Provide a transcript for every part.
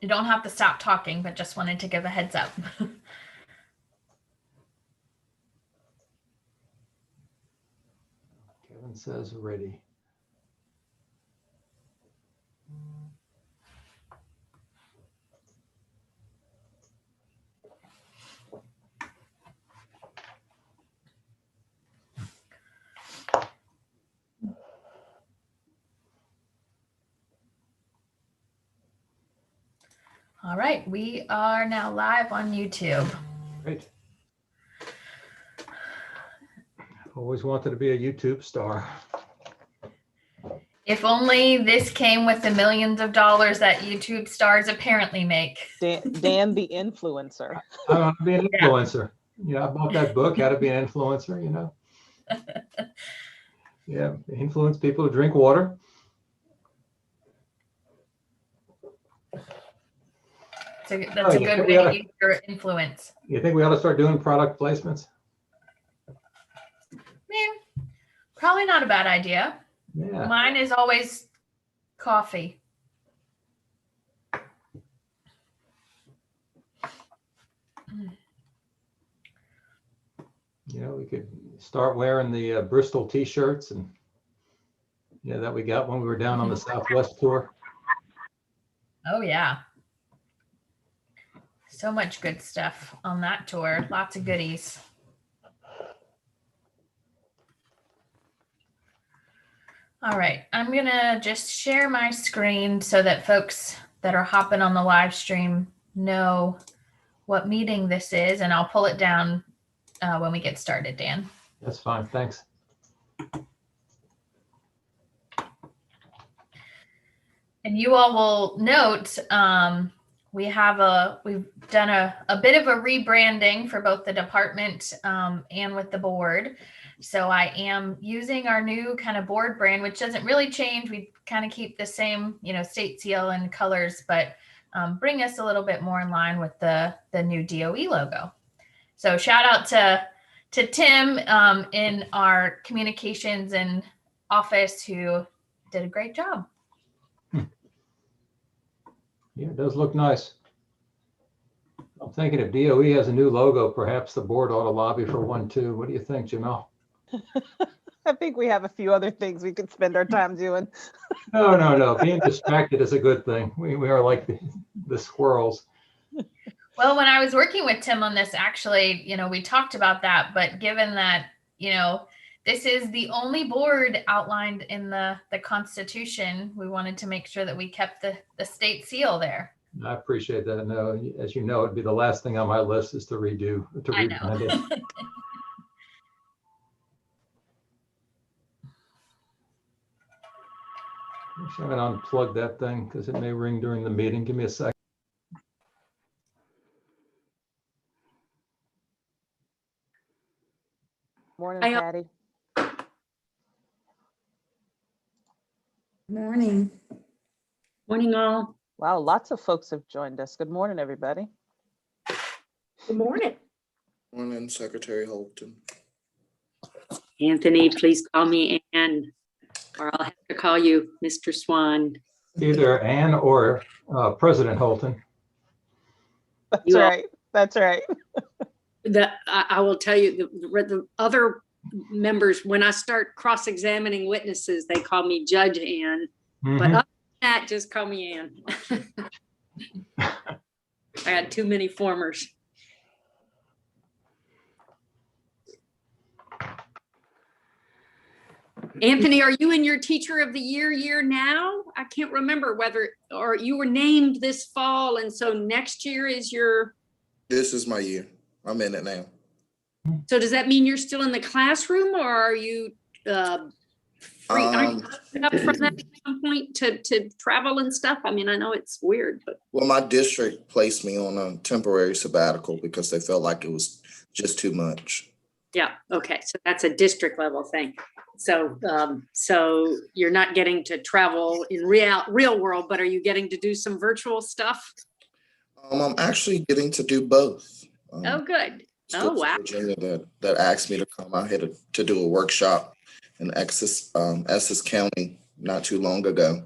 You don't have to stop talking, but just wanted to give a heads up. Kevin says ready. All right, we are now live on YouTube. Great. Always wanted to be a YouTube star. If only this came with the millions of dollars that YouTube stars apparently make. Dan the influencer. I want to be an influencer. I bought that book, How to Be an Influencer, Yeah, influence people to drink water. That's a good way to use your influence. You think we ought to start doing product placements? Probably not a bad idea. Yeah. Mine is always coffee. We could start wearing the Bristol t-shirts and that we got when we were down on the Southwest tour. Oh yeah. So much good stuff on that tour. Lots of goodies. All right, I'm gonna just share my screen so that folks that are hopping on the live stream know what meeting this is, and I'll pull it down when we get started, Dan. That's fine, thanks. And you all will note we've done a bit of a rebranding for both the department and with the board. So I am using our new kind of board brand, which doesn't really change. We kind of keep the same, state seal and colors, but bring us a little bit more in line with the new DOE logo. So shout out to Tim in our communications and office who did a great job. Yeah, it does look nice. I'm thinking if DOE has a new logo, perhaps the board ought to lobby for one too. What do you think, Jamel? I think we have a few other things we could spend our time doing. No. Being distracted is a good thing. We are like the squirrels. Well, when I was working with Tim on this, actually, we talked about that, but given that, this is the only board outlined in the Constitution, we wanted to make sure that we kept the state seal there. I appreciate that. No, as you know, it'd be the last thing on my list is to rebrand it. I'm going to unplug that thing because it may ring during the meeting. Give me a second. Morning, Patty. Morning. Morning, all. Wow, lots of folks have joined us. Good morning, everybody. Good morning. Morning, Secretary Holton. Anthony, please call me Ann, or I'll have to call you Mr. Swann. Either Ann or President Holton. That's right. That's right. I will tell you, the other members, when I start cross-examining witnesses, they call me Judge Ann. Mm-hmm. But other than that, just call me Ann. I got too many formers. Anthony, are you in your Teacher of the Year now? I can't remember whether, or you were named this fall, and so next year is your... This is my year. I'm in it now. So does that mean you're still in the classroom, or are you free? Are you up from that at some point to travel and stuff? I mean, I know it's weird, but. Well, my district placed me on a temporary sabbatical because they felt like it was just too much. Yeah. Okay. So that's a district level thing. So, so you're not getting to travel in real world, but are you getting to do some virtual stuff? I'm actually getting to do both. Oh, good. Oh, wow. Virginia that asked me to come out here to do a workshop in Essex County not too long ago.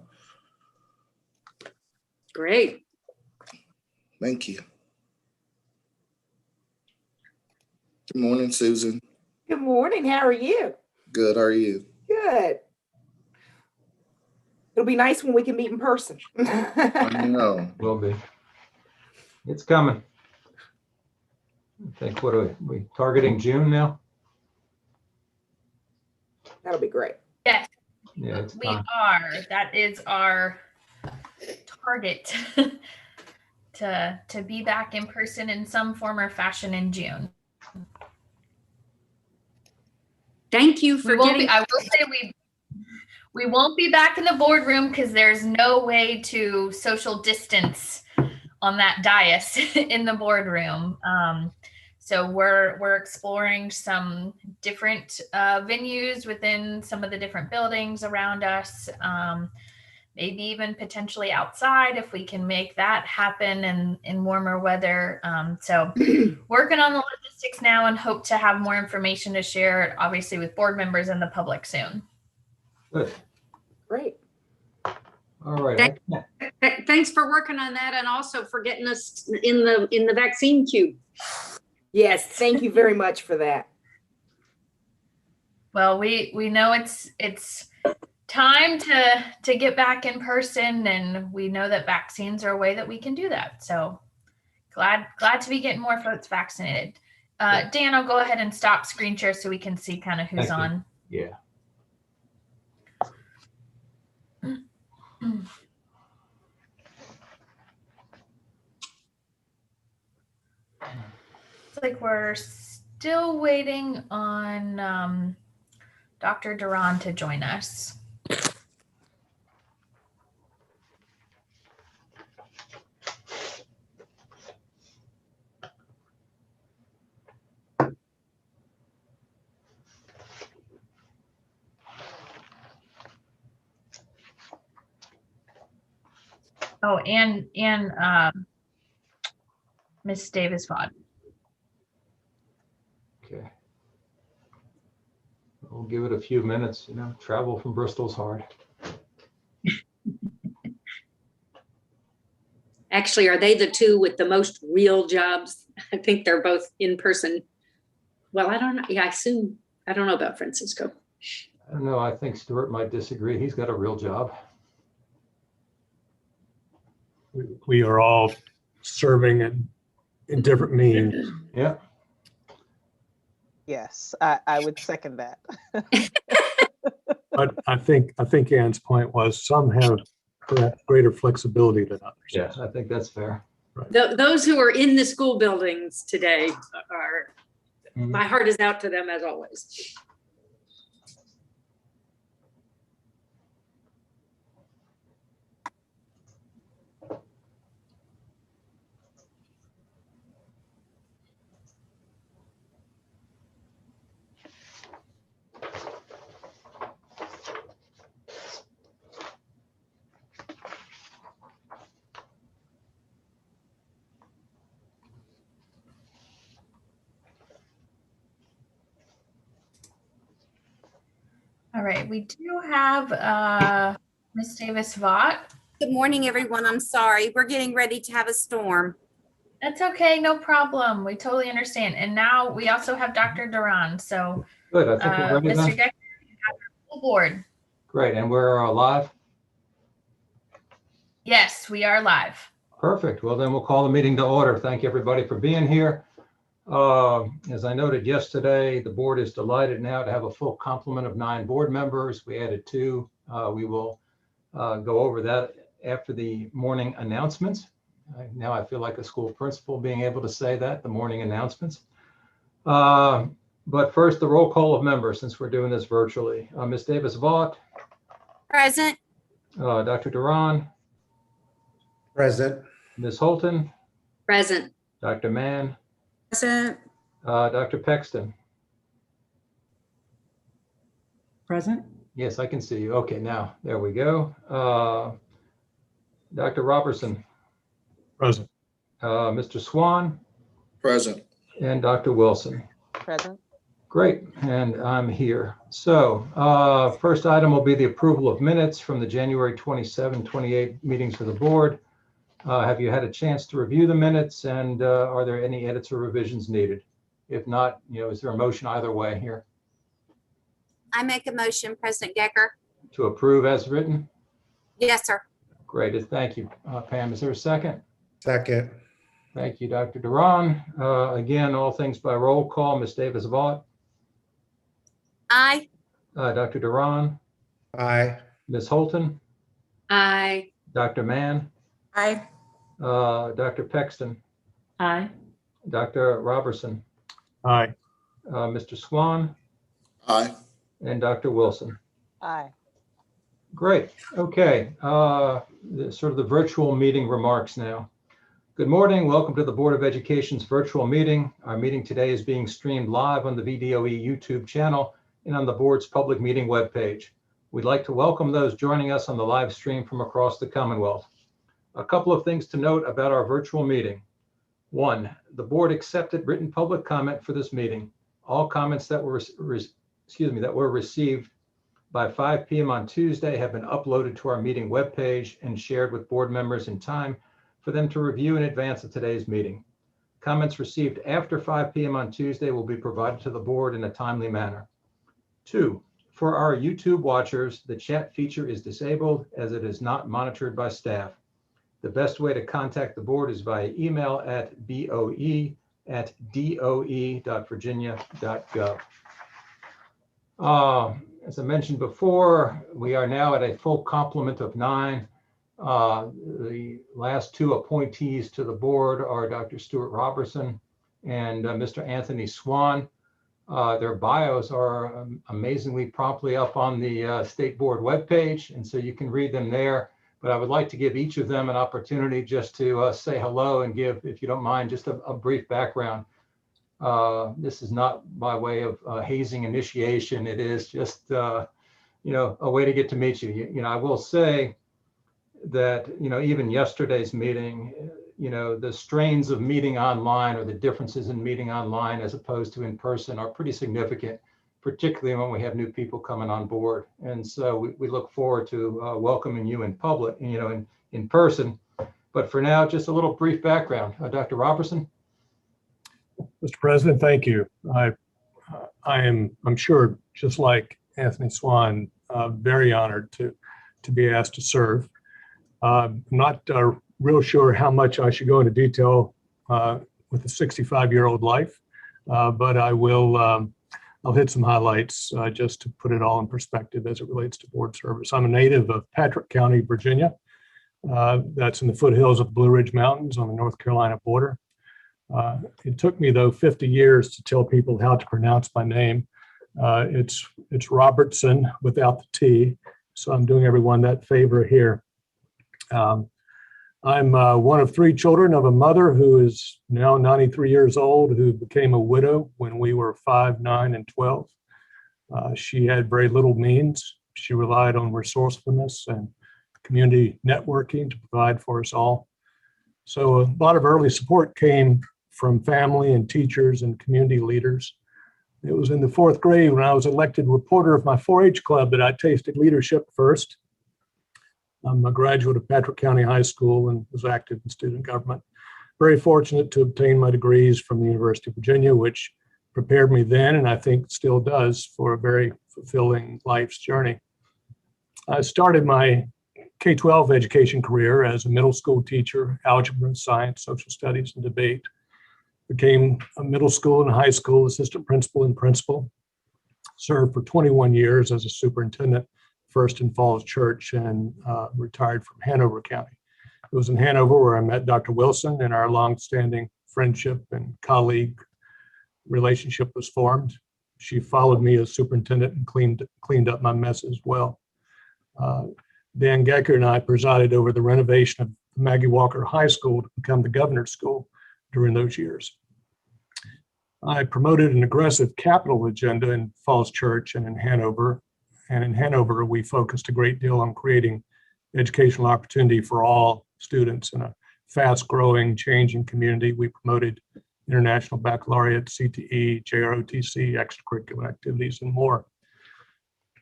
Great. Thank you. Good morning, Susan. Good morning. How are you? Good, how are you? Good. It'll be nice when we can meet in person. I know. Will be. It's coming. I think, what are we targeting, June now? That'll be great. Yes, Yeah, it's we time. are. That is our target to be back in person in some form or fashion in June. Thank you We for won't getting, be, I will say we won't be back in the boardroom because there's no way to social distance on that dais in the boardroom. So we're exploring some different venues within some of the different buildings around us. Maybe even potentially outside if we can make that happen in warmer weather. So working on the logistics now and hope to have more information to share, obviously with board members and the public soon. Good. Great. All right. thanks for working on that and also for getting us in the vaccine queue. Yes, thank you very much for that. Well, we know it's time to get back in person, and we know that vaccines are a way that we can do that. So glad to be getting more folks vaccinated. Dan, I'll go ahead and stop screen share so we can see kind of who's Thank you. on. Yeah. It's like we're still waiting on Dr. Duran to join us. Oh, and Miss Davis-Vaught. Okay. We'll give it a few minutes. You know, travel from Bristol's hard. Actually, are they the two with the most real jobs? I think they're both in person. Well, I don't know. Yeah, I don't know about Francisco. I don't know. I think Stuart might disagree. He's got a real job. We are all serving in different means. Yeah. Yes, I would second that. But I think Ann's point was some have perhaps greater flexibility than others. Yes, I think that's fair. Those who are in the school buildings today are, Mhm. my heart is out to them as always. All right, we do have Miss Davis-Vaught. Good morning, everyone. I'm sorry. We're getting ready to have a storm. That's okay, no problem. We totally understand. And now we also have Dr. Duran. So Good. I think we're ready Mr. then. Decker, you have your full board. Great. And we're live. Yes, we are live. Perfect. Well, then we'll call the meeting to order. Thank you, everybody, for being here. As I noted yesterday, the board is delighted now to have a full complement of 9 board members. We added 2. We will go over that after the morning announcements. Now I feel like a school principal being able to say that, the morning announcements. But first, the roll call of members, since we're doing this virtually. Ms. Davis-Vaught, Present. Dr. Duran, Present. Ms. Holton, Present. Dr. Mann, Present. Dr. Pexton. Present. Yes, I can see you. Okay, now, there we go. Dr. Roberson, Present. Mr. Swann, Present. and Dr. Wilson. Present. Great, and I'm here. So first item will be the approval of minutes from the January 27, 28 meetings for the board. Have you had a chance to review the minutes, and are there any edits or revisions needed? If not, is there a motion either way here I make a motion, President Gecker. to approve as written? Yes, sir. Great, thank you. Pam, is there a second? Second. Thank you, Dr. Duran. Again, all things by roll call. Ms. Davis-Vaught, Aye. Dr. Duran, Aye. Ms. Holton, I, Dr. Mann, Aye. Dr. Pexton, Aye. Dr. Roberson, Aye. Mr. Swann, Aye. and Dr. Wilson. Aye. Great. Okay. Sort of the virtual meeting remarks now. Good morning. Welcome to the Board of Education's virtual meeting. Our meeting today is being streamed live on the VDOE YouTube channel and on the board's public meeting webpage. We'd like to welcome those joining us on the live stream from across the Commonwealth. A couple of things to note about our virtual meeting. One, the board accepted written public comment for this meeting. All comments that were received by 5 p.m. on Tuesday have been uploaded to our meeting webpage and shared with board members in time for them to review in advance of today's meeting. Comments received after 5 p.m. on Tuesday will be provided to the board in a timely manner. 2, for our YouTube watchers, the chat feature is disabled as it is not monitored by staff. The best way to contact the board is via email at boe@doe.virginia.gov. As I mentioned before, we are now at a full complement of 9. The last 2 appointees to the board are Dr. Stuart Roberson and Mr. Anthony Swann. Their bios are amazingly promptly up on the state board webpage, and so you can read them there. But I would like to give each of them an opportunity just to say hello and give, if you don't mind, just a brief background. This is not by way of hazing initiation. It is just, a way to get to meet you. I will say that, even yesterday's meeting, the strains of meeting online or the differences in meeting online as opposed to in person are pretty significant, particularly when we have new people coming on board. And so we look forward to welcoming you in public, in person. But for now, just a little brief background. Dr. Roberson. Mr. President, thank you. I'm sure, just like Anthony Swann, very honored to be asked to serve. I'm not real sure how much I should go into detail with a 65-year-old life, but I will. I'll hit some highlights just to put it all in perspective as it relates to board service. I'm a native of Patrick County, Virginia. That's in the foothills of Blue Ridge Mountains on the North Carolina border. It took me, though, 50 years to tell people how to pronounce my name. It's Robertson without the T, so I'm doing everyone that favor here. I'm one of 3 children of a mother who is now 93 years old, who became a widow when we were 5, 9, and 12. She had very little means. She relied on resourcefulness and community networking to provide for us all. So a lot of early support came from family and teachers and community leaders. It was in the 4th grade when I was elected reporter of my 4-H club that I tasted leadership first. I'm a graduate of Patrick County High School and was active in student government. Very fortunate to obtain my degrees from the University of Virginia, which prepared me then, and I think still does, for a very fulfilling life's journey. I started my K-12 education career as a middle school teacher, algebra, science, social studies, and debate. Became a middle school and high school assistant principal and principal. Served for 21 years as a superintendent, first in Falls Church, and retired from Hanover County. It was in Hanover where I met Dr. Wilson, and our longstanding friendship and colleague relationship was formed. She followed me as superintendent and cleaned up my mess as well. Dan Gecker and I presided over the renovation of Maggie Walker High School to become the governor's school during those years. I promoted an aggressive capital agenda in Falls Church and in Hanover. And in Hanover, we focused a great deal on creating educational opportunity for all students in a fast-growing, changing community. We promoted International Baccalaureate, CTE, JROTC, extracurricular activities, and more.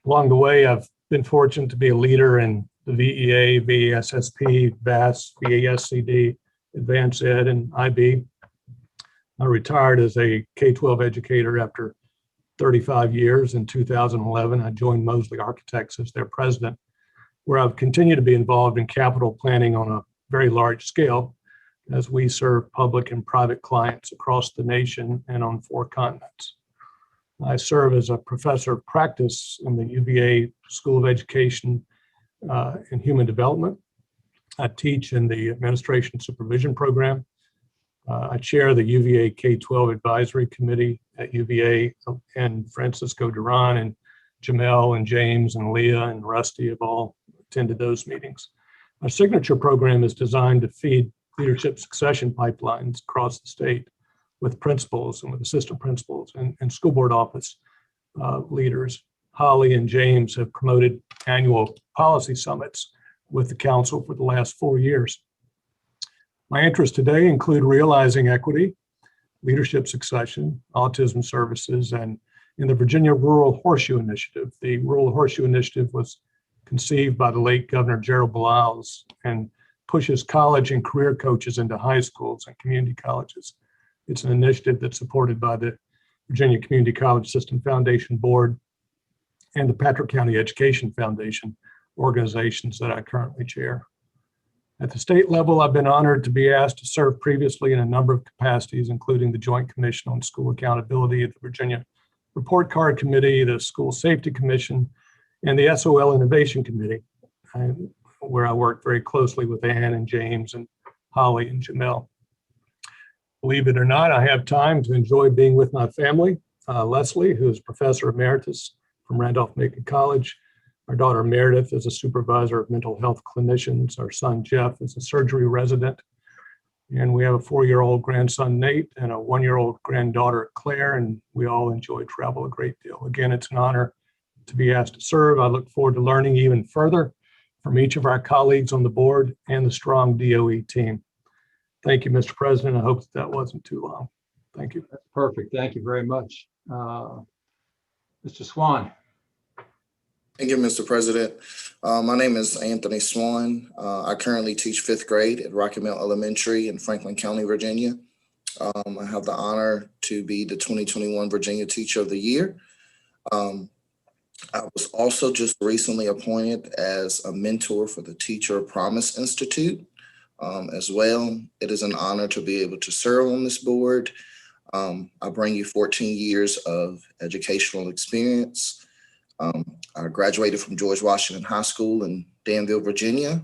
Along the way, I've been fortunate to be a leader in the VEA, VESSP, VAS, VASCD, Advanced Ed, and IB. I retired as a K-12 educator after 35 years. In 2011, I joined Mosley Architects as their president, where I've continued to be involved in capital planning on a very large scale as we serve public and private clients across the nation and on 4 continents. I serve as a professor of practice in the UVA School of Education and Human Development. I teach in the Administration Supervision Program. I chair the UVA K-12 Advisory Committee at UVA, and Francisco Duran and Jamel and James and Leah and Rusty have all attended those meetings. Our signature program is designed to feed leadership succession pipelines across the state with principals and with assistant principals and school board office leaders. Holly and James have promoted annual policy summits with the council for the last 4 years. My interests today include realizing equity, leadership succession, autism services, and in the Virginia Rural Horseshoe Initiative. The Rural Horseshoe Initiative was conceived by the late Governor Gerald Baliles and pushes college and career coaches into high schools and community colleges. It's an initiative that's supported by the Virginia Community College System Foundation Board and the Patrick County Education Foundation, organizations that I currently chair. At the state level, I've been honored to be asked to serve previously in a number of capacities, including the Joint Commission on School Accountability, the Virginia Report Card Committee, the School Safety Commission, and the SOL Innovation Committee, where I work very closely with Ann and James and Holly and Jamel. Believe it or not, I have time to enjoy being with my family. Leslie, who is Professor Emeritus from Randolph-Macon College. Our daughter Meredith is a supervisor of mental health clinicians. Our son Jeff is a surgery resident. And we have a 4-year-old grandson, Nate, and a 1-year-old granddaughter, Claire, and we all enjoy travel a great deal. Again, it's an honor to be asked to serve. I look forward to learning even further from each of our colleagues on the board and the strong DOE team. Thank you, Mr. President. I hope that wasn't too long. Thank you. That's perfect. Thank you very much. Mr. Swann. Thank you, Mr. President. My name is Anthony Swann. I currently teach 5th grade at Rocky Mount Elementary in Franklin County, Virginia. I have the honor to be the 2021 Virginia Teacher of the Year. I was also just recently appointed as a mentor for the Teacher Promise Institute as well. It is an honor to be able to serve on this board. I bring you 14 years of educational experience. I graduated from George Washington High School in Danville, Virginia,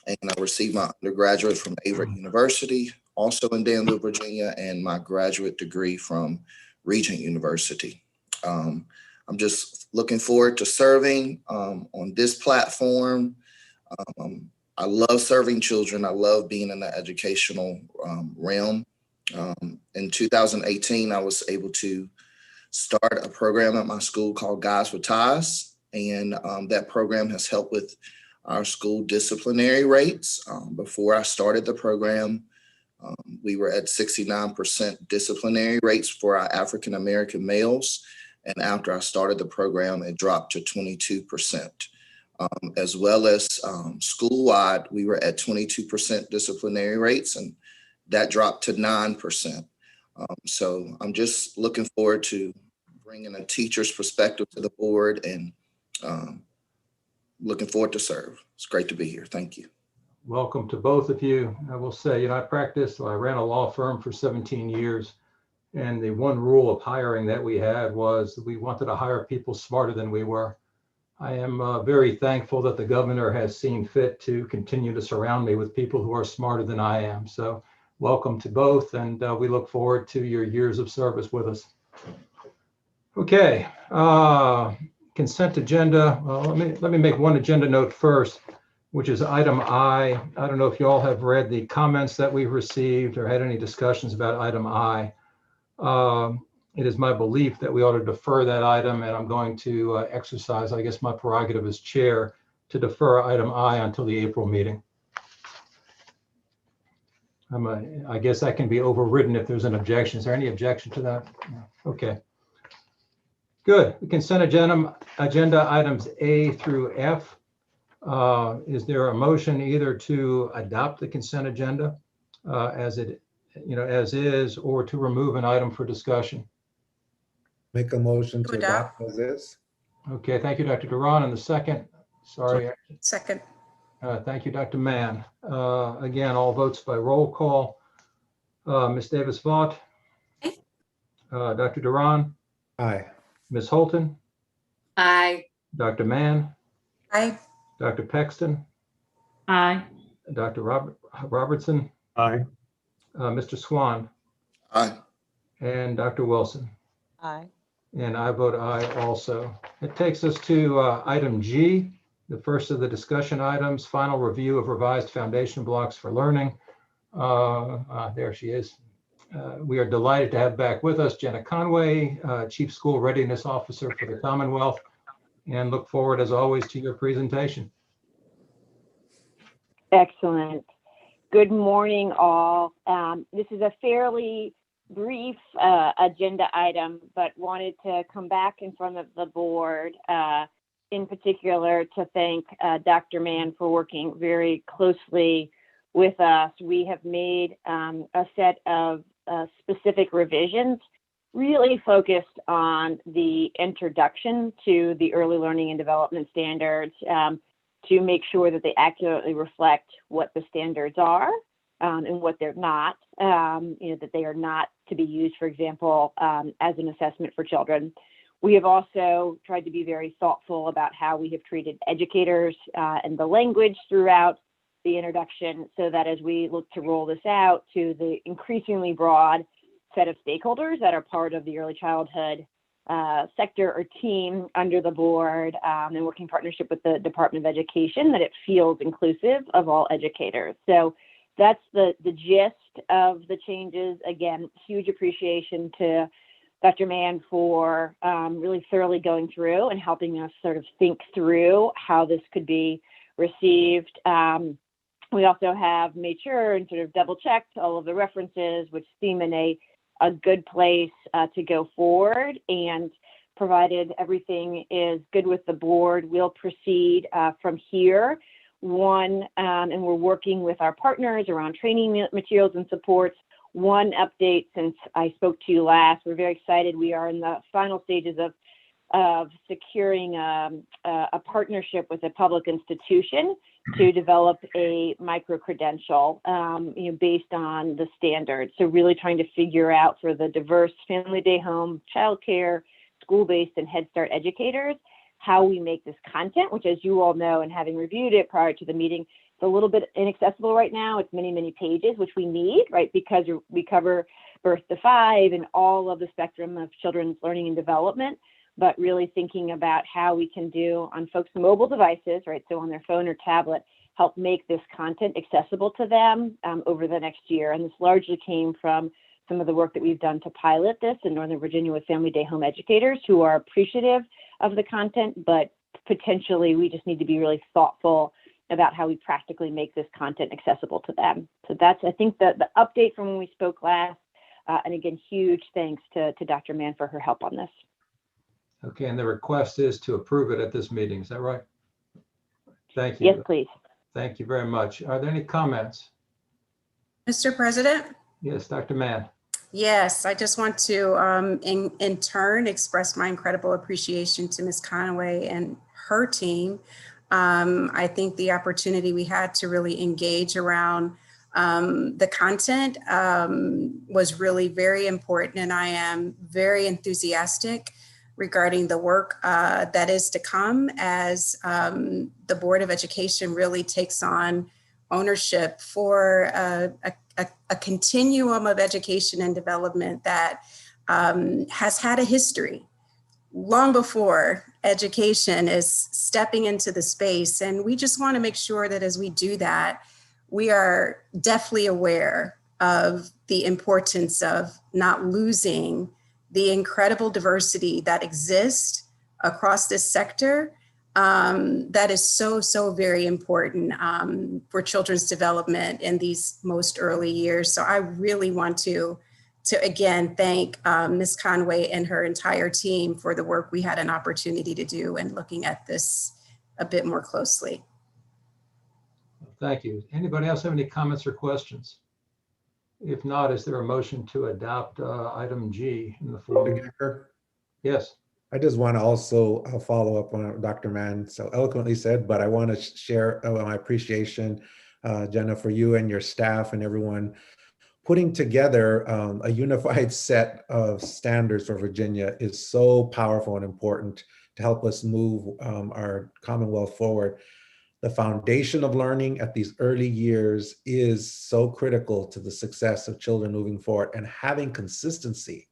and I received my undergraduate from Averett University, also in Danville, Virginia, and my graduate degree from Regent University. I'm just looking forward to serving on this platform. I love serving children. I love being in the educational realm. In 2018, I was able to start a program at my school called Guys with Ties. And that program has helped with our school disciplinary rates. Before I started the program, we were at 69% disciplinary rates for our African-American males. And after I started the program, it dropped to 22%. As well as school-wide, we were at 22% disciplinary rates, and that dropped to 9%. So I'm just looking forward to bringing a teacher's perspective to the board and looking forward to serve. It's great to be here. Thank you. Welcome to both of you. I will say, I ran a law firm for 17 years. And the one rule of hiring that we had was that we wanted to hire people smarter than we were. I am very thankful that the governor has seen fit to continue to surround me with people who are smarter than I am. So welcome to both, and we look forward to your years of service with us. Okay, consent agenda. Well, let me make one agenda note first, which is item I. I don't know if you all have read the comments that we've received or had any discussions about item I. It is my belief that we ought to defer that item, and I'm going to exercise, I guess, my prerogative as chair to defer item I until the April meeting. I guess that can be overridden if there's an objection. Is there any objection to that? Okay. Good. The consent agenda items A through F. Is there a motion either to adopt the consent agenda as it, as is, or to remove an item for discussion? Make a motion To to adopt as is. Okay, thank you, Dr. Duran. And the second, sorry, Second. thank you, Dr. Mann. Again, all votes by roll call. Ms. Davis-Vaught, Aye. Dr. Duran, Aye. Ms. Holton, Aye. Dr. Mann, Aye. Dr. Pexton, Aye. Dr. Robertson, Aye. Mr. Swann, Aye. and Dr. Wilson. Aye. And I vote aye also. It takes us to item G, the first of the discussion items, final review of revised foundation blocks for learning. There she is. We are delighted to have back with us Jenna Conway, Chief School Readiness Officer for the Commonwealth, and look forward, as always, to your presentation. Excellent. Good morning, all. This is a fairly brief agenda item, but wanted to come back in front of the board, in particular to thank Dr. Mann for working very closely with us. We have made a set of specific revisions really focused on the introduction to the early learning and development standards to make sure that they accurately reflect what the standards are and what they're not, that they are not to be used, for example, as an assessment for children. We have also tried to be very thoughtful about how we have treated educators and the language throughout the introduction, so that as we look to roll this out to the increasingly broad set of stakeholders that are part of the early childhood sector or team under the board and working partnership with the Department of Education, that it feels inclusive of all educators. So that's the gist of the changes. Again, huge appreciation to Dr. Mann for really thoroughly going through and helping us sort of think through how this could be received. We also have made sure and sort of double checked all of the references, which seem in a good place to go forward, and provided everything is good with the board, we'll proceed from here. And we're working with our partners around training materials and supports. One update since I spoke to you last, we're very excited. We are in the final stages of securing a partnership with a public institution to develop a micro-credential based on the standards. So really trying to figure out for the diverse family day home, childcare, school-based and Head Start educators, how we make this content, which, as you all know, and having reviewed it prior to the meeting, it's a little bit inaccessible right now. It's many, many pages, which we need, right? Because we cover birth to 5 and all of the spectrum of children's learning and development, but really thinking about how we can do on folks' mobile devices, right? So on their phone or tablet, help make this content accessible to them over the next year. And this largely came from some of the work that we've done to pilot this in Northern Virginia with family day home educators who are appreciative of the content, but potentially we just need to be really thoughtful about how we practically make this content accessible to them. So that's, I think, the update from when we spoke last. And again, huge thanks to Dr. Mann for her help on this. Okay, and the request is to approve it at this meeting. Is that right? Thank you. Yes, please. Thank you very much. Are there any comments? Mr. President? Yes, Dr. Mann. Yes, I just want to, in turn, express my incredible appreciation to Ms. Conway and her team. I think the opportunity we had to really engage around the content was really very important, and I am very enthusiastic regarding the work that is to come as the Board of Education really takes on ownership for a continuum of education and development that has had a history long before education is stepping into the space. And we just want to make sure that as we do that, we are definitely aware of the importance of not losing the incredible diversity that exists across this sector. That is so very important for children's development in these most early years. So I really want to again thank Ms. Conway and her entire team for the work we had an opportunity to do and looking at this a bit more closely. Thank you. Anybody else have any comments or questions? If not, is there a motion to adopt item G in the form? Gacker, Yes. I just want to also follow up on what Dr. Mann so eloquently said, but I want to share my appreciation, Jenna, for you and your staff and everyone putting together a unified set of standards for Virginia is so powerful and important to help us move our Commonwealth forward. The foundation of learning at these early years is so critical to the success of children moving forward, and having consistency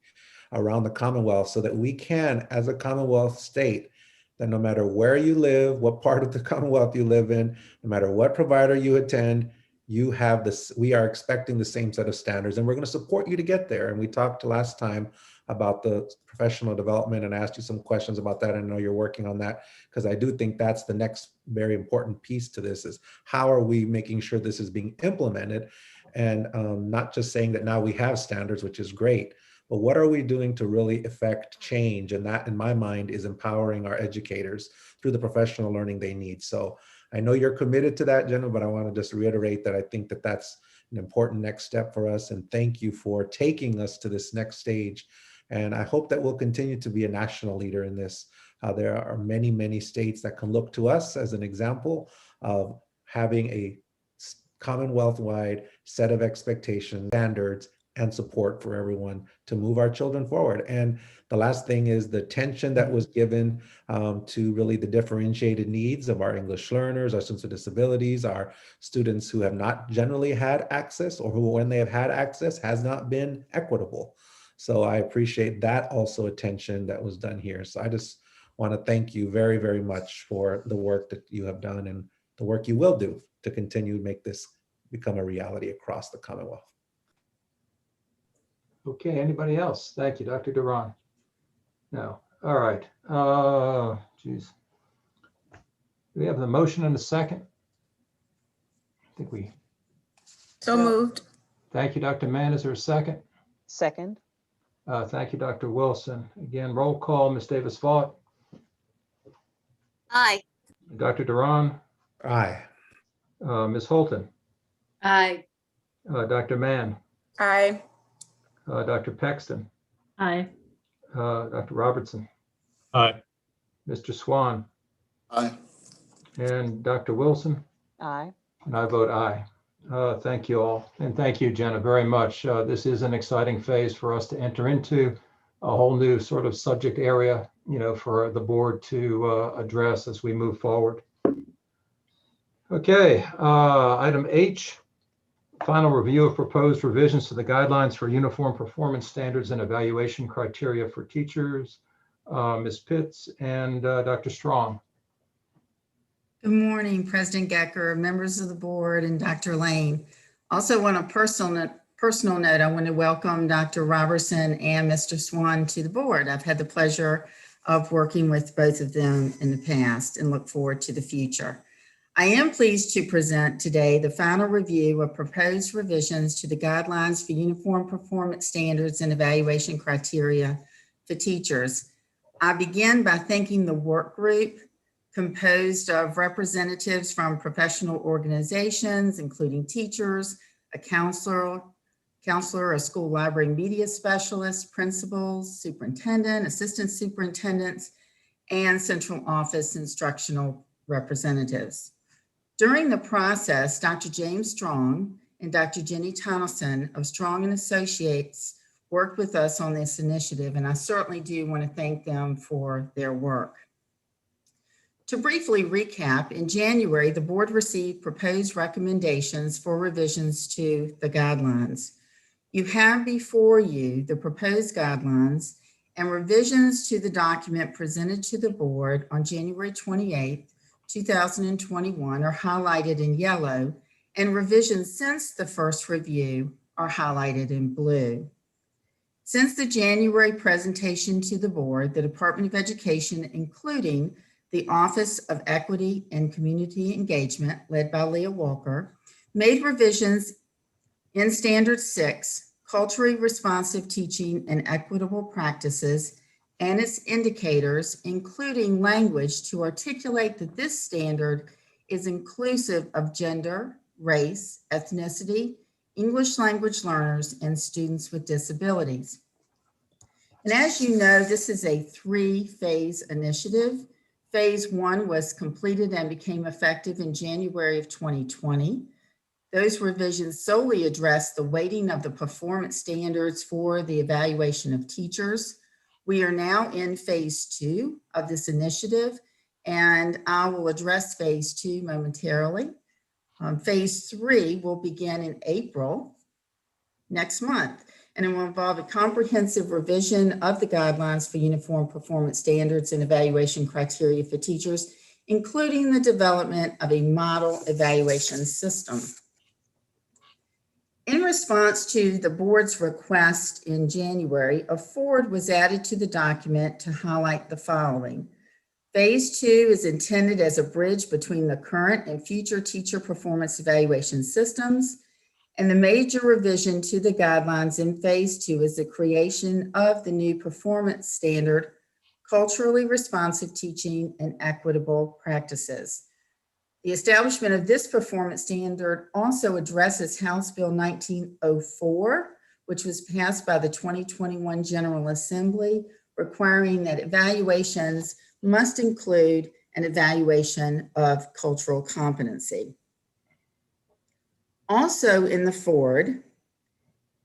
around the Commonwealth so that we can, as a Commonwealth state, that no matter where you live, what part of the Commonwealth you live in, no matter what provider you attend, you have this, we are expecting the same set of standards, and we're going to support you to get there. And we talked last time about the professional development and asked you some questions about that. I know you're working on that, because I do think that's the next very important piece to this, is how are we making sure this is being implemented, and not just saying that now we have standards, which is great, but what are we doing to really affect change? And that, in my mind, is empowering our educators through the professional learning they need. So I know you're committed to that, Jenna, but I want to just reiterate that I think that that's an important next step for us. And thank you for taking us to this next stage. And I hope that we'll continue to be a national leader in this. There are many, many states that can look to us as an example of having a Commonwealth-wide set of expectations, standards, and support for everyone to move our children forward. And the last thing is the attention that was given to really the differentiated needs of our English learners, our students with disabilities, our students who have not generally had access, or who, when they have had access, has not been equitable. So I appreciate that also attention that was done here. So I just want to thank you very, very much for the work that you have done and the work you will do to continue to make this become a reality across the Commonwealth. Okay, anybody else? Thank you, Dr. Duran. No, all right. Geez. Do we have the motion and a second? I think we. So moved. Thank you, Dr. Mann. Is there a second? Second. Thank you, Dr. Wilson. Again, roll call, Ms. Davis-Vaught. Aye. Dr. Duran. Aye. Ms. Holton. Aye. Dr. Mann. Aye. Dr. Paxton. Aye. Dr. Robertson. Aye. Mr. Swann. Aye. And Dr. Wilson. Aye. And I vote aye. Thank you all. And thank you, Jenna, very much. This is an exciting phase for us to enter into, a whole new sort of subject area, you know, for the board to address as we move forward. Okay, item H, final review of proposed revisions to the guidelines for uniform performance standards and evaluation criteria for teachers. Ms. Pitts and Dr. Strong. Good morning, President Gecker, members of the board, and Dr. Lane. Also, on a personal note, I want to welcome Dr. Roberson and Mr. Swann to the board. I've had the pleasure of working with both of them in the past and look forward to the future. I am pleased to present today the final review of proposed revisions to the guidelines for uniform performance standards and evaluation criteria for teachers. I begin by thanking the work group composed of representatives from professional organizations, including teachers, a counselor, a school library media specialist, principals, superintendent, assistant superintendents, and central office instructional representatives. During the process, Dr. James Strong and Dr. Jenny Tonneson of Strong and Associates worked with us on this initiative, and I certainly do want to thank them for their work. To briefly recap, in January, the board received proposed recommendations for revisions to the guidelines. You have before you the proposed guidelines, and revisions to the document presented to the board on January 28, 2021 are highlighted in yellow, and revisions since the first review are highlighted in blue. Since the January presentation to the board, the Department of Education, including the Office of Equity and Community Engagement, led by Leah Walker, made revisions in Standard 6, Culturally Responsive Teaching and Equitable Practices, and its indicators, including language to articulate that this standard is inclusive of gender, race, ethnicity, English language learners, and students with disabilities. And as you know, this is a 3-phase initiative. Phase 1 was completed and became effective in January of 2020. Those revisions solely address the weighting of the performance standards for the evaluation of teachers. We are now in phase 2 of this initiative, and I will address phase 2 momentarily. Phase 3 will begin in April next month, and it will involve a comprehensive revision of the guidelines for uniform performance standards and evaluation criteria for teachers, including the development of a model evaluation system. In response to the board's request in January, a forward was added to the document to highlight the following. Phase 2 is intended as a bridge between the current and future teacher performance evaluation systems. And the major revision to the guidelines in phase 2 is the creation of the new performance standard, culturally responsive teaching and equitable practices. The establishment of this performance standard also addresses House Bill 1904, which was passed by the 2021 General Assembly, requiring that evaluations must include an evaluation of cultural competency. Also in the forward,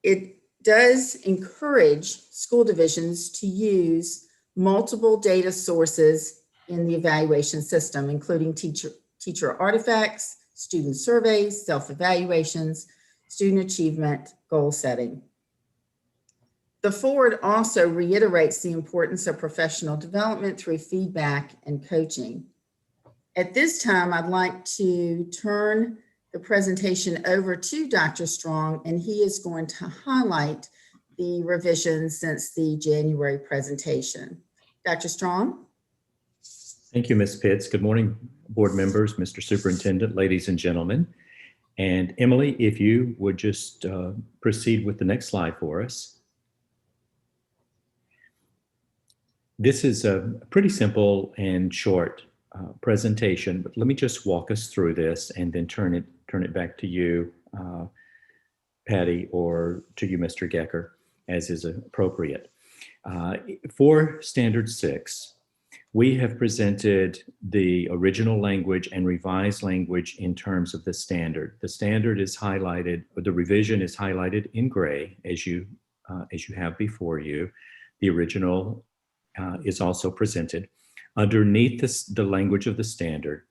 it does encourage school divisions to use multiple data sources in the evaluation system, including teacher artifacts, student surveys, self-evaluations, student achievement, goal setting. The forward also reiterates the importance of professional development through feedback and coaching. At this time, I'd like to turn the presentation over to Dr. Strong, and he is going to highlight the revisions since the January presentation. Dr. Strong? Thank you, Ms. Pitts. Good morning, board members, Mr. Superintendent, ladies and gentlemen. And Emily, if you would just proceed with the next slide for us. This is a pretty simple and short presentation, but let me just walk us through this and then turn it back to you, Patty, or to you, Mr. Gecker, as is appropriate. For Standard 6, we have presented the original language and revised language in terms of the standard. The standard is highlighted, or the revision is highlighted in gray, as you have before you. The original is also presented. Underneath the language of the standard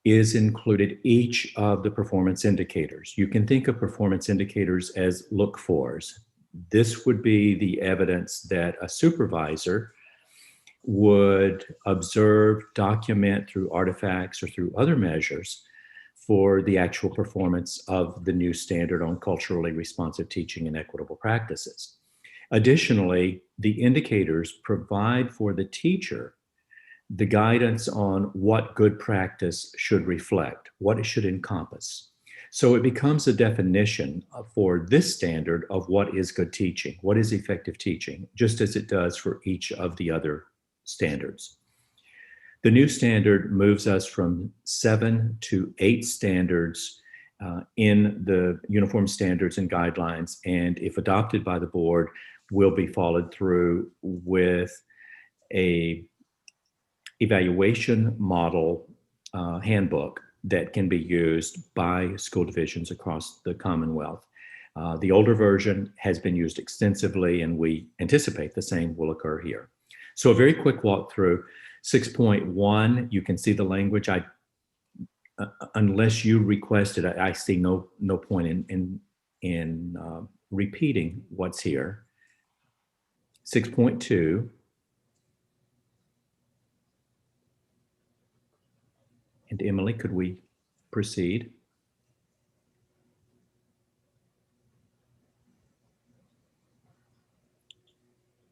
is included each of the performance indicators. You can think of performance indicators as look-fors. This would be the evidence that a supervisor would observe, document through artifacts or through other measures for the actual performance of the new standard on culturally responsive teaching and equitable practices. Additionally, the indicators provide for the teacher the guidance on what good practice should reflect, what it should encompass. So it becomes a definition for this standard of what is good teaching, what is effective teaching, just as it does for each of the other standards. The new standard moves us from 7 to 8 standards in the uniform standards and guidelines, and if adopted by the board, will be followed through with a evaluation model handbook that can be used by school divisions across the Commonwealth. The older version has been used extensively, and we anticipate the same will occur here. So a very quick walkthrough. 6.1, you can see the language. Unless you requested, I see no point in repeating what's here. 6.2. And Emily, could we proceed?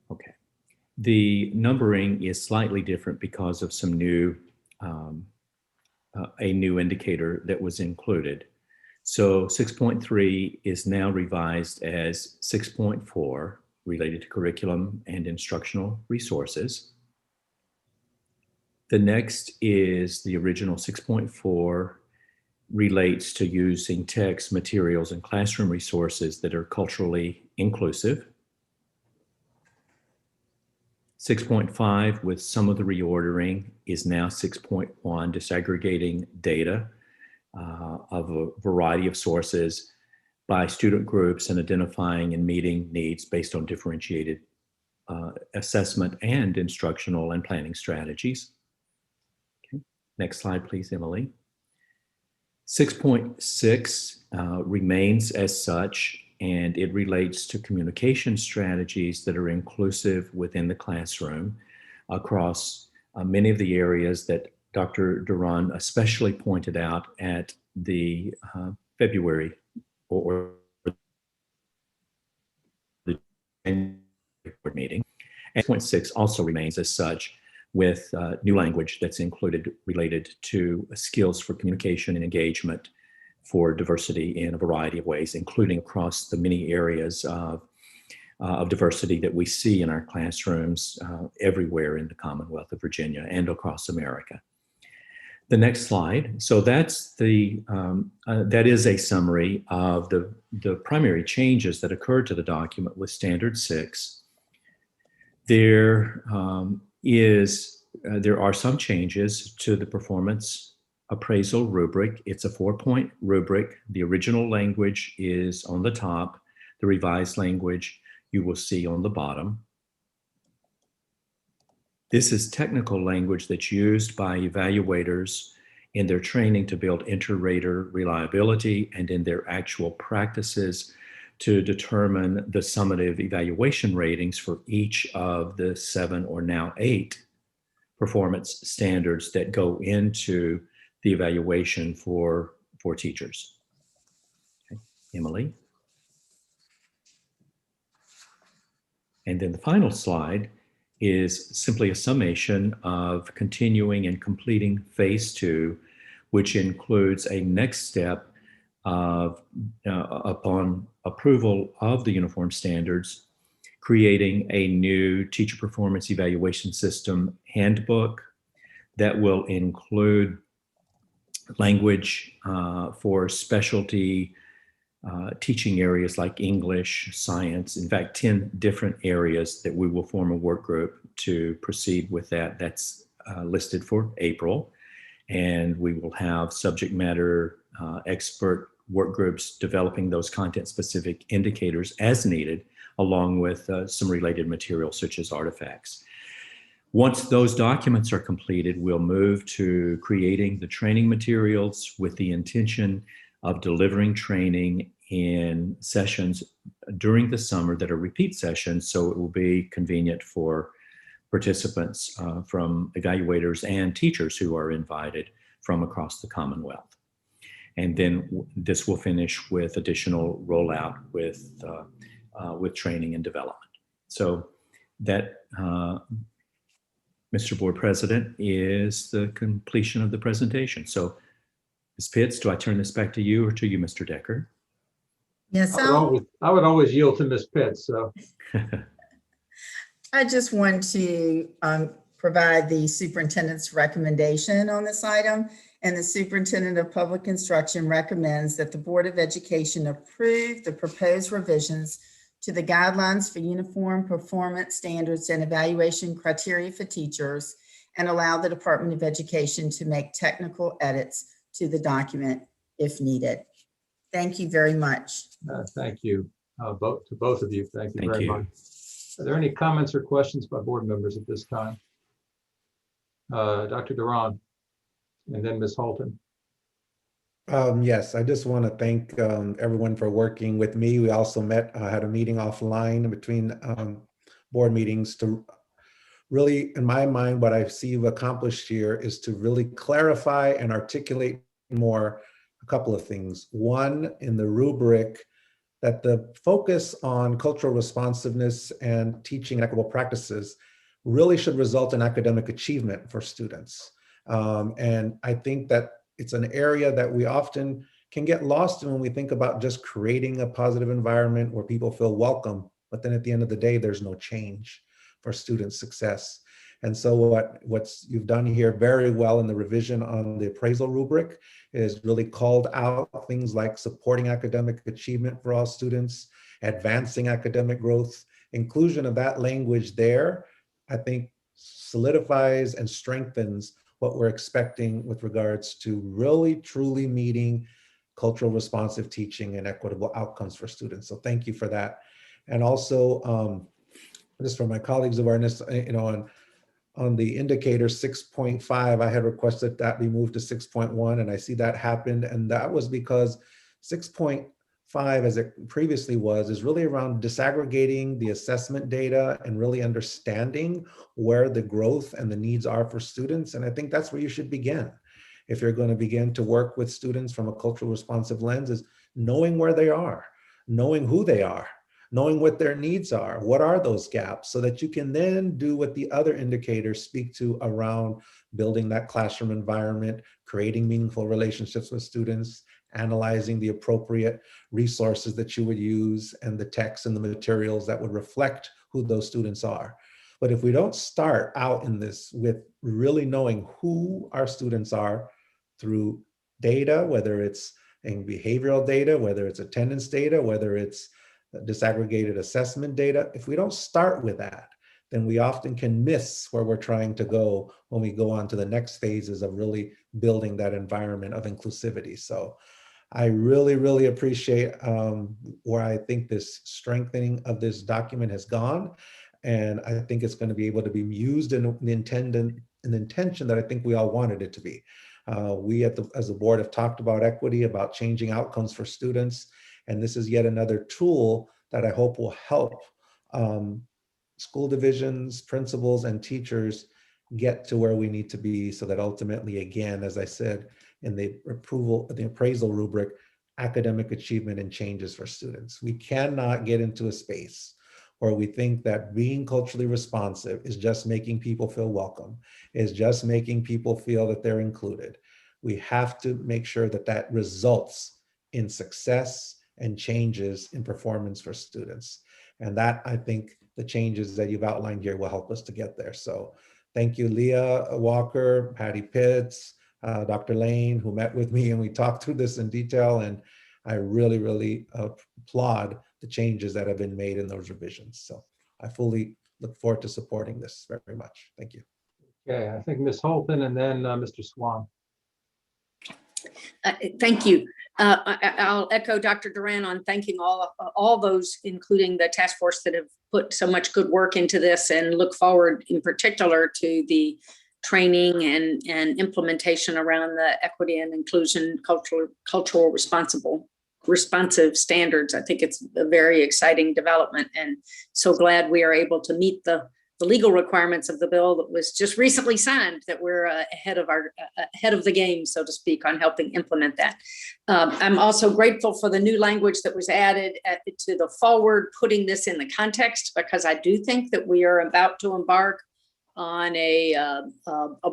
Okay. The numbering is slightly different because of some new, a new indicator that was included. So 6.3 is now revised as 6.4, related to curriculum and instructional resources. The next is the original 6.4, relates to using text, materials, and classroom resources that are culturally inclusive. 6.5, with some of the reordering, is now 6.1, disaggregating data of a variety of sources by student groups and identifying and meeting needs based on differentiated assessment and instructional and planning strategies. Okay. Next slide, please, Emily. 6.6 remains as such, and it relates to communication strategies that are inclusive within the classroom across many of the areas that Dr. Duran especially pointed out at the February or the board meeting. And 6.6 also remains as such, with new language that's included related to skills for communication and engagement for diversity in a variety of ways, including across the many areas of diversity that we see in our classrooms everywhere in the Commonwealth of Virginia and across America. The next slide. So that's that is a summary of the primary changes that occurred to the document with Standard 6. There are some changes to the performance appraisal rubric. It's a 4-point rubric. The original language is on the top. The revised language you will see on the bottom. This is technical language that's used by evaluators in their training to build inter-rater reliability and in their actual practices to determine the summative evaluation ratings for each of the 7 or now 8 performance standards that go into the evaluation for teachers. Okay. Emily. And then the final slide is simply a summation of continuing and completing phase 2, which includes a next step of, upon approval of the uniform standards, creating a new teacher performance evaluation system handbook that will include language for specialty teaching areas like English, science, in fact, 10 different areas that we will form a work group to proceed with that. That's listed for April. And we will have subject matter expert work groups developing those content specific indicators as needed, along with some related materials such as artifacts. Once those documents are completed, we'll move to creating the training materials with the intention of delivering training in sessions during the summer that are repeat sessions, so it will be convenient for participants from evaluators and teachers who are invited from across the Commonwealth. And then this will finish with additional rollout with training and development. So that, Mr. Board President, is the completion of the presentation. So Ms. Pitts, do I turn this back to you or to you, Mr. Decker? Yes, I would always yield to Ms. Pitts. So I just want to provide the superintendent's recommendation on this item. And the superintendent of public instruction recommends that the Board of Education approve the proposed revisions to the guidelines for uniform performance standards and evaluation criteria for teachers and allow the Department of Education to make technical edits to the document if needed. Thank you very much. thank you to both of you. Thank you very much. Are there any comments or questions by board members at this time? Dr. Duran, and then Ms. Halton. Yes, I just want to thank everyone for working with me. We also had a meeting offline between board meetings to really, in my mind, what I see you've accomplished here is to really clarify and articulate more a couple of things. One, in the rubric, that the focus on cultural responsiveness and teaching equitable practices really should result in academic achievement for students. And I think that it's an area that we often can get lost in when we think about just creating a positive environment where people feel welcome, but then at the end of the day, there's no change for student success. And so what's you've done here very well in the revision on the appraisal rubric is really called out things like supporting academic achievement for all students, advancing academic growth. Inclusion of that language there, I think, solidifies and strengthens what we're expecting with regards to really truly meeting cultural responsive teaching and equitable outcomes for students. So thank you for that. And also, just for my colleagues' awareness, on the indicator 6.5, I had requested that be moved to 6.1, and I see that happened. And that was because 6.5, as it previously was, is really around disaggregating the assessment data and really understanding where the growth and the needs are for students. And I think that's where you should begin. If you're going to begin to work with students from a cultural responsive lens, is knowing where they are, knowing who they are, knowing what their needs are, what are those gaps, so that you can then do what the other indicators speak to around building that classroom environment, creating meaningful relationships with students, analyzing the appropriate resources that you would use and the texts and the materials that would reflect who those students are. But if we don't start out in this with really knowing who our students are through data, whether it's in behavioral data, whether it's attendance data, whether it's disaggregated assessment data, if we don't start with that, then we often can miss where we're trying to go when we go on to the next phases of really building that environment of inclusivity. So I really, really appreciate where I think this strengthening of this document has gone. And I think it's going to be able to be used in the intention that I think we all wanted it to be. We as a board have talked about equity, about changing outcomes for students. And this is yet another tool that I hope will help school divisions, principals, and teachers get to where we need to be, so that ultimately, again, as I said, in the appraisal rubric, academic achievement and changes for students. We cannot get into a space where we think that being culturally responsive is just making people feel welcome, is just making people feel that they're included. We have to make sure that that results in success and changes in performance for students. And that, I think, the changes that you've outlined here will help us to get there. So thank you, Leah Walker, Patty Pitts, Dr. Lane, who met with me and we talked through this in detail. And I really, really applaud the changes that have been made in those revisions. So I fully look forward to supporting this very much. Thank you. Okay, I think Ms. Holton and then Mr. Swann. Thank you. I'll echo Dr. Duran on thanking all those, including the task force, that have put so much good work into this, and look forward in particular to the training and implementation around the equity and inclusion cultural responsive standards. I think it's a very exciting development, and so glad we are able to meet the legal requirements of the bill that was just recently signed, that we're ahead of the game, so to speak, on helping implement that. I'm also grateful for the new language that was added to the forward, putting this in the context, because I do think that we are about to embark on a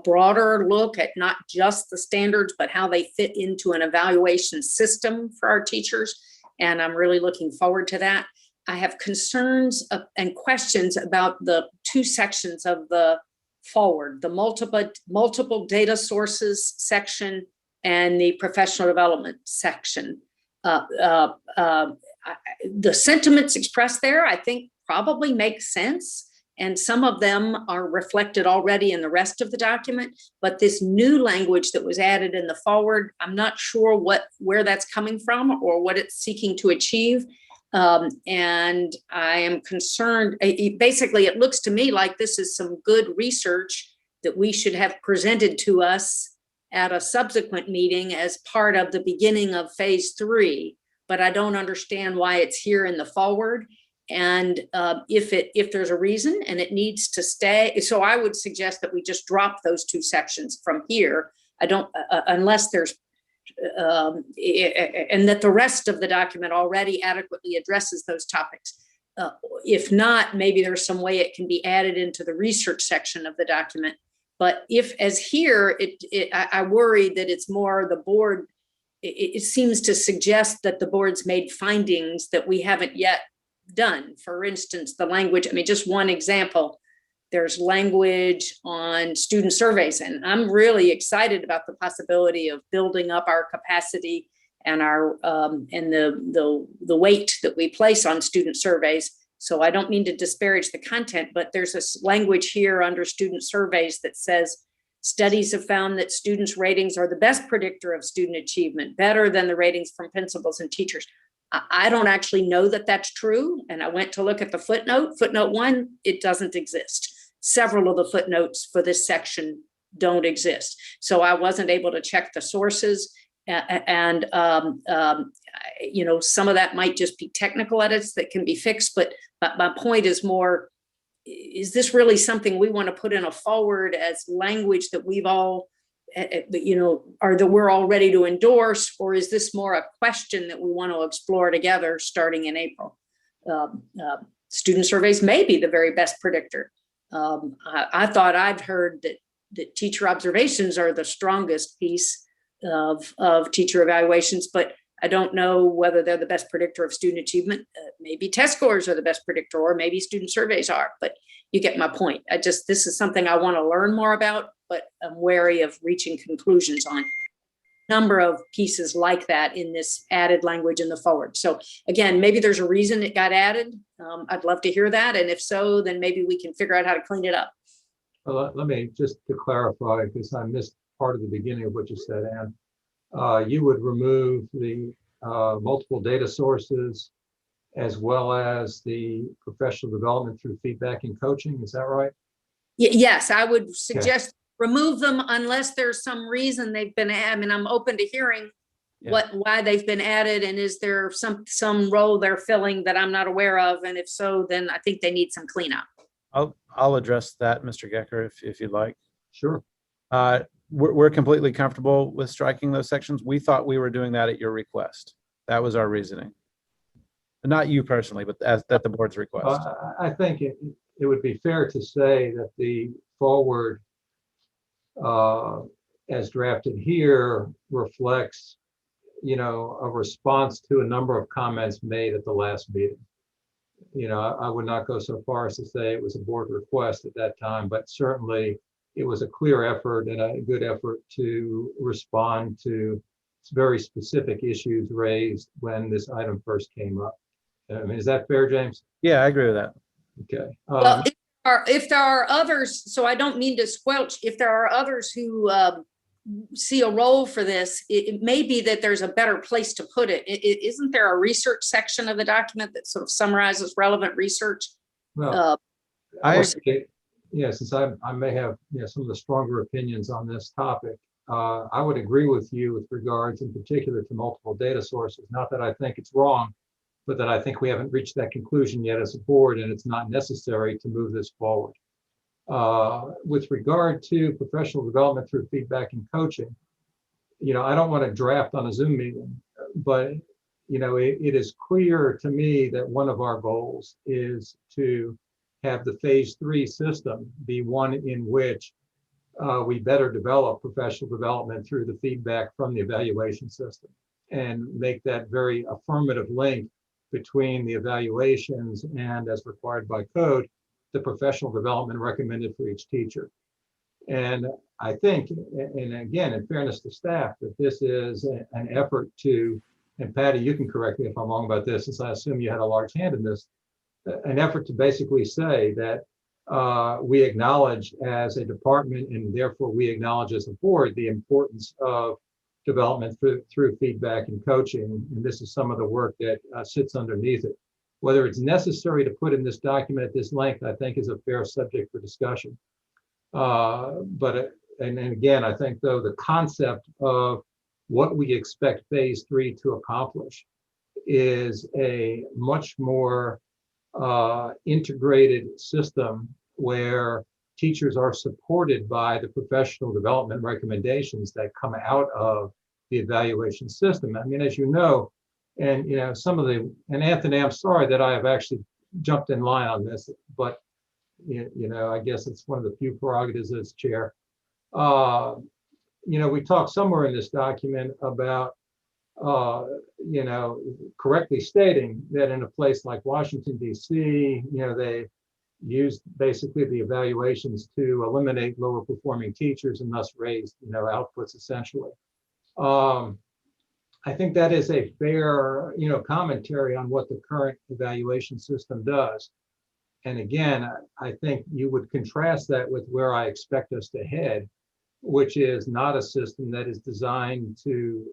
broader look at not just the standards, but how they fit into an evaluation system for our teachers. And I'm really looking forward to that. I have concerns and questions about the two sections of the forward, the multiple data sources section and the professional development section. The sentiments expressed there, I think, probably make sense. And some of them are reflected already in the rest of the document. But this new language that was added in the forward, I'm not sure where that's coming from or what it's seeking to achieve. And I am concerned, basically, it looks to me like this is some good research that we should have presented to us at a subsequent meeting as part of the beginning of phase 3, but I don't understand why it's here in the forward. And if there's a reason and it needs to stay, so I would suggest that we just drop those two sections from here. I don't, unless there's, and that the rest of the document already adequately addresses those topics. If not, maybe there's some way it can be added into the research section of the document. But if, as here, I worry that it's more the board, it seems to suggest that the board's made findings that we haven't yet done. For instance, the language, I mean, just one example, there's language on student surveys, and I'm really excited about the possibility of building up our capacity and our and the weight that we place on student surveys. So I don't mean to disparage the content, but there's this language here under student surveys that says studies have found that students' ratings are the best predictor of student achievement, better than the ratings from principals and teachers. I don't actually know that that's true. And I went to look at the footnote. Footnote 1, it doesn't exist. Several of the footnotes for this section don't exist. So I wasn't able to check the sources. And you know, some of that might just be technical edits that can be fixed. But my point is more, is this really something we want to put in a forward as language that we've all, you know, or that we're all ready to endorse? Or is this more a question that we want to explore together starting in April? Student surveys may be the very best predictor. I thought I'd heard that teacher observations are the strongest piece of teacher evaluations, but I don't know whether they're the best predictor of student achievement. Maybe test scores are the best predictor, or maybe student surveys are, but you get my point. This is something I want to learn more about, but I'm wary of reaching conclusions on. Number of pieces like that in this added language in the forward. So again, maybe there's a reason it got added. I'd love to hear that. And if so, then maybe we can figure out how to clean it up. Well, let me just to clarify, because I missed part of the beginning of what you said, Ann. You would remove the multiple data sources as well as the professional development through feedback and coaching. Is that right? Yes, I would suggest remove them unless there's some reason they've been added. I mean, I'm open to hearing why they've been added, and is there some role they're filling that I'm not aware of? And if so, then I think they need some cleanup. I'll address that, Mr. Gecker, if you'd like. Sure. We're completely comfortable with striking those sections. We thought we were doing that at your request. That was our reasoning. Not you personally, but at the board's request. I think it would be fair to say that the forward as drafted here reflects, you know, a response to a number of comments made at the last meeting. You know, I would not go so far as to say it was a board request at that time, but certainly it was a clear effort and a good effort to respond to very specific issues raised when this item first came up. I mean, is that fair, James? Yeah, I agree with that. Okay. Well, if there are others, so I don't mean to squelch, if there are others who see a role for this, it may be that there's a better place to put it. Isn't there a research section of the document that sort of summarizes relevant research? Well, since I may have some of the stronger opinions on this topic, I would agree with you with regards in particular to multiple data sources. Not that I think it's wrong, but that I think we haven't reached that conclusion yet as a board, and it's not necessary to move this forward. With regard to professional development through feedback and coaching, I don't want to draft on a Zoom meeting, but it is clear to me that one of our goals is to have the phase 3 system be one in which we better develop professional development through the feedback from the evaluation system and make that very affirmative link between the evaluations and, as required by code, the professional development recommended for each teacher. And I think, and again, in fairness to staff, that this is an effort to, and Patty, you can correct me if I'm wrong about this, since I assume you had a large hand in this, an effort to basically say that we acknowledge as a department, and therefore we acknowledge as a board, the importance of development through feedback and coaching. And this is some of the work that sits underneath it. Whether it's necessary to put in this document at this length, I think is a fair subject for discussion. And again, I think though the concept of what we expect phase 3 to accomplish is a much more integrated system where teachers are supported by the professional development recommendations that come out of the evaluation system. I mean, as you know, and and Anthony, I'm sorry that I have actually jumped in line on this, but I guess it's one of the few prerogatives as chair. We talk somewhere in this document about correctly stating that in a place like Washington, D.C., used basically the evaluations to eliminate lower performing teachers and thus raise, outputs essentially. I think that is a fair, commentary on what the current evaluation system does. And again, I think you would contrast that with where I expect us to head, which is not a system that is designed to,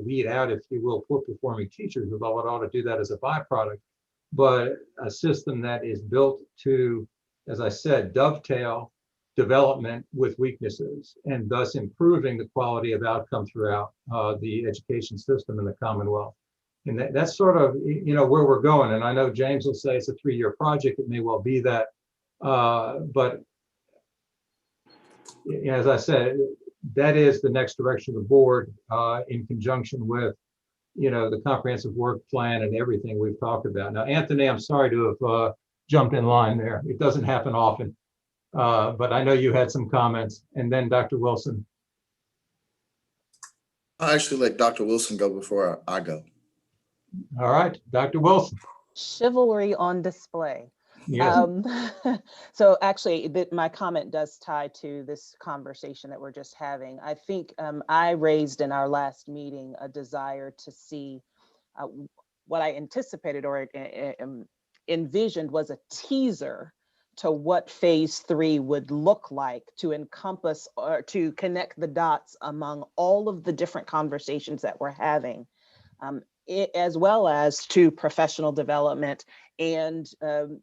weed out, if you will, poor performing teachers, although it ought to do that as a byproduct, but a system that is built to, as I said, dovetail development with weaknesses and thus improving the quality of outcome throughout the education system in the Commonwealth. And that's sort of, where we're going. And I know James will say it's a 3-year project. It may well be that, but as I said, that is the next direction of the board in conjunction with, the comprehensive work plan and everything we've talked about. Now, Anthony, I'm sorry to have jumped in line there. It doesn't happen often, but I know you had some comments. And then Dr. Wilson. I'll actually let Dr. Wilson go before I go. All right, Dr. Wilson. Chivalry on display. Yes. So actually, my comment does tie to this conversation that we're just having. I think I raised in our last meeting a desire to see what I anticipated or envisioned was a teaser to what phase 3 would look like to encompass or to connect the dots among all of the different conversations that we're having. As well as to professional development and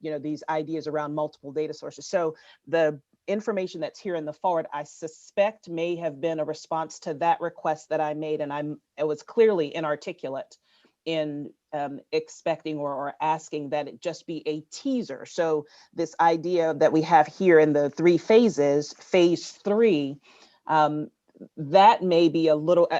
these ideas around multiple data sources. So the information that's here in the forward, I suspect may have been a response to that request that I made, and it was clearly inarticulate in expecting or asking that it just be a teaser. So this idea that we have here in the 3 phases, phase 3, that may be a little,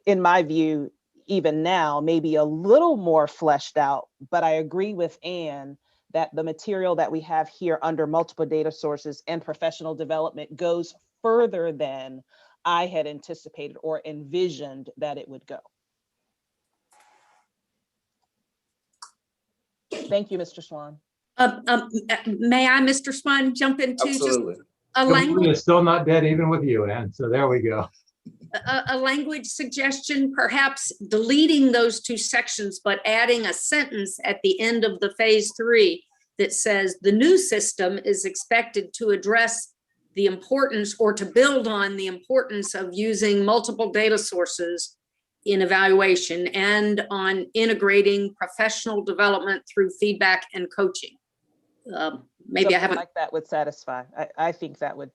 in my view, even now, maybe a little more fleshed out, but I agree with Ann that the material that we have here under multiple data sources and professional development goes further than I had anticipated or envisioned that it would go. Thank you, Mr. Swann. May I, Mr. Swann, jump into Absolutely. just a language? It's still not dead even with you, Ann. So there we go. A language suggestion, perhaps deleting those 2 sections, but adding a sentence at the end of the phase 3 that says the new system is expected to address the importance or to build on the importance of using multiple data sources in evaluation and on integrating professional development through feedback and coaching. Maybe Something I haven't. Like that would satisfy. I think that would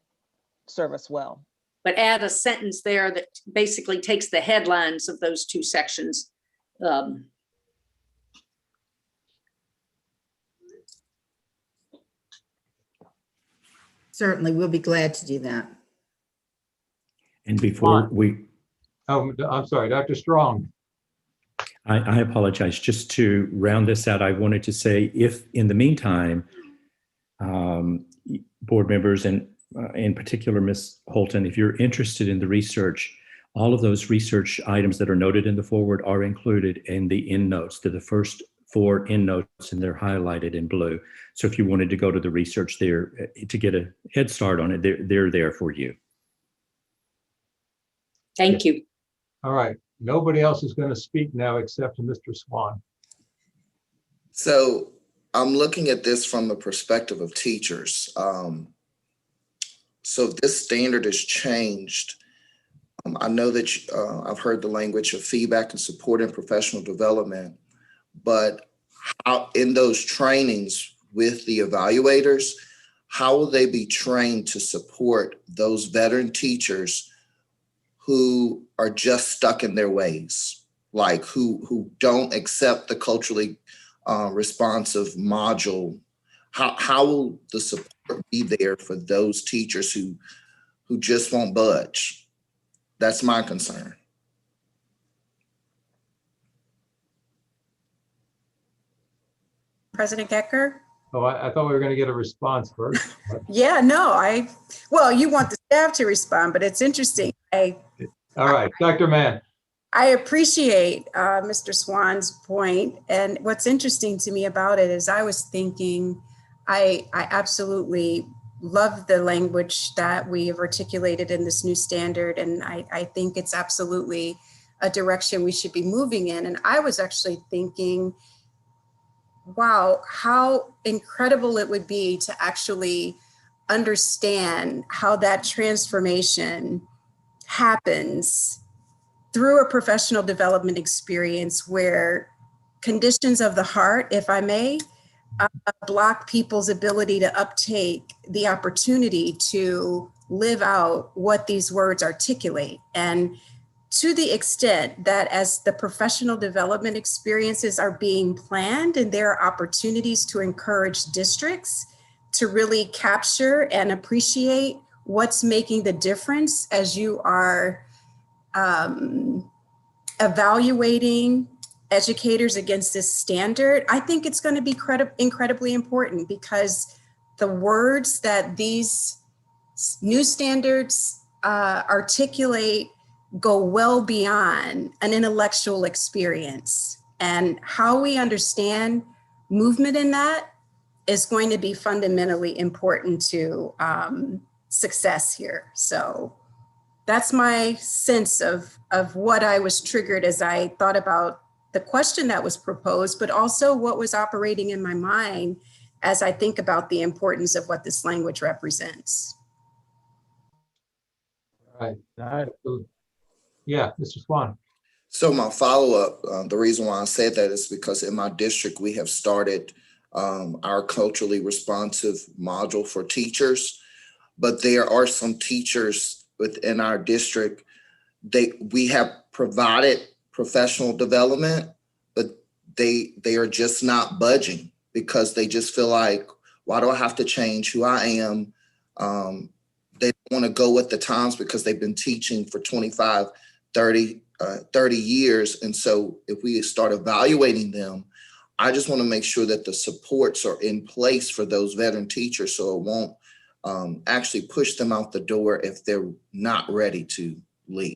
serve us well. But add a sentence there that basically takes the headlines of those 2 sections. Certainly, we'll be glad to do that. And before we, Oh, I'm sorry, Dr. Strong. I apologize. Just to round this out, I wanted to say, if in the meantime, board members and in particular, Ms. Holton, if you're interested in the research, all of those research items that are noted in the forward are included in the endnotes. They're the first 4 endnotes and they're highlighted in blue. So if you wanted to go to the research there to get a head start on it, they're there for you. Thank you. All right. Nobody else is going to speak now except Mr. Swann. So I'm looking at this from the perspective of teachers. So if this standard is changed, I know that I've heard the language of feedback and support and professional development, but how in those trainings with the evaluators, how will they be trained to support those veteran teachers who are just stuck in their ways, like who don't accept the culturally responsive module? How will the support be there for those teachers who just won't budge? That's my concern. President Gecker? Oh, I thought we were going to get a response first. Yeah, no, well, you want the staff to respond, but it's interesting. All right, Dr. Mann. I appreciate Mr. Swann's point. And what's interesting to me about it is I was thinking I absolutely love the language that we have articulated in this new standard. And I think it's absolutely a direction we should be moving in. And I was actually thinking, wow, how incredible it would be to actually understand how that transformation happens through a professional development experience where conditions of the heart, if I may, block people's ability to uptake the opportunity to live out what these words articulate. And to the extent that as the professional development experiences are being planned and there are opportunities to encourage districts to really capture and appreciate what's making the difference as you are evaluating educators against this standard, I think it's going to be incredibly important, because the words that these new standards articulate go well beyond an intellectual experience. And how we understand movement in that is going to be fundamentally important to success here. So that's my sense of what I was triggered as I thought about the question that was proposed, but also what was operating in my mind as I think about the importance of what this language represents. All right. Yeah, Mr. Swann. So my follow-up, the reason why I said that is because in my district, we have started our culturally responsive module for teachers, but there are some teachers within our district, we have provided professional development, but they are just not budging because they just feel like, why do I have to change who I am? They don't want to go with the times because they've been teaching for 25, 30 years. And so if we start evaluating them, I just want to make sure that the supports are in place for those veteran teachers so it won't actually push them out the door if they're not ready to leave.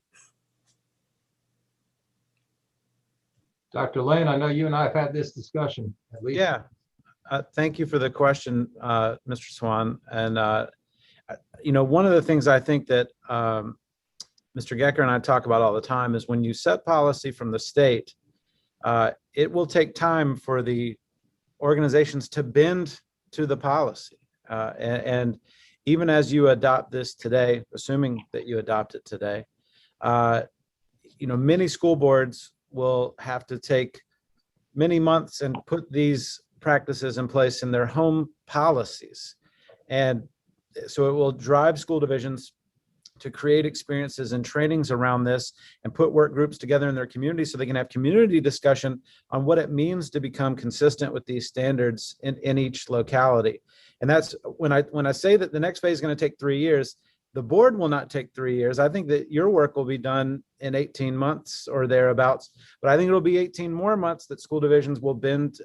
Dr. Lane, I know you and I have had this discussion at least. Yeah, thank you for the question, Mr. Swann. And, one of the things I think that Mr. Gecker and I talk about all the time is when you set policy from the state, it will take time for the organizations to bend to the policy. And even as you adopt this today, assuming that you adopt it today, many school boards will have to take many months and put these practices in place in their home policies. And so it will drive school divisions to create experiences and trainings around this and put work groups together in their community so they can have community discussion on what it means to become consistent with these standards in each locality. And that's when I say that the next phase is going to take 3 years, the board will not take 3 years. I think that your work will be done in 18 months or thereabouts, but I think it'll be 18 more months that school divisions will bend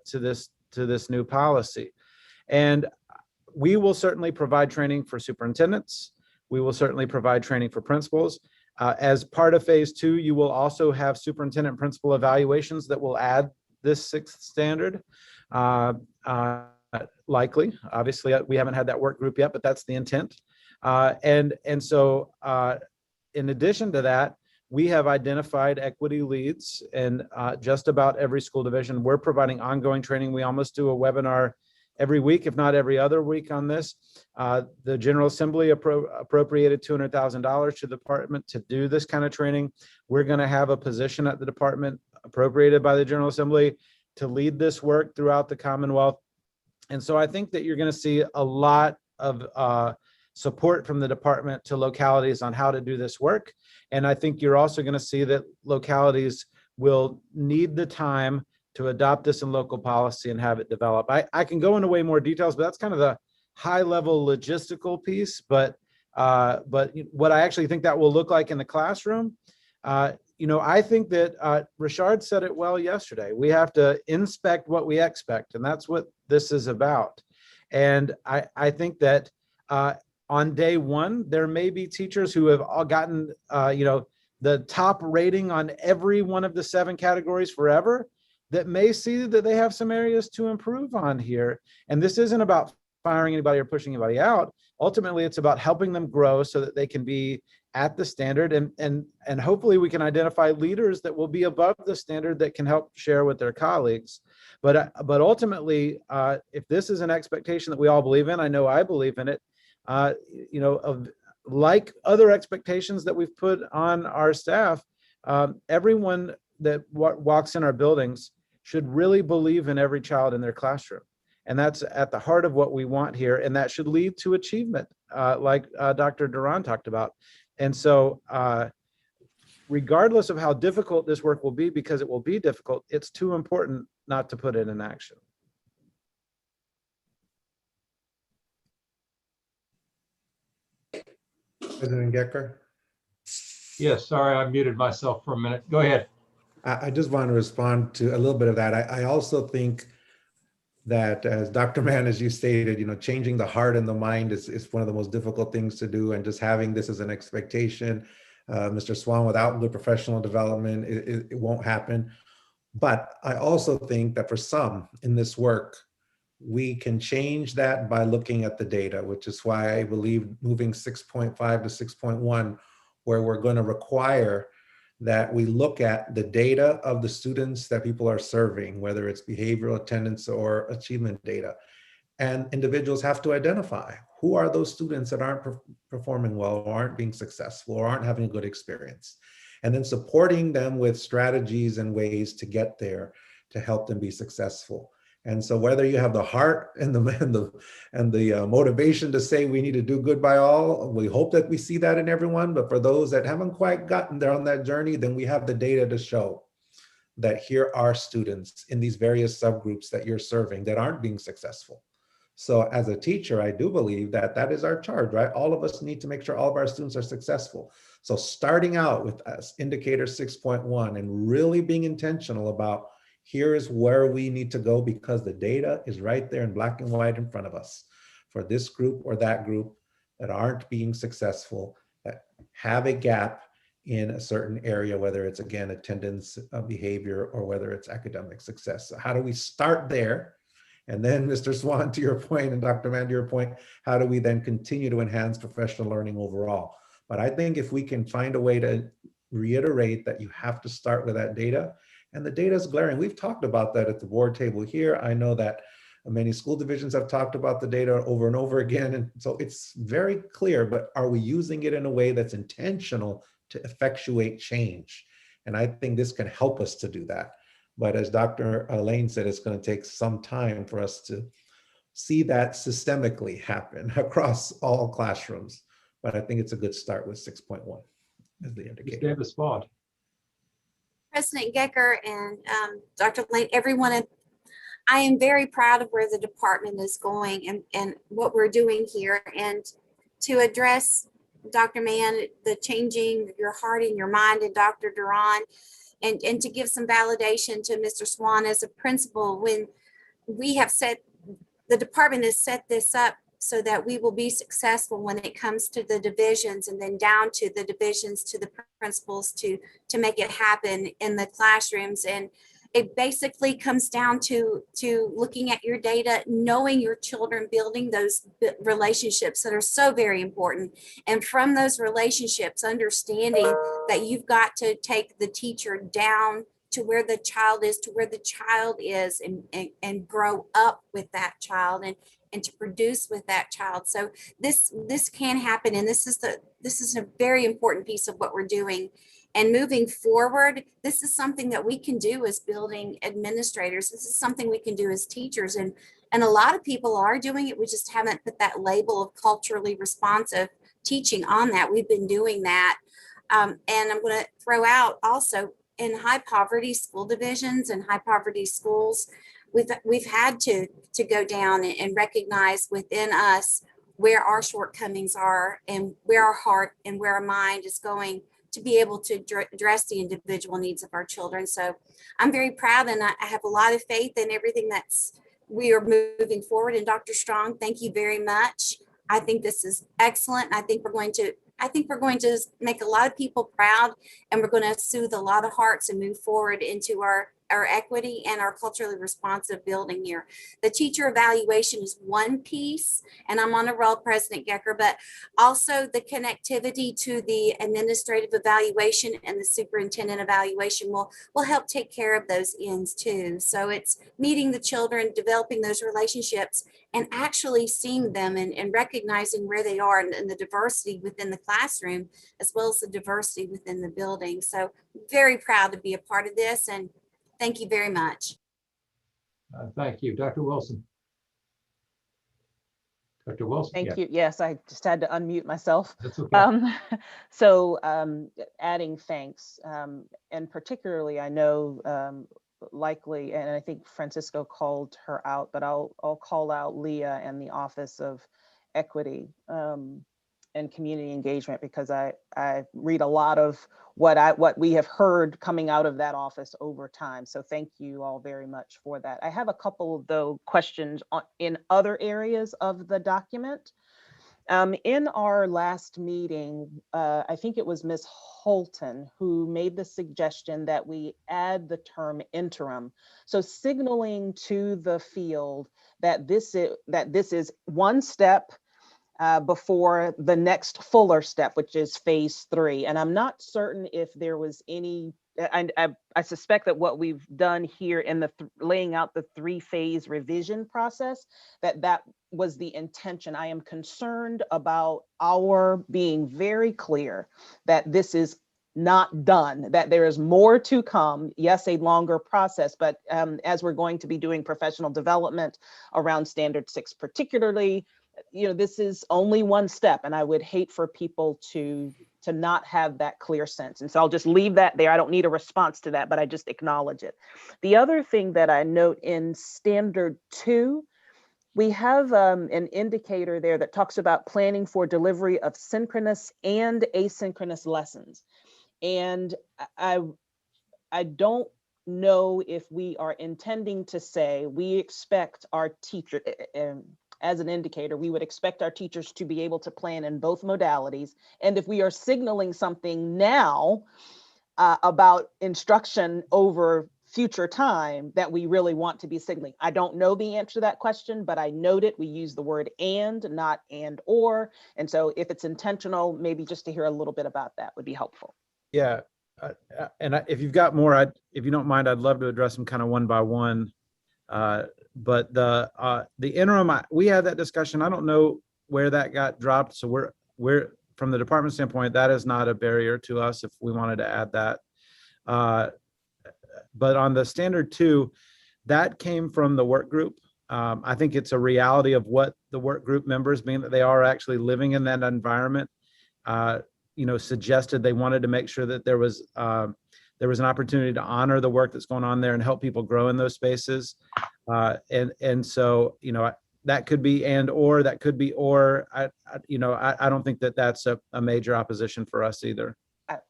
to this new policy. And we will certainly provide training for superintendents. We will certainly provide training for principals. As part of phase 2, you will also have superintendent principal evaluations that will add this 6th standard. Likely, obviously, we haven't had that work group yet, but that's the intent. And so in addition to that, we have identified equity leads in just about every school division. We're providing ongoing training. We almost do a webinar every week, if not every other week on this. The General Assembly appropriated $200,000 to the department to do this kind of training. We're going to have a position at the department appropriated by the General Assembly to lead this work throughout the Commonwealth. And so I think that you're going to see a lot of support from the department to localities on how to do this work. And I think you're also going to see that localities will need the time to adopt this in local policy and have it develop. I can go into way more details, but that's kind of the high level logistical piece. But what I actually think that will look like in the classroom, I think that Richard said it well yesterday. We have to inspect what we expect, and that's what this is about. And I think that on day one, there may be teachers who have all gotten the top rating on every one of the 7 categories forever. that may see that they have some areas to improve on here. And this isn't about firing anybody or pushing anybody out. Ultimately, it's about helping them grow so that they can be at the standard, and hopefully we can identify leaders that will be above the standard that can help share with their colleagues. But ultimately, if this is an expectation that we all believe in, I know I believe in it, like other expectations that we've put on our staff, everyone that walks in our buildings should really believe in every child in their classroom. And that's at the heart of what we want here. And that should lead to achievement, like Dr. Duran talked about. And so regardless of how difficult this work will be, because it will be difficult, it's too important not to put it in action. President Gecker? Yes, sorry, I muted myself for a minute. Go ahead. I just want to respond to a little bit of that. I also think that, as Dr. Mann, as you stated, changing the heart and the mind is one of the most difficult things to do, and just having this as an expectation, Mr. Swann, without good professional development, it won't happen. But I also think that for some in this work, we can change that by looking at the data, which is why I believe moving 6.5 to 6.1, where we're going to require that we look at the data of the students that people are serving, whether it's behavioral, attendance, or achievement data. And individuals have to identify who are those students that aren't performing well, or aren't being successful, or aren't having a good experience. And then supporting them with strategies and ways to get there to help them be successful. And so whether you have the heart and the motivation to say we need to do good by all, we hope that we see that in everyone. But for those that haven't quite gotten there on that journey, then we have the data to show that here are students in these various subgroups that you're serving that aren't being successful. So as a teacher, I do believe that that is our charge, right? All of us need to make sure all of our students are successful. So starting out with indicator 6.1 and really being intentional about here is where we need to go, because the data is right there in black and white in front of us for this group or that group that aren't being successful, that have a gap in a certain area, whether it's, again, attendance, behavior, or whether it's academic success. So how do we start there? And then, Mr. Swann, to your point, and Dr. Mann, to your point, how do we then continue to enhance professional learning overall? But I think if we can find a way to reiterate that you have to start with that data, and the data is glaring. We've talked about that at the board table here. I know that many school divisions have talked about the data over and over again. And so it's very clear, but are we using it in a way that's intentional to effectuate change? And I think this can help us to do that. But as Dr. Lane said, it's going to take some time for us to see that systemically happen across all classrooms. But I think it's a good start with 6.1 as the indicator. Ms. Davis Bond. President Gecker and Dr. Lane, everyone, I am very proud of where the department is going and what we're doing here. And to address Dr. Mann, the changing your heart and your mind, and Dr. Duran, and to give some validation to Mr. Swann as a principal, when we have set, the department has set this up so that we will be successful when it comes to the divisions, and then down to the divisions, to the principals, to make it happen in the classrooms. And it basically comes down to looking at your data, knowing your children, building those relationships that are so very important. And from those relationships, understanding that you've got to take the teacher down to where the child is, to where the child is, and grow up with that child, and to produce with that child. So this can happen, and this is a very important piece of what we're doing. And moving forward, this is something that we can do as building administrators. This is something we can do as teachers, and a lot of people are doing it. We just haven't put that label of culturally responsive teaching on that. We've been doing that, and I'm going to throw out also, in high poverty school divisions and high poverty schools, we've had to go down and recognize within us where our shortcomings are, and where our heart and where our mind is going, to be able to address the individual needs of our children. So I'm very proud, and I have a lot of faith in everything we are moving forward. And Dr. Strong, thank you very much. I think this is excellent. I think we're going to make a lot of people proud, and we're going to soothe a lot of hearts and move forward into our our equity and our culturally responsive building here. The teacher evaluation is one piece, and I'm on a roll, President Gecker, but also the connectivity to the administrative evaluation and the superintendent evaluation will help take care of those ends too. So it's meeting the children, developing those relationships, and actually seeing them and recognizing where they are and the diversity within the classroom, as well as the diversity within the building. So very proud to be a part of this, and thank you very much. Thank you. Dr. Wilson. Dr. Wilson. Thank you. Yes, I just had to unmute myself. That's okay. Adding thanks, and particularly I know likely, and I think Francisco called her out, but I'll call out Leah and the Office of Equity and Community Engagement, because I read a lot of what we have heard coming out of that office over time. So thank you all very much for that. I have a couple though questions in other areas of the document. In our last meeting, I think it was Ms. Holton who made the suggestion that we add the term interim. So signaling to the field that this is one step before the next fuller step, which is phase 3. And I'm not certain if there was any, I suspect that what we've done here in the laying out the 3-phase revision process, that was the intention. I am concerned about our being very clear that this is not done, that there is more to come. Yes, a longer process, but as we're going to be doing professional development around Standard 6 particularly, this is only one step, and I would hate for people to not have that clear sense. And so I'll just leave that there. I don't need a response to that, but I just acknowledge it. The other thing that I note in Standard 2, we have an indicator there that talks about planning for delivery of synchronous and asynchronous lessons. And I don't know if we are intending to say we expect our teacher, as an indicator, we would expect our teachers to be able to plan in both modalities. And if we are signaling something now about instruction over future time that we really want to be signaling. I don't know the answer to that question, but I note it. We use the word and, not and or. And so if it's intentional, maybe just to hear a little bit about that would be helpful. Yeah. If you've got more, if you don't mind, I'd love to address them kind of one by one. But the interim, we had that discussion. I don't know where that got dropped. So we're from the department standpoint, that is not a barrier to us if we wanted to add that. But on the Standard 2, that came from the work group. I think it's a reality of what the work group members, being that they are actually living in that environment, suggested they wanted to make sure that there was an opportunity to honor the work that's going on there and help people grow in those spaces. And so, that could be and or, that could be or. I don't think that that's a major opposition for us either.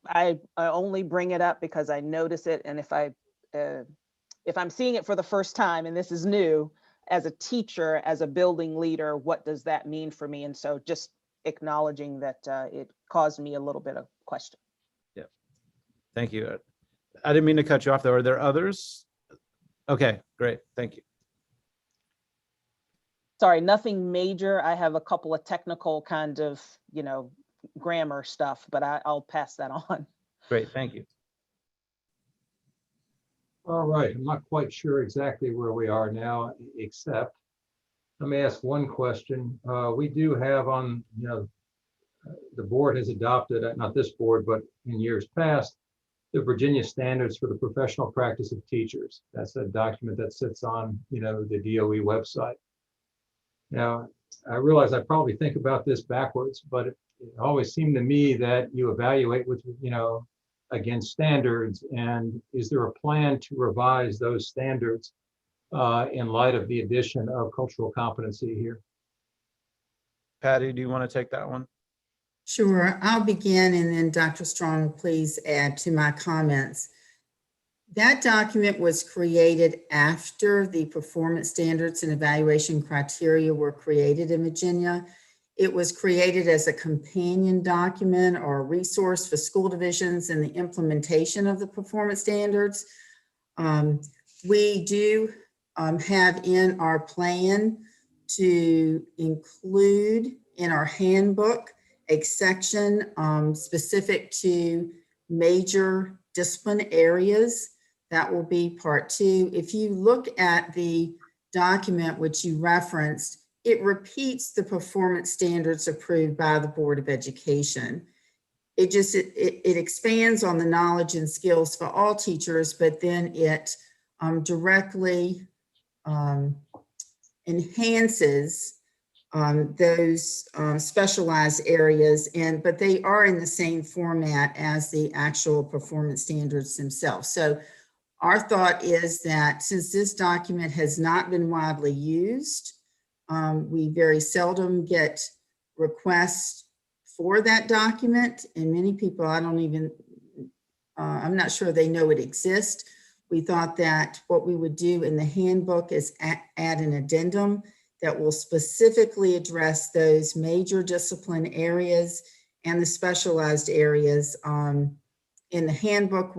I only bring it up because I notice it, and if I'm seeing it for the first time and this is new, as a teacher, as a building leader, what does that mean for me? And so just acknowledging that it caused me a little bit of question. Yeah, thank you. I didn't mean to cut you off though. Are there others? Okay, great, thank you. Sorry, nothing major. I have a couple of technical kind of, grammar stuff, but I'll pass that on. Great, thank you. All right, I'm not quite sure exactly where we are now, except let me ask one question. We do have on, the board has adopted, not this board, but in years past, the Virginia Standards for the Professional Practice of Teachers. That's a document that sits on, the DOE website. Now, I realize I probably think about this backwards, but it always seemed to me that you evaluate with, against standards, and is there a plan to revise those standards in light of the addition of cultural competency here? Patty, do you want to take that one? Sure, I'll begin and then Dr. Strong, please add to my comments. That document was created after the performance standards and evaluation criteria were created in Virginia. It was created as a companion document or a resource for school divisions in the implementation of the performance standards. We do have in our plan to include in our handbook a section specific to major discipline areas. That will be part 2. If you look at the document which you referenced, it repeats the performance standards approved by the Board of Education. It expands on the knowledge and skills for all teachers, but then it directly enhances those specialized areas, but they are in the same format as the actual performance standards themselves. So our thought is that since this document has not been widely used, we very seldom get requests for that document, and many people, I'm not sure they know it exists. We thought that what we would do in the handbook is add an addendum that will specifically address those major discipline areas and the specialized areas in the handbook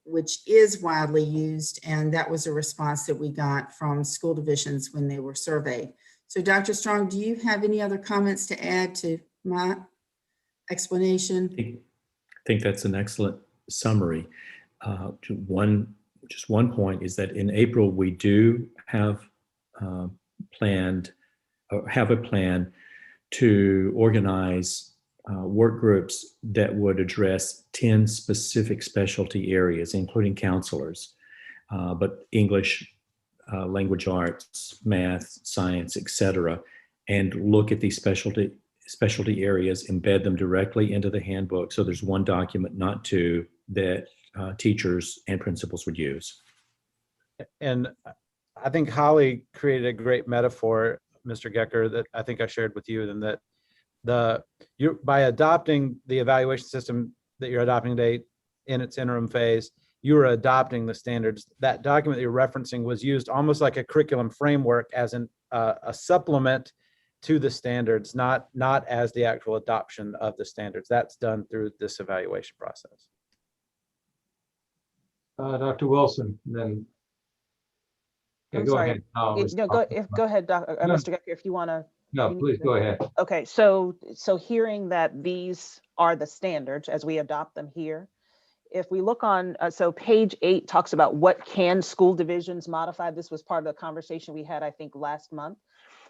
which is widely used. And that was a response that we got from school divisions when they were surveyed. So Dr. Strong, do you have any other comments to add to my explanation? I think that's an excellent summary. Just one point is that in April, we do have a plan to organize work groups that would address 10 specific specialty areas, including counselors, but English, language arts, math, science, etc., and look at these specialty areas, embed them directly into the handbook. So there's one document, not two, that teachers and principals would use. And I think Holly created a great metaphor, Mr. Gecker, that I think I shared with you, and that by adopting the evaluation system that you're adopting today in its interim phase, you are adopting the standards. That document that you're referencing was used almost like a curriculum framework as a supplement to the standards, not as the actual adoption of the standards. That's done through this evaluation process. Dr. Wilson, then. Yeah, I'm go sorry. ahead. Go ahead, Mr. Gecker, if you want to. No, please go ahead. Okay, so hearing that these are the standards as we adopt them here, if we look on, so page 8 talks about what can school divisions modify. This was part of the conversation we had, I think, last month.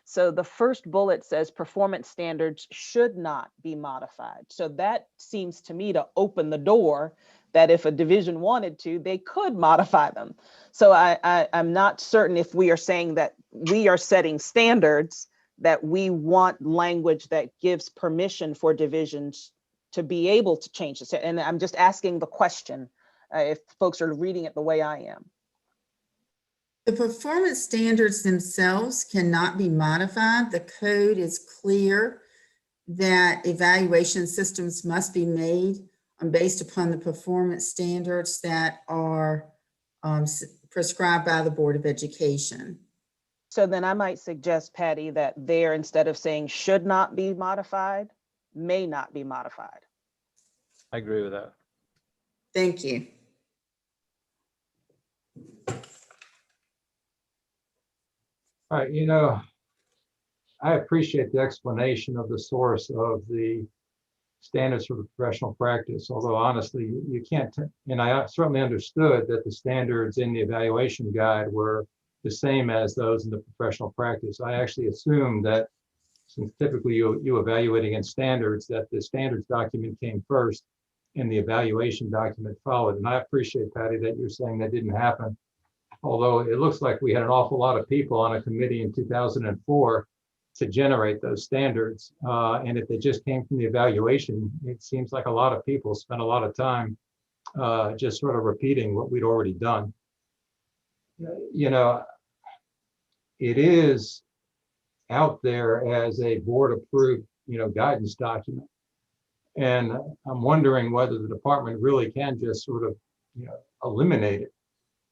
So the first bullet says performance standards should not be modified. So that seems to me to open the door that if a division wanted to, they could modify them. So I'm not certain if we are saying that we are setting standards, that we want language that gives permission for divisions to be able to change this. And I'm just asking the question if folks are reading it the way I am. The performance standards themselves cannot be modified. The code is clear that evaluation systems must be made based upon the performance standards that are prescribed by the Board of Education. So then I might suggest, Patty, that there, instead of saying should not be modified, may not be modified. I agree with that. Thank you. All right, I appreciate the explanation of the source of the standards for professional practice, although honestly, you can't, and I certainly understood that the standards in the evaluation guide were the same as those in the professional practice. I actually assumed that since typically you evaluate against standards, that the standards document came first and the evaluation document followed. And I appreciate, Patty, that you're saying that didn't happen. Although it looks like we had an awful lot of people on a committee in 2004 to generate those standards. And if they just came from the evaluation, it seems like a lot of people spent a lot of time just sort of repeating what we'd already done. It is out there as a board approved, guidance document. And I'm wondering whether the department really can just sort of, eliminate it.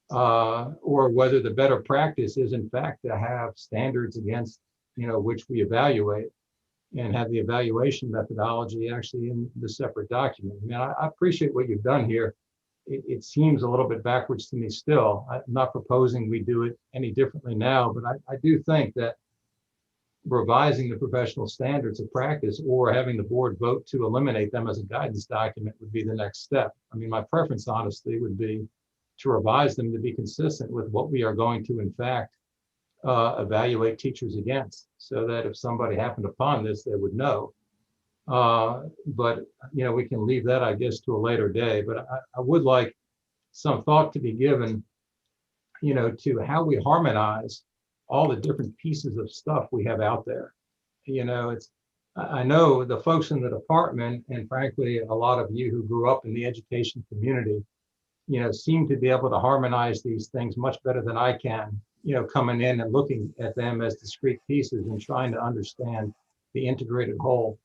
Or whether the better practice is in fact to have standards against, which we evaluate, and have the evaluation methodology actually in the separate document. I mean, I appreciate what you've done here. it seems a little bit backwards to me still. I'm not proposing we do it any differently now, but I do think that revising the professional standards of practice or having the board vote to eliminate them as a guidance document would be the next step. I mean, my preference honestly would be to revise them to be consistent with what we are going to in fact evaluate teachers against, so that if somebody happened upon this, they would know. But you know, we can leave that, I guess, to a later day. But I would like some thought to be given, you know, to how we harmonize all the different pieces of stuff we have out there. You know, I know the folks in the department, and frankly, a lot of you who grew up in the education community, you know, seem to be able to harmonize these things much better than I can, you know, coming in and looking at them as discrete pieces and trying to understand the integrated whole.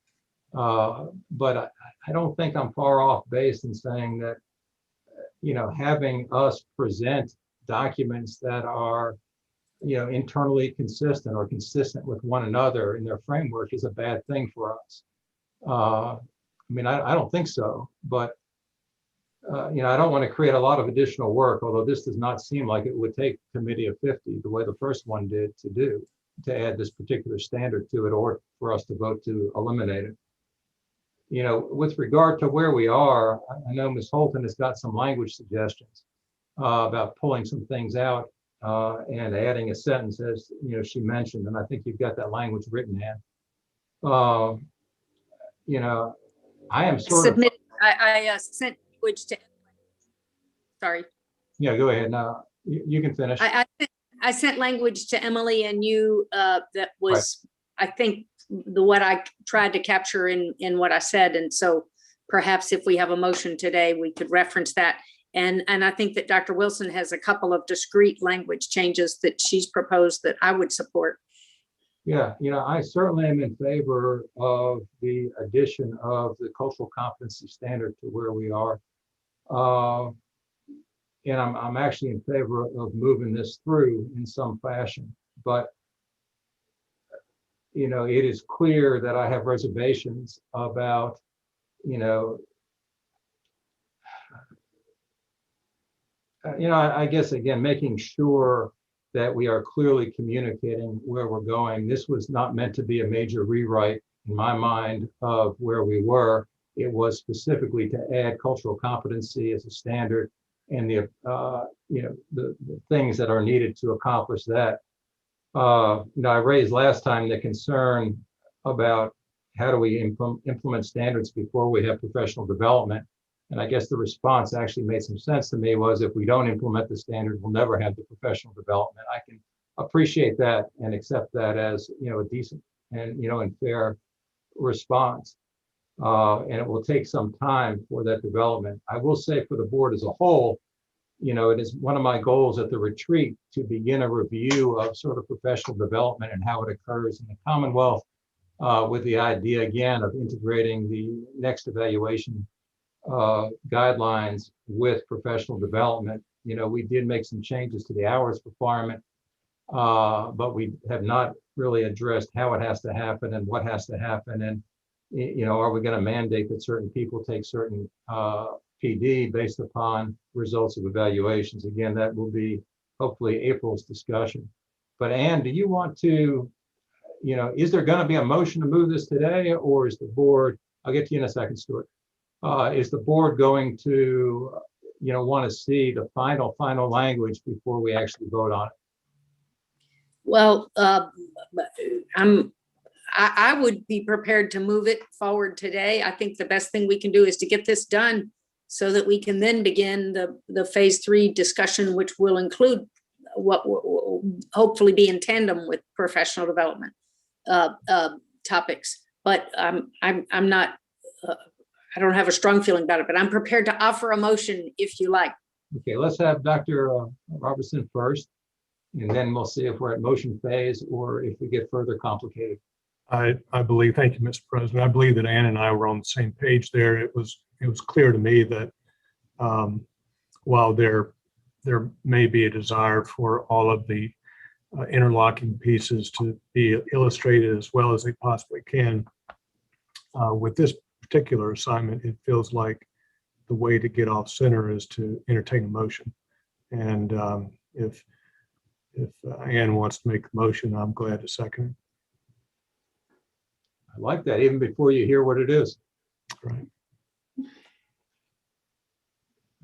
But I don't think I'm far off base in saying that, you know, having us present documents that are, you know, internally consistent or consistent with one another in their framework is a bad thing for us. I mean, I don't think so, but you know, I don't want to create a lot of additional work, although this does not seem like it would take a committee of 50 the way the first one did to add this particular standard to it, or for us to vote to eliminate it. You know, with regard to where we are, I know Ms. Holton has got some language suggestions about pulling some things out and adding a sentence, as you know, she mentioned, and I think you've got that language written in. You know, I am sort of. I sent language to, sorry. Yeah, go ahead. Now you can finish. I sent language to Emily and you that was, right. I think what I tried to capture in what I said. And so perhaps if we have a motion today, we could reference that. And I think that Dr. Wilson has a couple of discrete language changes that she's proposed that I would support. Yeah, you know, I certainly am in favor of the addition of the cultural competency standard to where we are. And I'm actually in favor of moving this through in some fashion. But, you know, it is clear that I have reservations about, you know, I guess, again, making sure that we are clearly communicating where we're going. This was not meant to be a major rewrite in my mind of where we were. It was specifically to add cultural competency as a standard and the you know, the things that are needed to accomplish that. You know, I raised last time the concern about how do we implement standards before we have professional development. And I guess the response actually made some sense to me was, if we don't implement the standard, we'll never have the professional development. I can appreciate that and accept that as, you know, a decent and, you know, and fair response. And it will take some time for that development. I will say for the board as a whole, you know, it is one of my goals at the retreat to begin a review of sort of professional development and how it occurs in the Commonwealth, with the idea, again, of integrating the next evaluation guidelines with professional development. You know, we did make some changes to the hours requirement, but we have not really addressed how it has to happen and what has to happen. And, you know, are we going to mandate that certain people take certain PD based upon results of evaluations? Again, that will be hopefully April's discussion. But Ann, do you want to, you know, is there going to be a motion to move this today, or is the board, I'll get to you in a second, Stuart. Is the board going to, you know, want to see the final language before we actually vote on it? Well, I would be prepared to move it forward today. I think the best thing we can do is to get this done so that we can then begin the phase 3 discussion, which will include what will hopefully be in tandem with professional development topics. But I'm not, I don't have a strong feeling about it, but I'm prepared to offer a motion if you like. Okay, let's have Dr. Roberson first, and then we'll see if we're at motion phase or if we get further complicated. I believe, thank you, Mr. President. I believe that Ann and I were on the same page there. It was clear to me that while there may be a desire for all of the interlocking pieces to be illustrated as well as they possibly can, with this particular assignment, it feels like the way to get off center is to entertain a motion. And if Ann wants to make the motion, I'm glad to second it. I like that, even before you hear what it is. Right.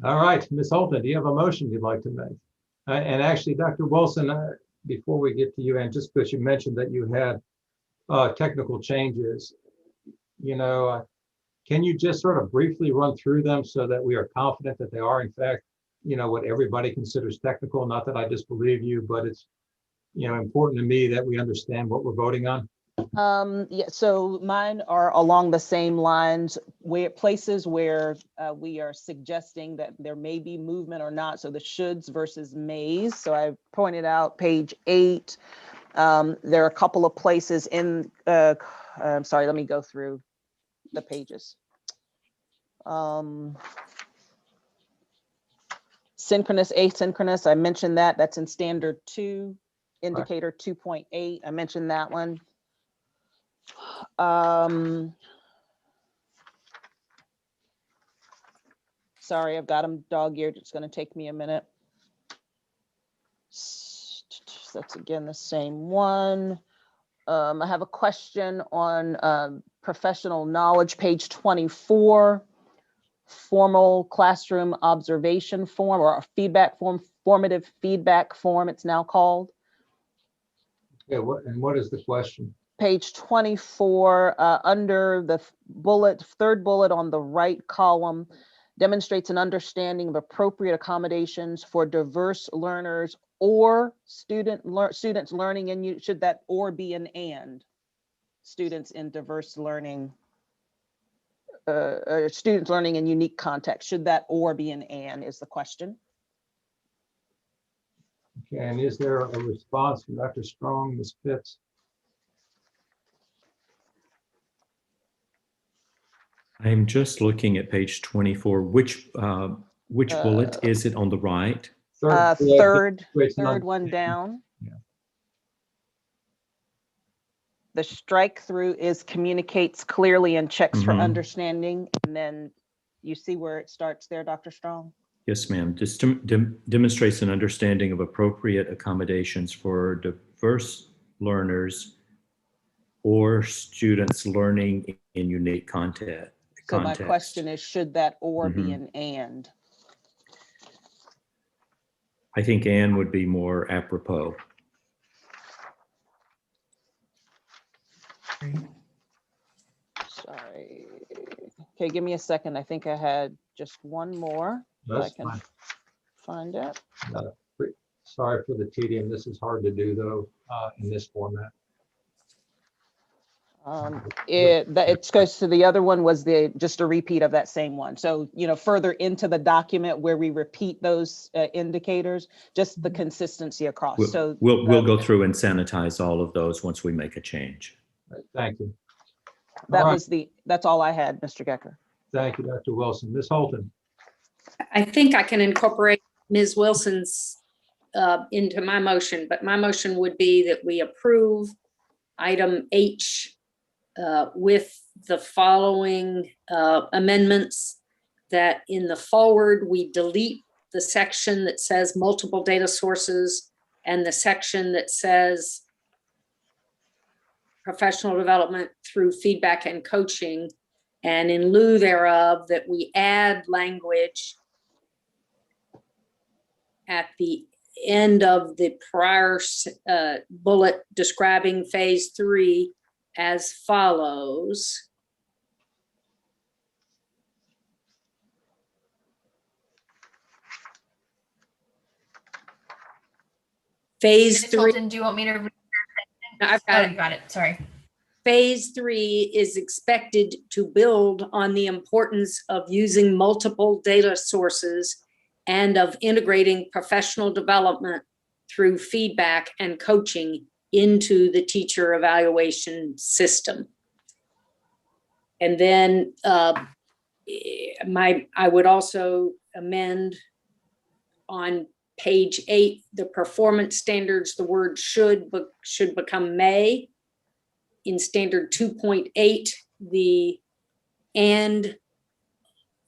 All right, Ms. Holton, do you have a motion you'd like to make? And actually, Dr. Wilson, before we get to you, and just because you mentioned that you had technical changes, can you just sort of briefly run through them so that we are confident that they are in fact, what everybody considers technical? Not that I disbelieve you, but it's, important to me that we understand what we're voting on. Yeah, so mine are along the same lines, where places where we are suggesting that there may be movement or not. So the shoulds versus mays. So I pointed out page 8. There are a couple of places in, I'm sorry, let me go through the pages. Synchronous, asynchronous, I mentioned that. That's in standard 2, indicator 2.8. I mentioned that one. Sorry, I've got them dog-eared. It's going to take me a minute. That's again the same one. I have a question on professional knowledge, page 24, formal classroom observation form, or a feedback form, formative feedback form, it's now called. Yeah, what is the question? Page 24, under the third bullet on the right column, demonstrates an understanding of appropriate accommodations for diverse learners or students learning in, should that or be an and? Students in diverse learning, students learning in unique context, should that or be an and is the question. Okay, and is there a response from Dr. Strong, Ms. Pitts? I'm just looking at page 24. Which bullet is it on the right? Third one down. Yeah. The strike through is communicates clearly and checks for understanding. And then you see where it starts there, Dr. Strong? Yes, ma'am. Just demonstrates an understanding of appropriate accommodations for diverse learners or students learning in unique context. So my question is, should that or be an and? I think and would be more apropos. Sorry. Okay, give me a second. I think I had just one more. That's I can fine. find it. Sorry for the tedium. This is hard to do though, in this format. It goes to the other one was just a repeat of that same one. So, further into the document where we repeat those indicators, just the consistency across. We'll go through and sanitize all of those once we make a change. Right, thank you. That's all I had, Mr. Gecker. Thank you, Dr. Wilson. Ms. Holton. I think I can incorporate Ms. Wilson's into my motion, but my motion would be that we approve item H with the following amendments: that in the forward, we delete the section that says multiple data sources and the section that says professional development through feedback and coaching. And in lieu thereof, that we add language at the end of the prior bullet describing phase 3 as follows. Phase Ms. 3. Holton, do you want me to read No, I've got it. you got it. Sorry. Phase 3 is expected to build on the importance of using multiple data sources and of integrating professional development through feedback and coaching into the teacher evaluation system. And then I would also amend on page 8, the performance standards, the word should become may. In standard 2.8, the and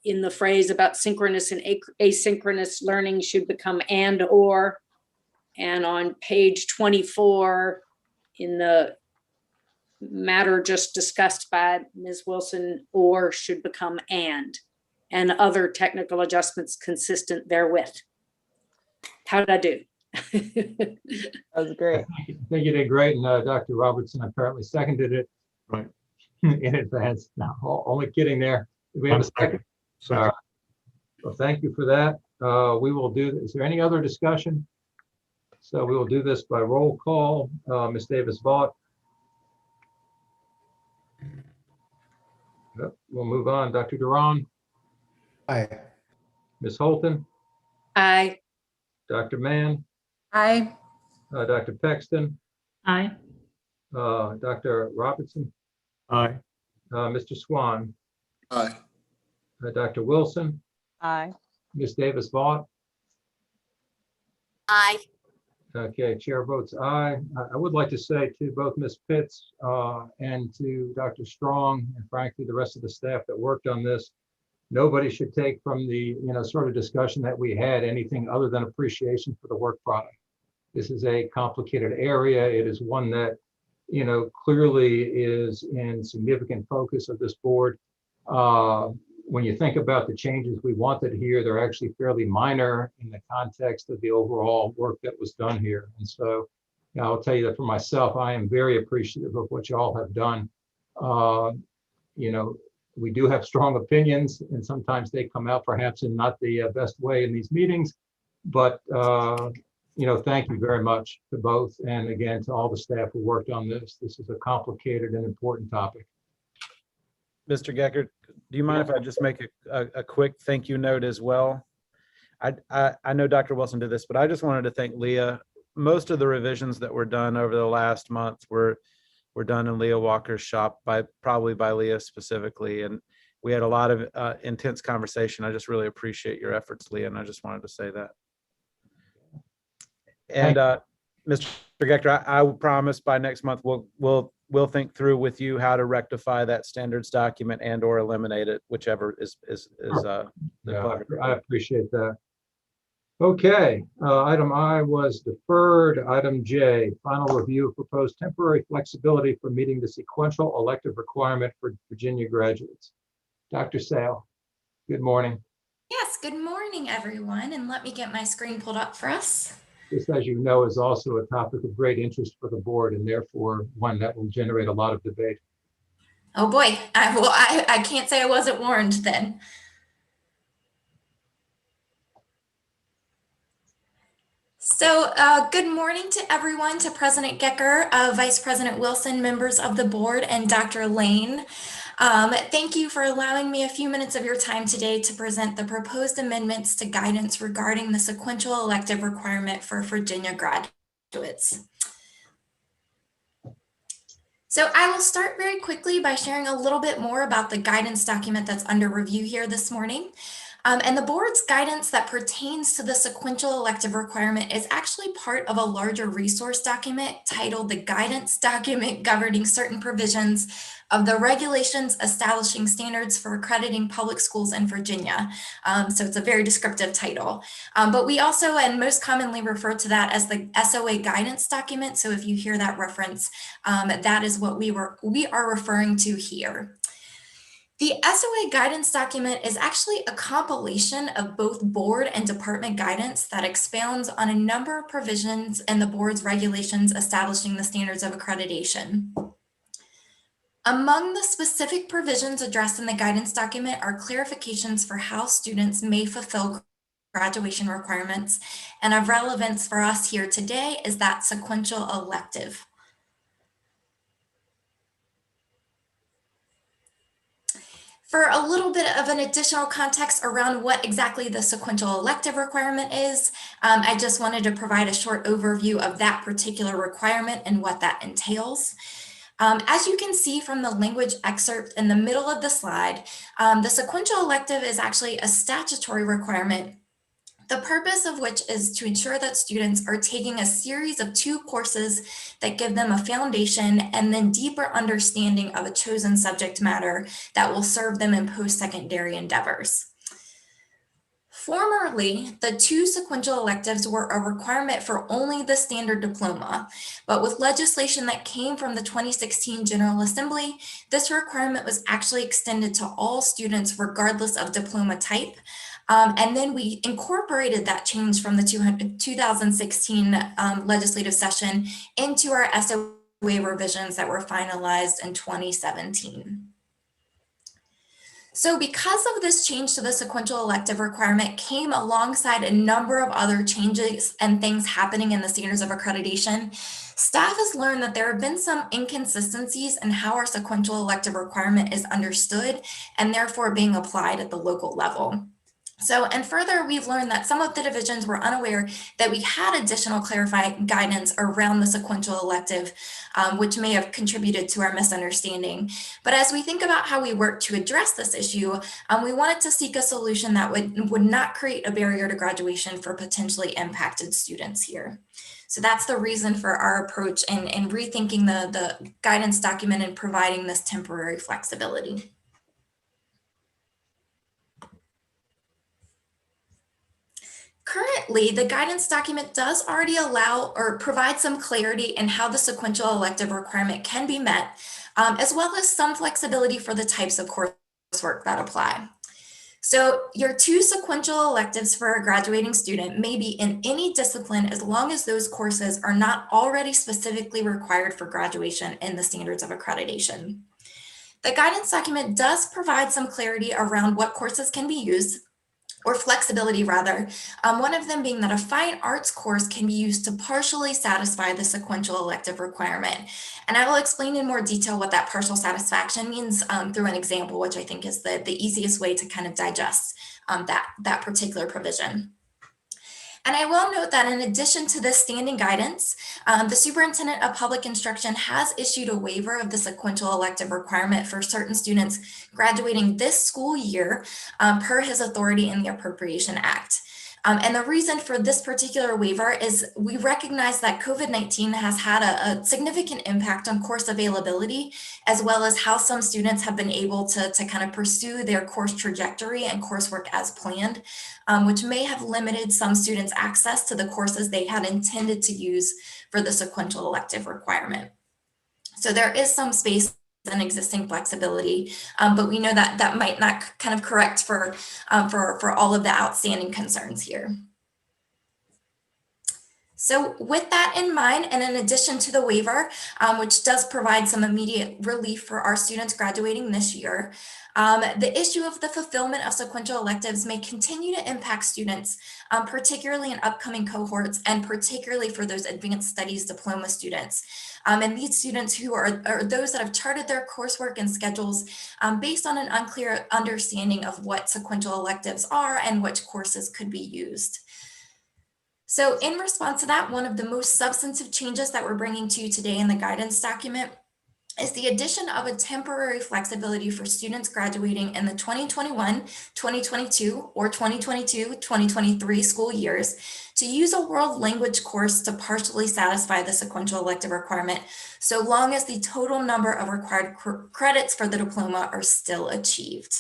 in the phrase about synchronous and asynchronous learning should become and or. And on page 24, in the matter just discussed by Ms. Wilson, or should become and other technical adjustments consistent therewith. How did I do? That was great. I think you did great, and Dr. Robertson apparently seconded it Right. in advance. No, only kidding there. Do we have a second? Second. All right. Well, thank you for that. We will do, is there any other discussion? So we will do this by roll call. Ms. Davis-Vaught. Yep, we'll move on. Dr. Duran, Aye. Ms. Holton, Aye. Dr. Mann, Aye. Dr. Pexton, Aye. Dr. Robertson, Aye. Mr. Swann, Aye. Dr. Wilson, Aye. Ms. Davis-Vaught. Aye. Okay, chair votes aye. I would like to say to both Ms. Pitts and to Dr. Strong, and frankly, the rest of the staff that worked on this, nobody should take from the sort of discussion that we had anything other than appreciation for the work product. This is a complicated area. It is one that clearly is in significant focus of this board. When you think about the changes we wanted here, they're actually fairly minor in the context of the overall work that was done here. And so I'll tell you that for myself, I am very appreciative of what you all have done. We do have strong opinions, and sometimes they come out perhaps in not the best way in these meetings, but thank you very much to both. And again, to all the staff who worked on this. This is a complicated and important topic. Mr. Gecker, do you mind if I just make a quick thank you note as well? I know Dr. Wilson did this, but I just wanted to thank Leah. Most of the revisions that were done over the last month were done in Leah Walker's shop, probably by Leah specifically. And we had a lot of intense conversation. I just really appreciate your efforts, Leah, and I just wanted to say that. And Mr. Gecker, I will promise by next month we'll think through with you how to rectify that standards document and or eliminate it, whichever is the clever. I appreciate that. Okay, item I was deferred. Item J, final review of proposed temporary flexibility for meeting the sequential elective requirement for Virginia graduates. Dr. Sale, good morning. Yes, good morning, everyone. And let me get my screen pulled up for us. This, as you know, is also a topic of great interest for the board, and therefore one that will generate a lot of debate. Oh boy, I can't say I wasn't warned then. So good morning to everyone, to President Gecker, Vice President Wilson, members of the board, and Dr. Lane. Thank you for allowing me a few minutes of your time today to present the proposed amendments to guidance regarding the sequential elective requirement for Virginia graduates. So I will start very quickly by sharing a little bit more about the guidance document that's under review here this morning. And the board's guidance that pertains to the sequential elective requirement is actually part of a larger resource document titled the Guidance Document Governing Certain Provisions of the Regulations Establishing Standards for Accrediting Public Schools in Virginia. So it's a very descriptive title. But we also, and most commonly, refer to that as the SOA guidance document. So if you hear that reference, that is what we are referring to here. The SOA guidance document is actually a compilation of both board and department guidance that expounds on a number of provisions in the board's regulations establishing the standards of accreditation. Among the specific provisions addressed in the guidance document are clarifications for how students may fulfill graduation requirements, and of relevance for us here today is that sequential elective. For a little bit of an additional context around what exactly the sequential elective requirement is, I just wanted to provide a short overview of that particular requirement and what that entails. As you can see from the language excerpt in the middle of the slide, the sequential elective is actually a statutory requirement, the purpose of which is to ensure that students are taking a series of 2 courses that give them a foundation and then deeper understanding of a chosen subject matter that will serve them in post-secondary endeavors. formerly, the 2 sequential electives were a requirement for only the standard diploma, but with legislation that came from the 2016 General Assembly, this requirement was actually extended to all students regardless of diploma type. And then we incorporated that change from the 2016 legislative session into our SOA revisions that were finalized in 2017. So because of this change to the sequential elective requirement came alongside a number of other changes and things happening in the standards of accreditation, staff has learned that there have been some inconsistencies in how our sequential elective requirement is understood and therefore being applied at the local level. So, and further, we've learned that some of the divisions were unaware that we had additional clarifying guidance around the sequential elective, which may have contributed to our misunderstanding. But as we think about how we work to address this issue, we wanted to seek a solution that would not create a barrier to graduation for potentially impacted students here. So that's the reason for our approach and rethinking the guidance document and providing this temporary flexibility. Currently, the guidance document does already allow or provide some clarity in how the sequential elective requirement can be met, as well as some flexibility for the types of coursework that apply. So your 2 sequential electives for a graduating student may be in any discipline as long as those courses are not already specifically required for graduation in the standards of accreditation. The guidance document does provide some clarity around what courses can be used, or flexibility rather, one of them being that a fine arts course can be used to partially satisfy the sequential elective requirement. And I will explain in more detail what that partial satisfaction means through an example, which I think is the easiest way to kind of digest that particular provision. And I will note that in addition to this standing guidance, the Superintendent of Public Instruction has issued a waiver of the sequential elective requirement for certain students graduating this school year per his authority in the Appropriation Act. And the reason for this particular waiver is we recognize that COVID-19 has had a significant impact on course availability, as well as how some students have been able to kind of pursue their course trajectory and coursework as planned, which may have limited some students' access to the courses they had intended to use for the sequential elective requirement. So there is some space and existing flexibility, but we know that that might not kind of correct for all of the outstanding concerns here. So with that in mind, and in addition to the waiver, which does provide some immediate relief for our students graduating this year, the issue of the fulfillment of sequential electives may continue to impact students, particularly in upcoming cohorts and particularly for those advanced studies diploma students. And these students who are those that have charted their coursework and schedules based on an unclear understanding of what sequential electives are and which courses could be used. So in response to that, one of the most substantive changes that we're bringing to you today in the guidance document is the addition of a temporary flexibility for students graduating in the 2021, 2022, or 2022, 2023 school years to use a world language course to partially satisfy the sequential elective requirement, so long as the total number of required credits for the diploma are still achieved.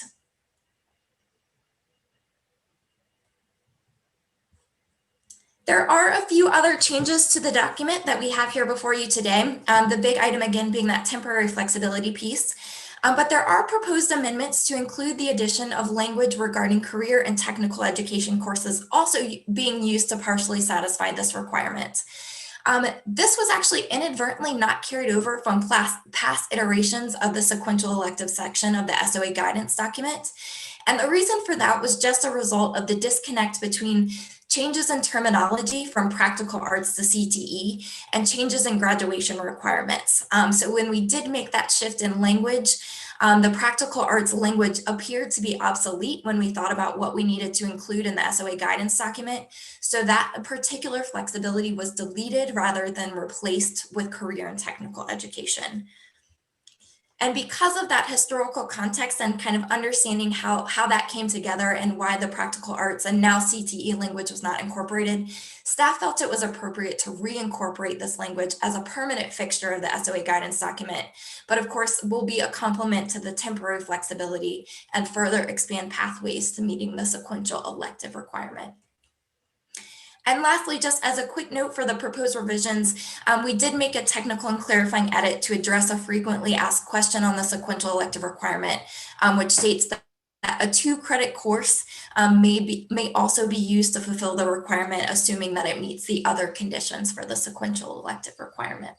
There are a few other changes to the document that we have here before you today. The big item again being that temporary flexibility piece. But there are proposed amendments to include the addition of language regarding career and technical education courses also being used to partially satisfy this requirement. This was actually inadvertently not carried over from past iterations of the sequential elective section of the SOA guidance document. And the reason for that was just a result of the disconnect between changes in terminology from practical arts to CTE and changes in graduation requirements. So when we did make that shift in language, the practical arts language appeared to be obsolete when we thought about what we needed to include in the SOA guidance document. So that particular flexibility was deleted rather than replaced with career and technical education. And because of that historical context and kind of understanding how that came together and why the practical arts and now CTE language was not incorporated, staff felt it was appropriate to reincorporate this language as a permanent fixture of the SOA guidance document, but of course will be a complement to the temporary flexibility and further expand pathways to meeting the sequential elective requirement. And lastly, just as a quick note for the proposed revisions, we did make a technical and clarifying edit to address a frequently asked question on the sequential elective requirement, which states that a 2-credit course may also be used to fulfill the requirement, assuming that it meets the other conditions for the sequential elective requirement.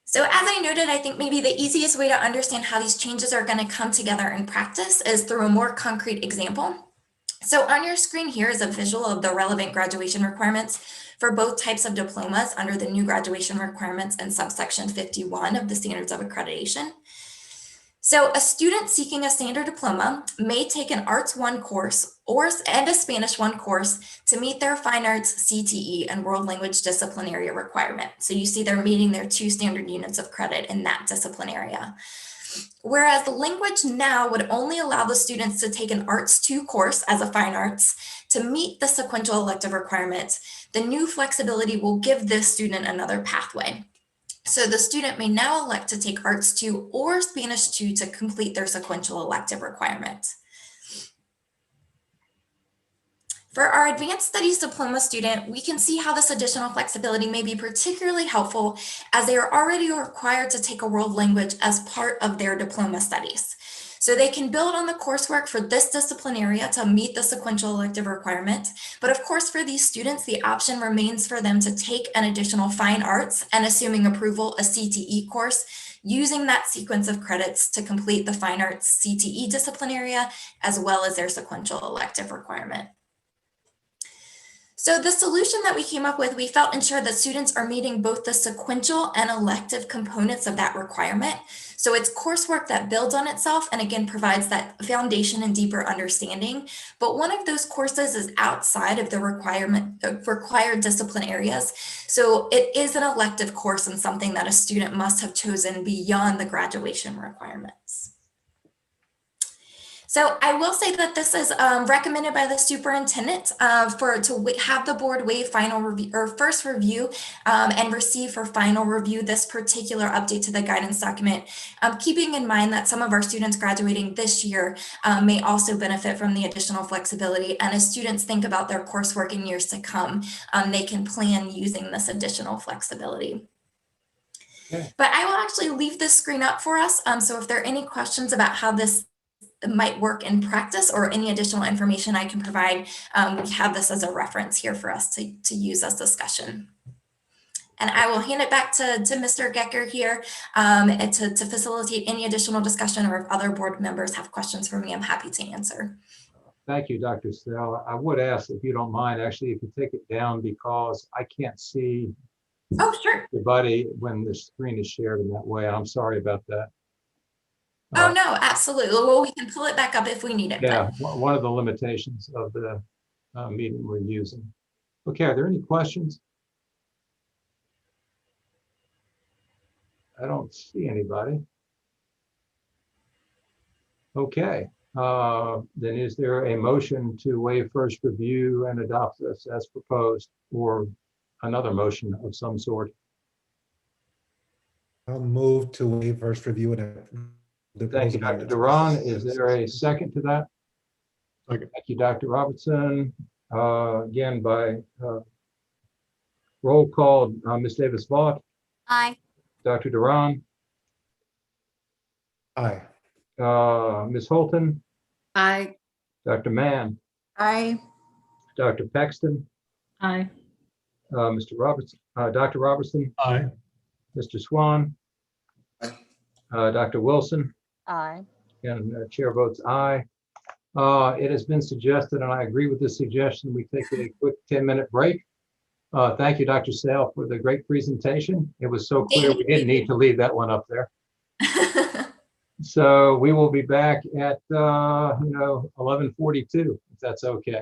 So as I noted, I think maybe the easiest way to understand how these changes are going to come together in practice is through a more concrete example. So on your screen here is a visual of the relevant graduation requirements for both types of diplomas under the new graduation requirements in subsection 51 of the Standards of Accreditation. So a student seeking a standard diploma may take an Arts 1 course and a Spanish 1 course to meet their Fine Arts, CTE, and World Language Discipline Area requirement. So you see they're meeting their 2 standard units of credit in that discipline area. Whereas the language now would only allow the students to take an Arts 2 course as a Fine Arts to meet the sequential elective requirements, the new flexibility will give this student another pathway. So the student may now elect to take Arts 2 or Spanish 2 to complete their sequential elective requirements. For our advanced studies diploma student, we can see how this additional flexibility may be particularly helpful as they are already required to take a world language as part of their diploma studies. So they can build on the coursework for this discipline area to meet the sequential elective requirement. But of course, for these students, the option remains for them to take an additional Fine Arts and, assuming approval, a CTE course, using that sequence of credits to complete the Fine Arts CTE discipline area, as well as their sequential elective requirement. So the solution that we came up with, we felt ensured that students are meeting both the sequential and elective components of that requirement. So it's coursework that builds on itself and again provides that foundation and deeper understanding. But one of those courses is outside of the required discipline areas. So it is an elective course and something that a student must have chosen beyond the graduation requirements. So I will say that this is recommended by the superintendent to have the board waive final review or first review and receive for final review this particular update to the guidance document, keeping in mind that some of our students graduating this year may also benefit from the additional flexibility. And as students think about their coursework in years to come, they can plan using this additional flexibility. Okay. But I will actually leave this screen up for us. So if there are any questions about how this might work in practice or any additional information I can provide, we have this as a reference here for us to use as discussion. And I will hand it back to Mr. Gecker here to facilitate any additional discussion, or if other board members have questions for me, I'm happy to answer. Thank you, Dr. Snell. I would ask, if you don't mind, actually, if you take it down, because I can't see everybody when the screen is shared in that way. I'm sorry about that. Oh, no, absolutely. Well, we can pull it back up if we need it. Yeah, one of the limitations of the meeting we're using. Okay, are there any questions? I don't see anybody. Okay, then is there a motion to waive first review and adopt this as proposed, or another motion of some sort? I'll move to waive first review and thank you, Dr. Duran. Is there a second to that? Okay. Thank you, Dr. Robertson. Again, by roll call, Ms. Davis-Vaught. Aye. Dr. Duran. Aye. Ms. Holton. Aye. Dr. Mann. Aye. Dr. Paxton. Aye. Mr. Robertson. Dr. Robertson. Aye. Mr. Swann. Dr. Wilson. Aye. And chair votes aye. It has been suggested, and I agree with this suggestion, we take a quick 10-minute break. Thank you, Dr. Sale, for the great presentation. It was so clear we didn't need to leave that one up there. So we will be back at 11:42, if that's okay.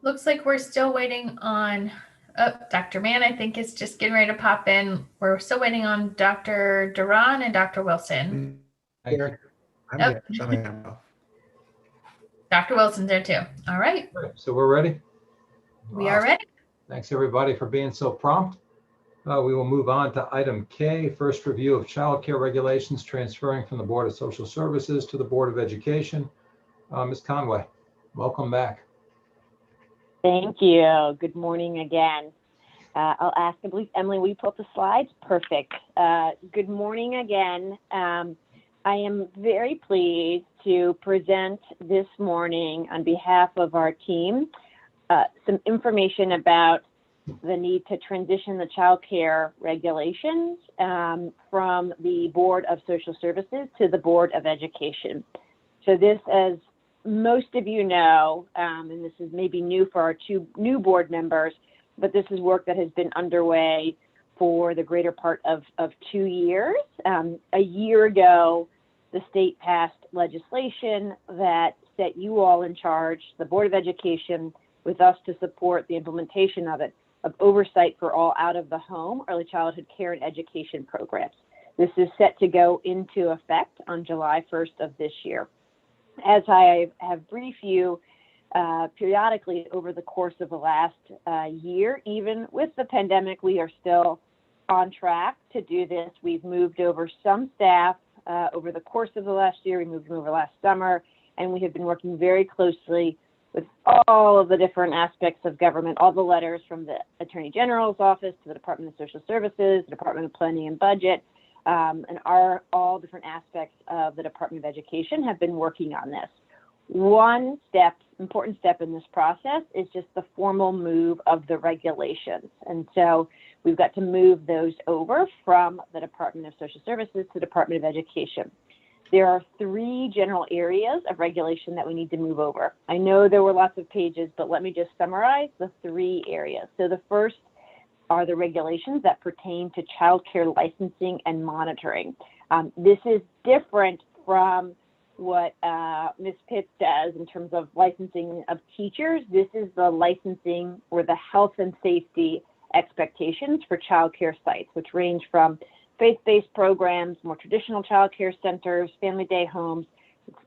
Looks like we're still waiting on, Dr. Mann, I think is just getting ready to pop in. We're still waiting on Dr. Duran and Dr. Wilson. I'm here. I'm Oh. here. Shut my camera off. Dr. Wilson's there too. All right, So we're ready? we are ready. Thanks, everybody, for being so prompt. We will move on to item K, first review of childcare regulations transferring from the Board of Social Services to the Board of Education. Ms. Conway, welcome back. Thank you. Good morning again. I'll ask, I believe, Emily, will you pull up the slides? Perfect. Good morning again. I am very pleased to present this morning on behalf of our team some information about the need to transition the child care regulations from the Board of Social Services to the Board of Education. So this, as most of you know, and this is maybe new for our two new board members, but this is work that has been underway for the greater part of 2 years. A year ago, the state passed legislation that set you all in charge, the Board of Education, with us to support the implementation of it, of oversight for all out-of-the-home early childhood care and education programs. This is set to go into effect on July 1st of this year. As I have briefed you periodically over the course of the last year, even with the pandemic, we are still on track to do this. We've moved over some staff over the course of the last year. We moved them over last summer, and we have been working very closely with all of the different aspects of government, all the letters from the Attorney General's office to the Department of Social Services, the Department of Planning and Budget, and all different aspects of the Department of Education have been working on this. One step, important step in this process is just the formal move of the regulations. And so we've got to move those over from the Department of Social Services to the Department of Education. There are 3 general areas of regulation that we need to move over. I know there were lots of pages, but let me just summarize the 3 areas. So the first are the regulations that pertain to childcare licensing and monitoring. This is different from what Ms. Pitts does in terms of licensing of teachers. This is the licensing or the health and safety expectations for childcare sites, which range from faith-based programs, more traditional childcare centers, family day homes.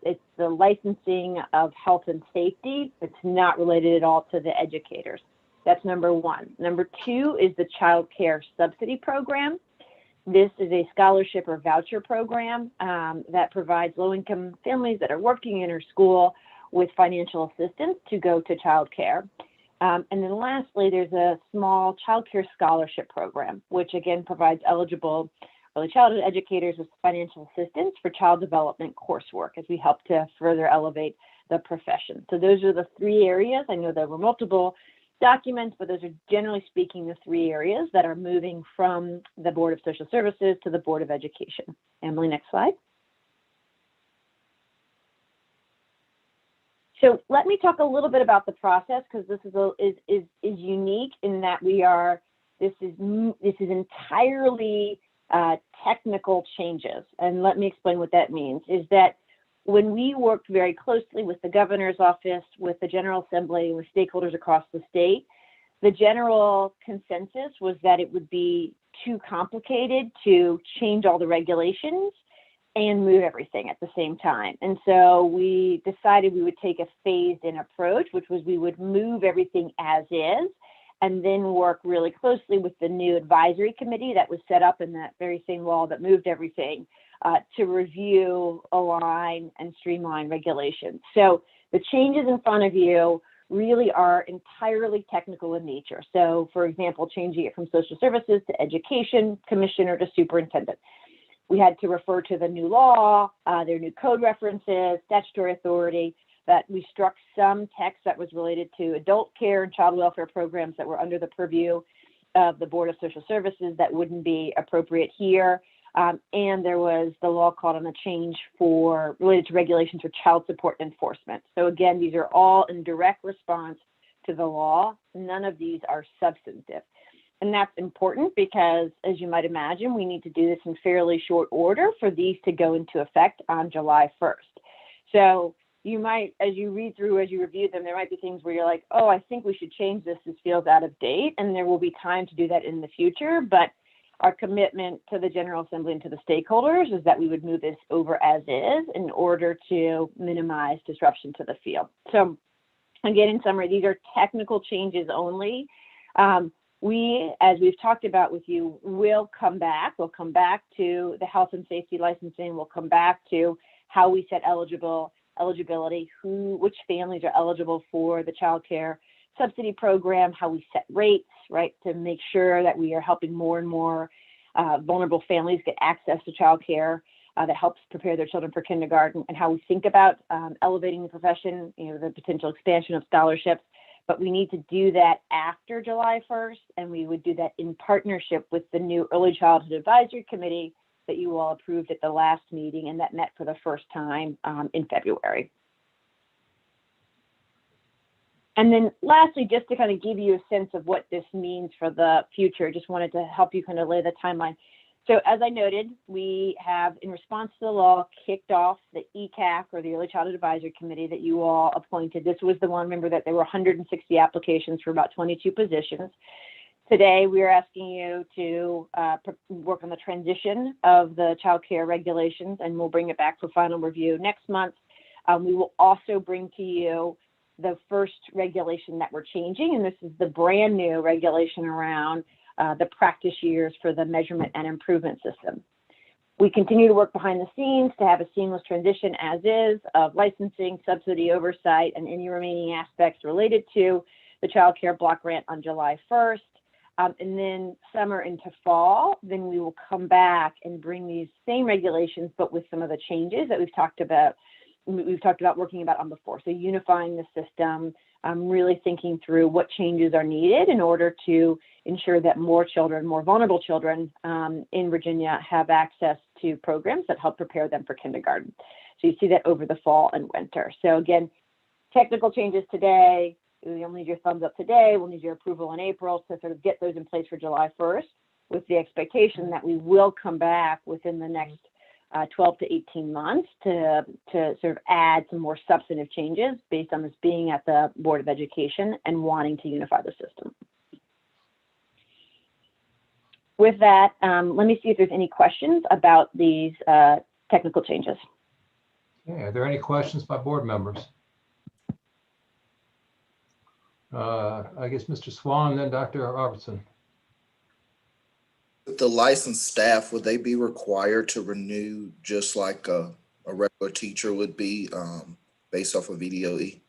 It's the licensing of health and safety. It's not related at all to the educators. That's number 1. Number 2 is the child care subsidy program. This is a scholarship or voucher program that provides low-income families that are working in our school with financial assistance to go to child care. And then lastly, there's a small child care scholarship program, which again provides eligible early childhood educators with financial assistance for child development coursework as we help to further elevate the profession. So those are the 3 areas. I know there were multiple documents, but those are generally speaking the 3 areas that are moving from the Board of Social Services to the Board of Education. Emily, next slide. So let me talk a little bit about the process, because this is unique in that this is entirely technical changes. And let me explain what that means, is that when we worked very closely with the governor's office, with the General Assembly, with stakeholders across the state, the general consensus was that it would be too complicated to change all the regulations and move everything at the same time. And so we decided we would take a phased-in approach, which was we would move everything as is, and then work really closely with the new advisory committee that was set up in that very same law that moved everything to review, align, and streamline regulations. So the changes in front of you really are entirely technical in nature. So for example, changing it from social services to education commissioner to superintendent. We had to refer to the new law, their new code references, statutory authority, that we struck some text that was related to adult care and child welfare programs that were under the purview of the Board of Social Services that wouldn't be appropriate here. And there was the law called on a change related to regulations for child support enforcement. So again, these are all in direct response to the law. None of these are substantive. And that's important because, as you might imagine, we need to do this in fairly short order for these to go into effect on July 1st. So you might, as you read through, as you review them, there might be things where you're like, oh, I think we should change this. This feels out of date. And there will be time to do that in the future. But our commitment to the General Assembly and to the stakeholders is that we would move this over as is in order to minimize disruption to the field. So again, in summary, these are technical changes only. We, as we've talked about with you, will come back. We'll come back to the health and safety licensing. We'll come back to how we set eligibility, which families are eligible for the child care subsidy program, how we set rates, right, to make sure that we are helping more and more vulnerable families get access to child care that helps prepare their children for kindergarten, and how we think about elevating the profession, the potential expansion of scholarships. But we need to do that after July 1st, and we would do that in partnership with the new Early Childhood Advisory Committee that you all approved at the last meeting, and that met for the first time in February. And then lastly, just to kind of give you a sense of what this means for the future, just wanted to help you kind of lay the timeline. So as I noted, we have, in response to the law, kicked off the ECAC, or the Early Childhood Advisory Committee, that you all appointed. This was the one, remember, that there were 160 applications for about 22 positions. Today, we are asking you to work on the transition of the child care regulations, and we'll bring it back for final review next month. We will also bring to you the first regulation that we're changing, and this is the brand new regulation around the practice years for the measurement and improvement system. We continue to work behind the scenes to have a seamless transition as is of licensing, subsidy oversight, and any remaining aspects related to the child care block grant on July 1st. And then summer into fall, then we will come back and bring these same regulations, but with some of the changes that we've talked about working about on before. So unifying the system, really thinking through what changes are needed in order to ensure that more children, more vulnerable children in Virginia have access to programs that help prepare them for kindergarten. So you see that over the fall and winter. So again, technical changes today. We'll need your thumbs up today. We'll need your approval in April to sort of get those in place for July 1st, with the expectation that we will come back within the next 12 to 18 months to sort of add some more substantive changes based on this being at the Board of Education and wanting to unify the system. With that, let me see if there's any questions about these technical changes. Okay, are there any questions by board members? I guess Mr. Swann, then Dr. Roberson. The licensed staff, would they be required to renew just like a regular teacher would be based off of VDOE?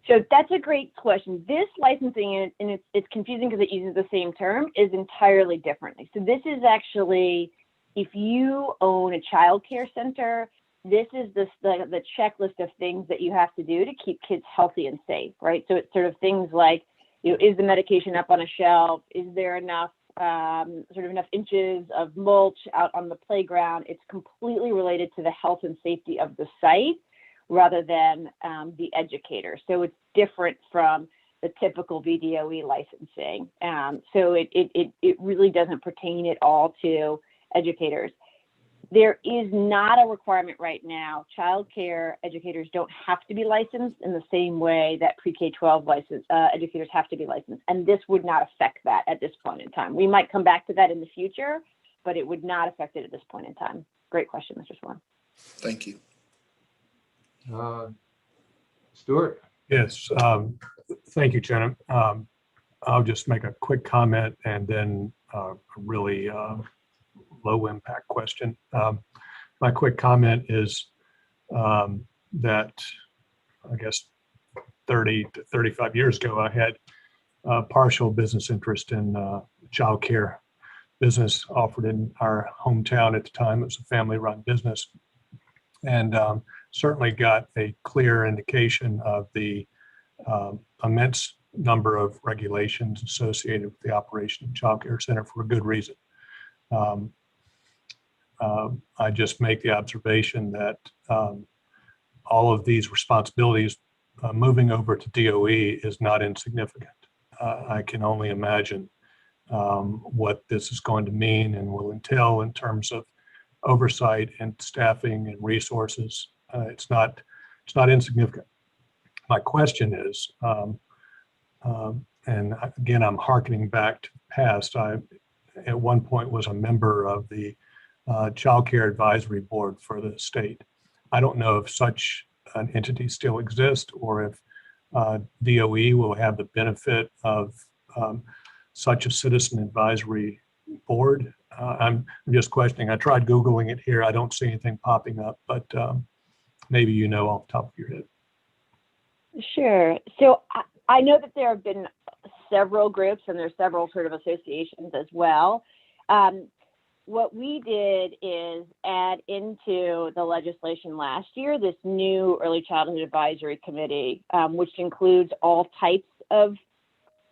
So that's a great question. This licensing, and it's confusing because it uses the same term, is entirely differently. So this is actually, if you own a child care center, this is the checklist of things that you have to do to keep kids healthy and safe, right? So it's sort of things like, is the medication up on a shelf? Is there enough enough inches of mulch out on the playground? It's completely related to the health and safety of the site rather than the educator. So it's different from the typical VDOE licensing. So it really doesn't pertain at all to educators. There is not a requirement right now. Child care educators don't have to be licensed in the same way that pre-K-12 licensed educators have to be licensed. And this would not affect that at this point in time. We might come back to that in the future, but it would not affect it at this point in time. Great question, Mr. Swann. Thank you. Stuart? Yes, thank you, Jenna. I'll just make a quick comment and then a really low impact question. My quick comment is that I guess 30 to 35 years ago, I had a partial business interest in child care business offered in our hometown at the time. It was a family-run business, and certainly got a clear indication of the immense number of regulations associated with the operation of child care center for a good reason. I just make the observation that all of these responsibilities moving over to DOE is not insignificant. I can only imagine what this is going to mean and will entail in terms of oversight and staffing and resources It's not insignificant. My question is, and again, I'm hearkening back to the past. I, at one point, was a member of the childcare advisory board for the state. I don't know if such an entity still exists or if DOE will have the benefit of such a citizen advisory board. I'm just questioning. I tried Googling it here. I don't see anything popping up, but maybe you know off the top of your head. Sure. So I know that there have been several groups and there's several sort of associations as well. What we did is add into the legislation last year this new Early Childhood Advisory Committee, which includes all types of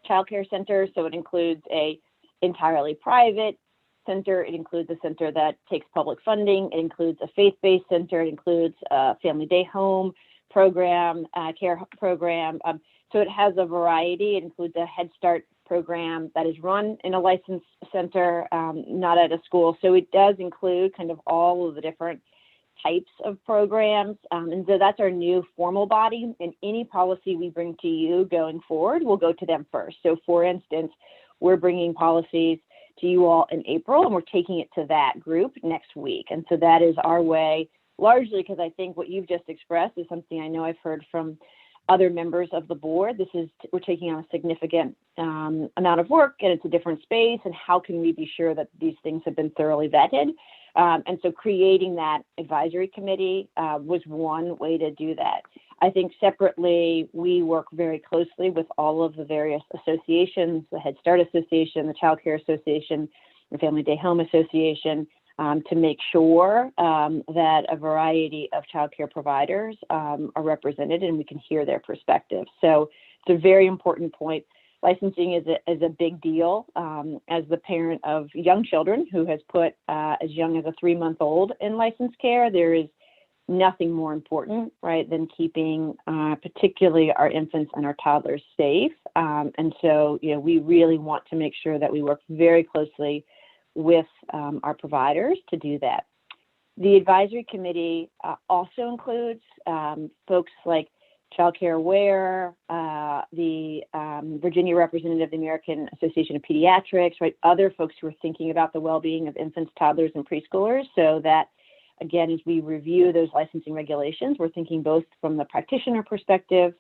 childcare centers. So it includes a entirely private center. It includes a center that takes public funding. It includes a faith-based center. It includes a family day home program, care program. So it has a variety. It includes a Head Start program that is run in a licensed center, not at a school. So it does include kind of all of the different types of programs. And so that's our new formal body. And any policy we bring to you going forward will go to them first. So for instance, we're bringing policies to you all in April, and we're taking it to that group next week. And so that is our way, largely because I think what you've just expressed is something I know I've heard from other members of the board. We're taking on a significant amount of work, and it's a different space. And how can we be sure that these things have been thoroughly vetted? And so creating that advisory committee was one way to do that. I think separately, we work very closely with all of the various associations, the Head Start Association, the Child Care Association, the Family Day Home Association, to make sure that a variety of childcare providers are represented and we can hear their perspectives. So it's a very important point. Licensing is a big deal. As the parent of young children who has put as young as a 3-month-old in licensed care, there is nothing more important, right, than keeping particularly our infants and our toddlers safe. And so, you know, we really want to make sure that we work very closely with our providers to do that. The advisory committee also includes folks like Child Care Aware, the Virginia representative of the American Association of Pediatrics, right? Other folks who are thinking about the well-being of infants, toddlers, and preschoolers, so that, again, as we review those licensing regulations, we're thinking both from the practitioner perspective,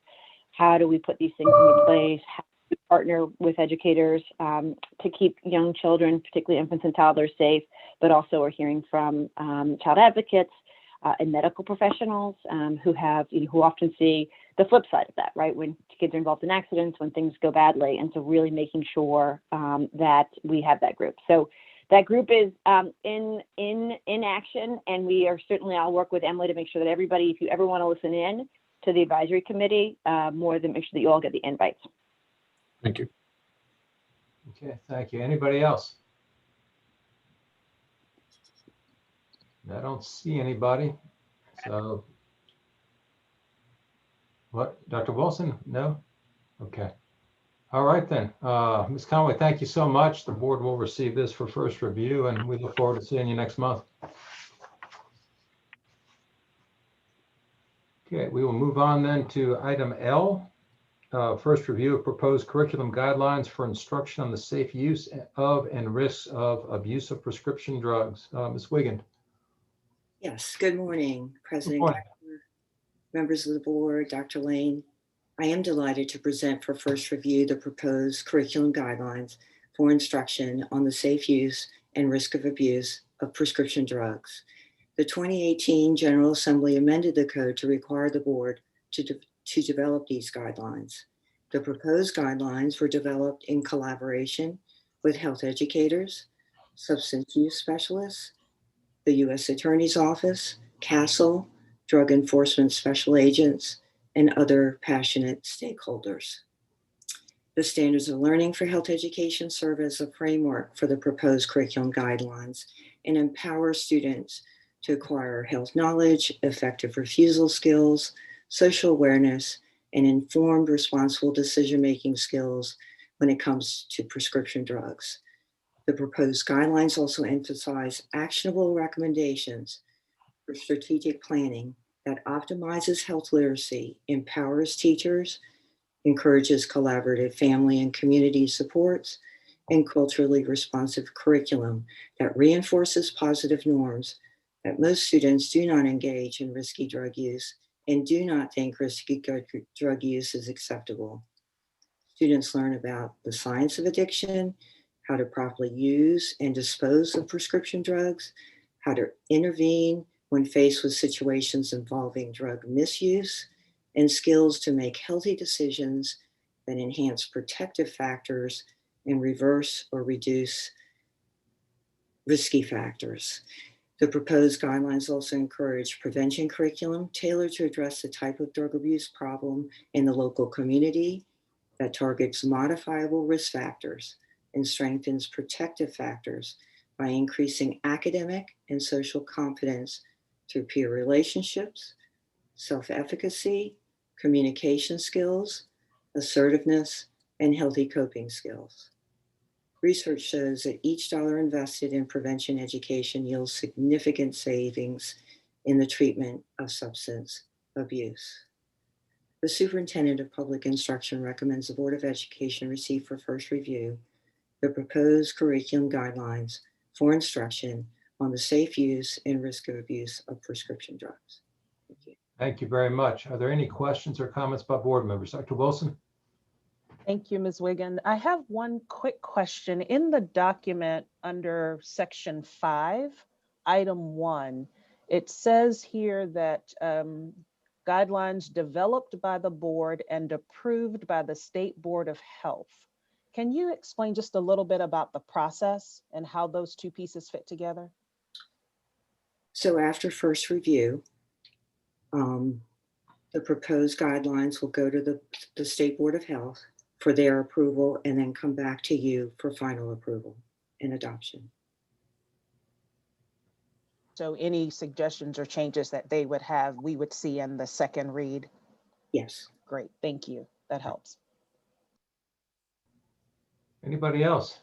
how do we put these things into place? How do we partner with educators to keep young children, particularly infants and toddlers, safe? But also we're hearing from child advocates and medical professionals who have, who often see the flip side of that, right? When kids are involved in accidents, when things go badly, and so really making sure that we have that group. So that group is in action, and we are certainly, I'll work with Emily to make sure that everybody, if you ever want to listen in to the advisory committee, more than make sure that you all get the invites. Thank you. Okay, thank you. Anybody else? I don't see anybody. So, what, Dr. Wilson? No? Okay. All right then. Ms. Conway, thank you so much. The board will receive this for first review, and we look forward to seeing you next month. Okay, we will move on then to item L. First review of proposed curriculum guidelines for instruction on the safe use of and risks of abuse of prescription drugs. Ms. Wiggin. Yes, good morning, President, Good morning. members of the board, Dr. Lane. I am delighted to present for first review the proposed curriculum guidelines for instruction on the safe use and risk of abuse of prescription drugs. The 2018 General Assembly amended the code to require the board to develop these guidelines. The proposed guidelines were developed in collaboration with health educators, substance use specialists, the U.S. Attorney's Office, CASEL, drug enforcement special agents, and other passionate stakeholders. The standards of learning for health education serve as a framework for the proposed curriculum guidelines and empower students to acquire health knowledge, effective refusal skills, social awareness, and informed, responsible decision-making skills when it comes to prescription drugs. The proposed guidelines also emphasize actionable recommendations for strategic planning that optimizes health literacy, empowers teachers, encourages collaborative family and community supports, and culturally responsive curriculum that reinforces positive norms that most students do not engage in risky drug use and do not think risky drug use is acceptable. Students learn about the science of addiction, how to properly use and dispose of prescription drugs, how to intervene when faced with situations involving drug misuse, and skills to make healthy decisions that enhance protective factors and reverse or reduce risky factors. The proposed guidelines also encourage prevention curriculum tailored to address the type of drug abuse problem in the local community that targets modifiable risk factors and strengthens protective factors by increasing academic and social confidence through peer relationships, self-efficacy, communication skills, assertiveness, and healthy coping skills. Research shows that each dollar invested in prevention education yields significant savings in the treatment of substance abuse. The Superintendent of Public Instruction recommends the Board of Education receive for first review the proposed curriculum guidelines for instruction on the safe use and risk of abuse of prescription drugs. Thank you. Thank you very much. Are there any questions or comments by board members? Dr. Wilson? Thank you, Ms. Wiggin. I have one quick question. In the document under section 5, item 1, it says here that guidelines developed by the board and approved by the State Board of Health. Can you explain just a little bit about the process and how those two pieces fit together? So after first review, the proposed guidelines will go to the State Board of Health for their approval and then come back to you for final approval and adoption. So any suggestions or changes that they would have, we would see in the second read? Yes. Great, thank you. That helps. Anybody else?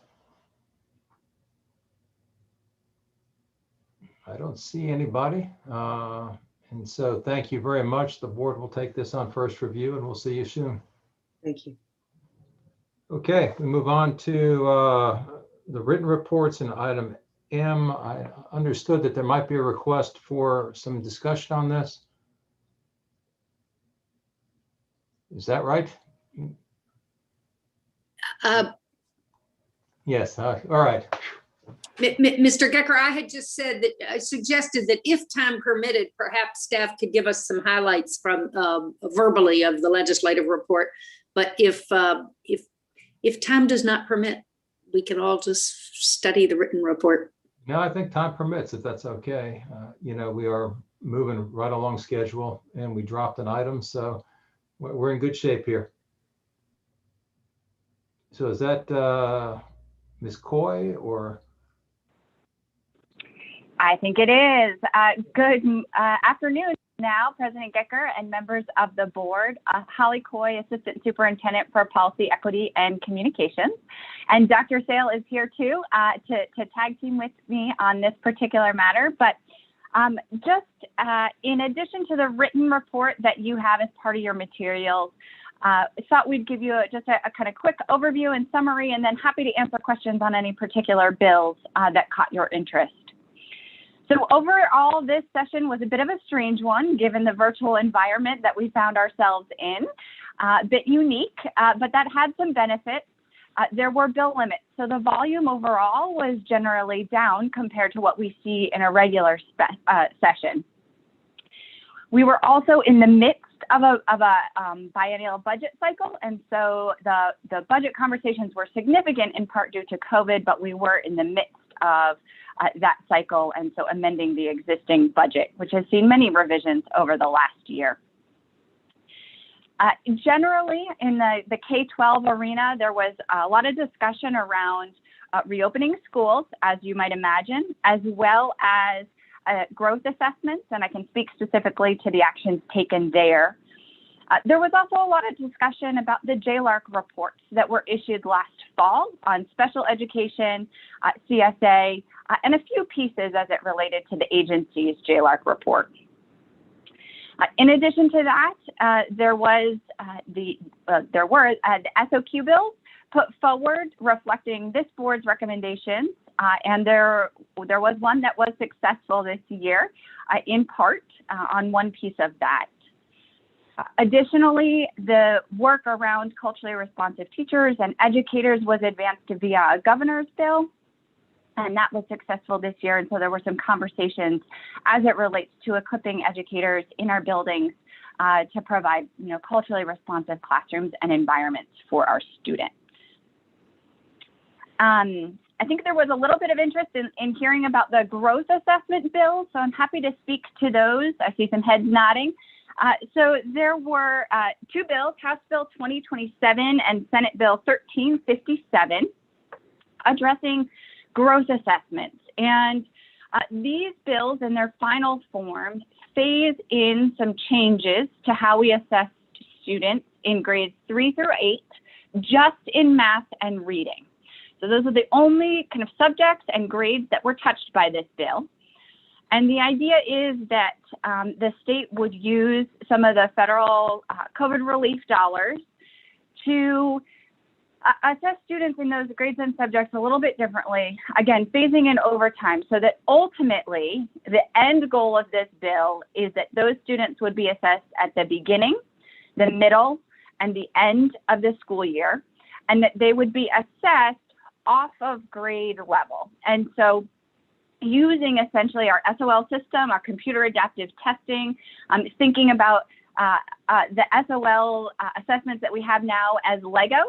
I don't see anybody. And so thank you very much. The board will take this on first review and we'll see you soon. Thank you. Okay, we move on to the written reports in item M. I understood that there might be a request for some discussion on this. Is that right? Yes, all right. Mr. Gecker, I had just said that I suggested that if time permitted, perhaps staff could give us some highlights from verbally of the legislative report. But if time does not permit, we can all just study the written report. No, I think time permits, if that's okay. You know, we are moving right along schedule and we dropped an item, so we're in good shape here. So is that Ms. Coy or? I think it is. Good afternoon now, President Gecker and members of the board. Holly Coy, Assistant Superintendent for Policy, Equity, and Communications. And Dr. Sale is here too to tag team with me on this particular matter. But just in addition to the written report that you have as part of your materials, I thought we'd give you just a kind of quick overview and summary, and then happy to answer questions on any particular bills that caught your interest. So overall, this session was a bit of a strange one, given the virtual environment that we found ourselves in, a bit unique, but that had some benefits. There were bill limits, so the volume overall was generally down compared to what we see in a regular session. We were also in the midst of a biennial budget cycle, and so the budget conversations were significant in part due to COVID, but we were in the midst of that cycle, and so amending the existing budget, which has seen many revisions over the last year. Generally, in the K-12 arena, there was a lot of discussion around reopening schools, as you might imagine, as well as growth assessments, and I can speak specifically to the actions taken there. There was also a lot of discussion about the JLARC reports that were issued last fall on special education, CSA, and a few pieces as it related to the agency's JLARC report. In addition to that, there were the SOQ bills put forward reflecting this board's recommendations, and there was one that was successful this year, in part on one piece of that. Additionally, the work around culturally responsive teachers and educators was advanced via a governor's bill, and that was successful this year. And so there were some conversations as it relates to equipping educators in our buildings to provide, culturally responsive classrooms and environments for our students. I think there was a little bit of interest in hearing about the growth assessment bill, so I'm happy to speak to those. I see some heads nodding. So there were two bills, House Bill 2027 and Senate Bill 1357, addressing growth assessments. And these bills in their final form phase in some changes to how we assess students in grades 3 through 8, just in math and reading. So those are the only kind of subjects and grades that were touched by this bill. And the idea is that the state would use some of the federal COVID relief dollars to assess students in those grades and subjects a little bit differently, again, phasing in over time, so that ultimately the end goal of this bill is that those students would be assessed at the beginning, the middle, and the end of the school year, and that they would be assessed off of grade level. And so using essentially our SOL system, our computer adaptive testing, thinking about the SOL assessments that we have now as Legos,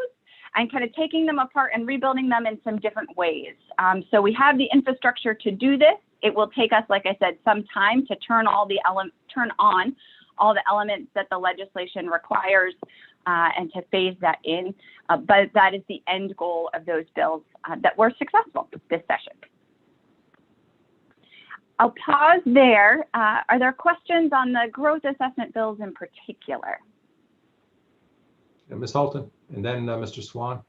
and kind of taking them apart and rebuilding them in some different ways. So we have the infrastructure to do this. It will take us, like I said, some time to turn on all the elements that the legislation requires and to phase that in. But that is the end goal of those bills that were successful this session. I'll pause there. Are there questions on the growth assessment bills in particular? Ms. Holton, and then Mr. Swann.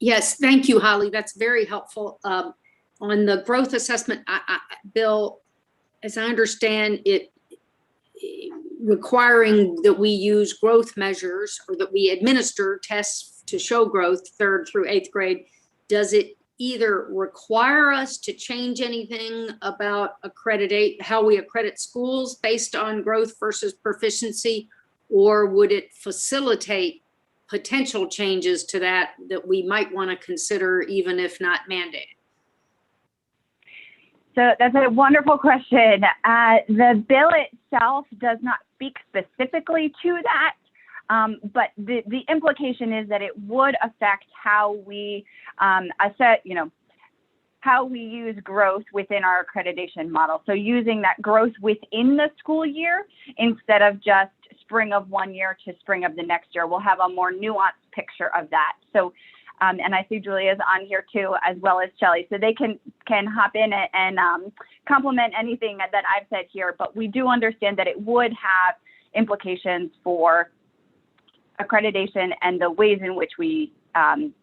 Yes, thank you, Holly. That's very helpful. On the growth assessment bill, as I understand it, requiring that we use growth measures or that we administer tests to show growth 3rd through 8th grade, does it either require us to change anything about how we accredit schools based on growth versus proficiency, or would it facilitate potential changes to that we might want to consider even if not mandated? So that's a wonderful question. The bill itself does not speak specifically to that, but the implication is that it would affect how we assess, how we use growth within our accreditation model. So using that growth within the school year instead of just spring of one year to spring of the next year, we'll have a more nuanced picture of that. So. And I see Julia's on here too, as well as Shelley, so they can hop in and complement anything that I've said here. But we do understand that it would have implications for accreditation and the ways in which we kind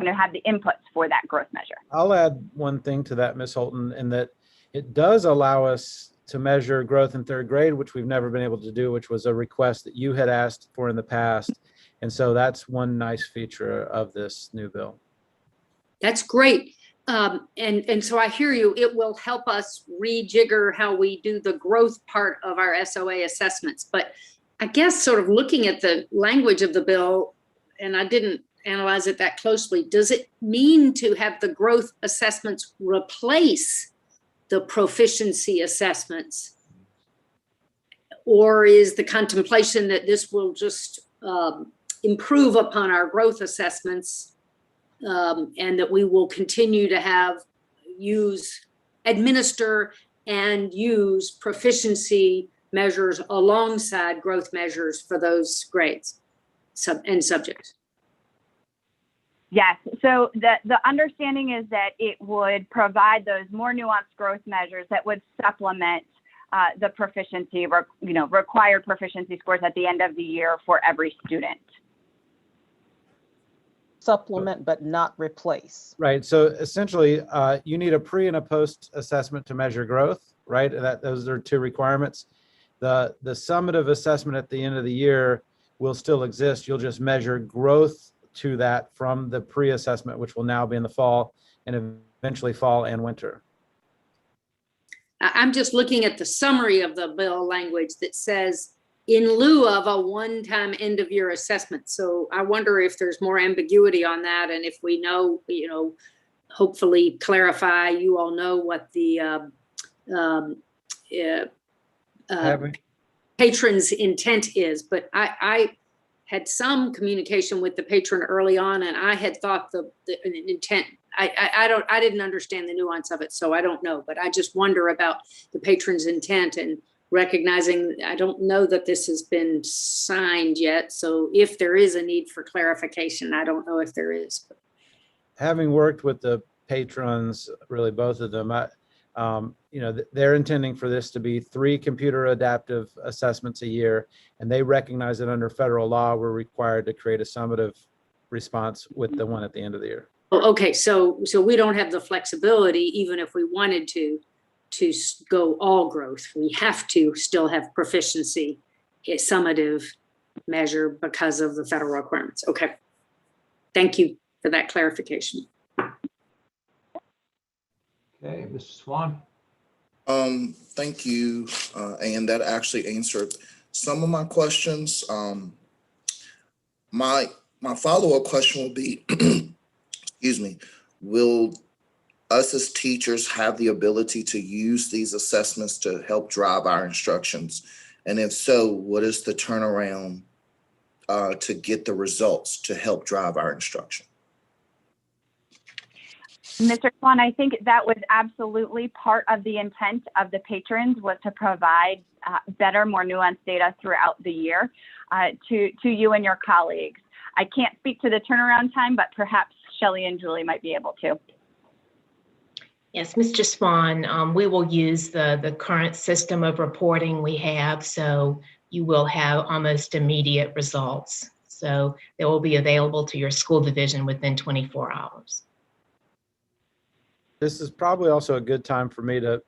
of have the inputs for that growth measure. I'll add one thing to that, Ms. Holton, in that it does allow us to measure growth in 3rd grade, which we've never been able to do, which was a request that you had asked for in the past. And so that's one nice feature of this new bill. That's great. And so I hear you. It will help us rejigger how we do the growth part of our SOA assessments. But I guess sort of looking at the language of the bill, and I didn't analyze it that closely, does it mean to have the growth assessments replace the proficiency assessments? Or is the contemplation that this will just improve upon our growth assessments, and that we will continue to administer and use proficiency measures alongside growth measures for those grades and subjects? Yes, so the understanding is that it would provide those more nuanced growth measures that would supplement the proficiency, required proficiency scores at the end of the year for every student. Supplement, but not replace. Right. So essentially, you need a pre and a post assessment to measure growth, right? Those are two requirements. The summative assessment at the end of the year will still exist. You'll just measure growth to that from the pre-assessment, which will now be in the fall and eventually fall and winter. I'm just looking at the summary of the bill language that says in lieu of a one-time end of year assessment. So I wonder if there's more ambiguity on that, and if we know, hopefully clarify, you all know what the patron's intent is. But I had some communication with the patron early on, and I had thought the intent, I didn't understand the nuance of it, so I don't know. But I just wonder about the patron's intent, and recognizing I don't know that this has been signed yet. So if there is a need for clarification, I don't know if there is. Having worked with the patrons, really both of them, they're intending for this to be 3 computer adaptive assessments a year, and they recognize that under federal law, we're required to create a summative response with the one at the end of the year. Oh, okay, so we don't have the flexibility, even if we wanted to go all growth. We have to still have proficiency, a summative measure because of the federal requirements. Okay, thank you for that clarification. Okay, Mr. Swann. Thank you, and that actually answered some of my questions. My follow-up question will be, excuse me, will us as teachers have the ability to use these assessments to help drive our instructions? And if so, what is the turnaround to get the results to help drive our instruction? Mr. Swann, I think that was absolutely part of the intent of the patrons, was to provide better, more nuanced data throughout the year to you and your colleagues. I can't speak to the turnaround time, but perhaps Shelley and Julie might be able to. Yes, Mr. Swann, we will use the current system of reporting we have, so you will have almost immediate results. So they will be available to your school division within 24 hours. This is probably also a good time for me to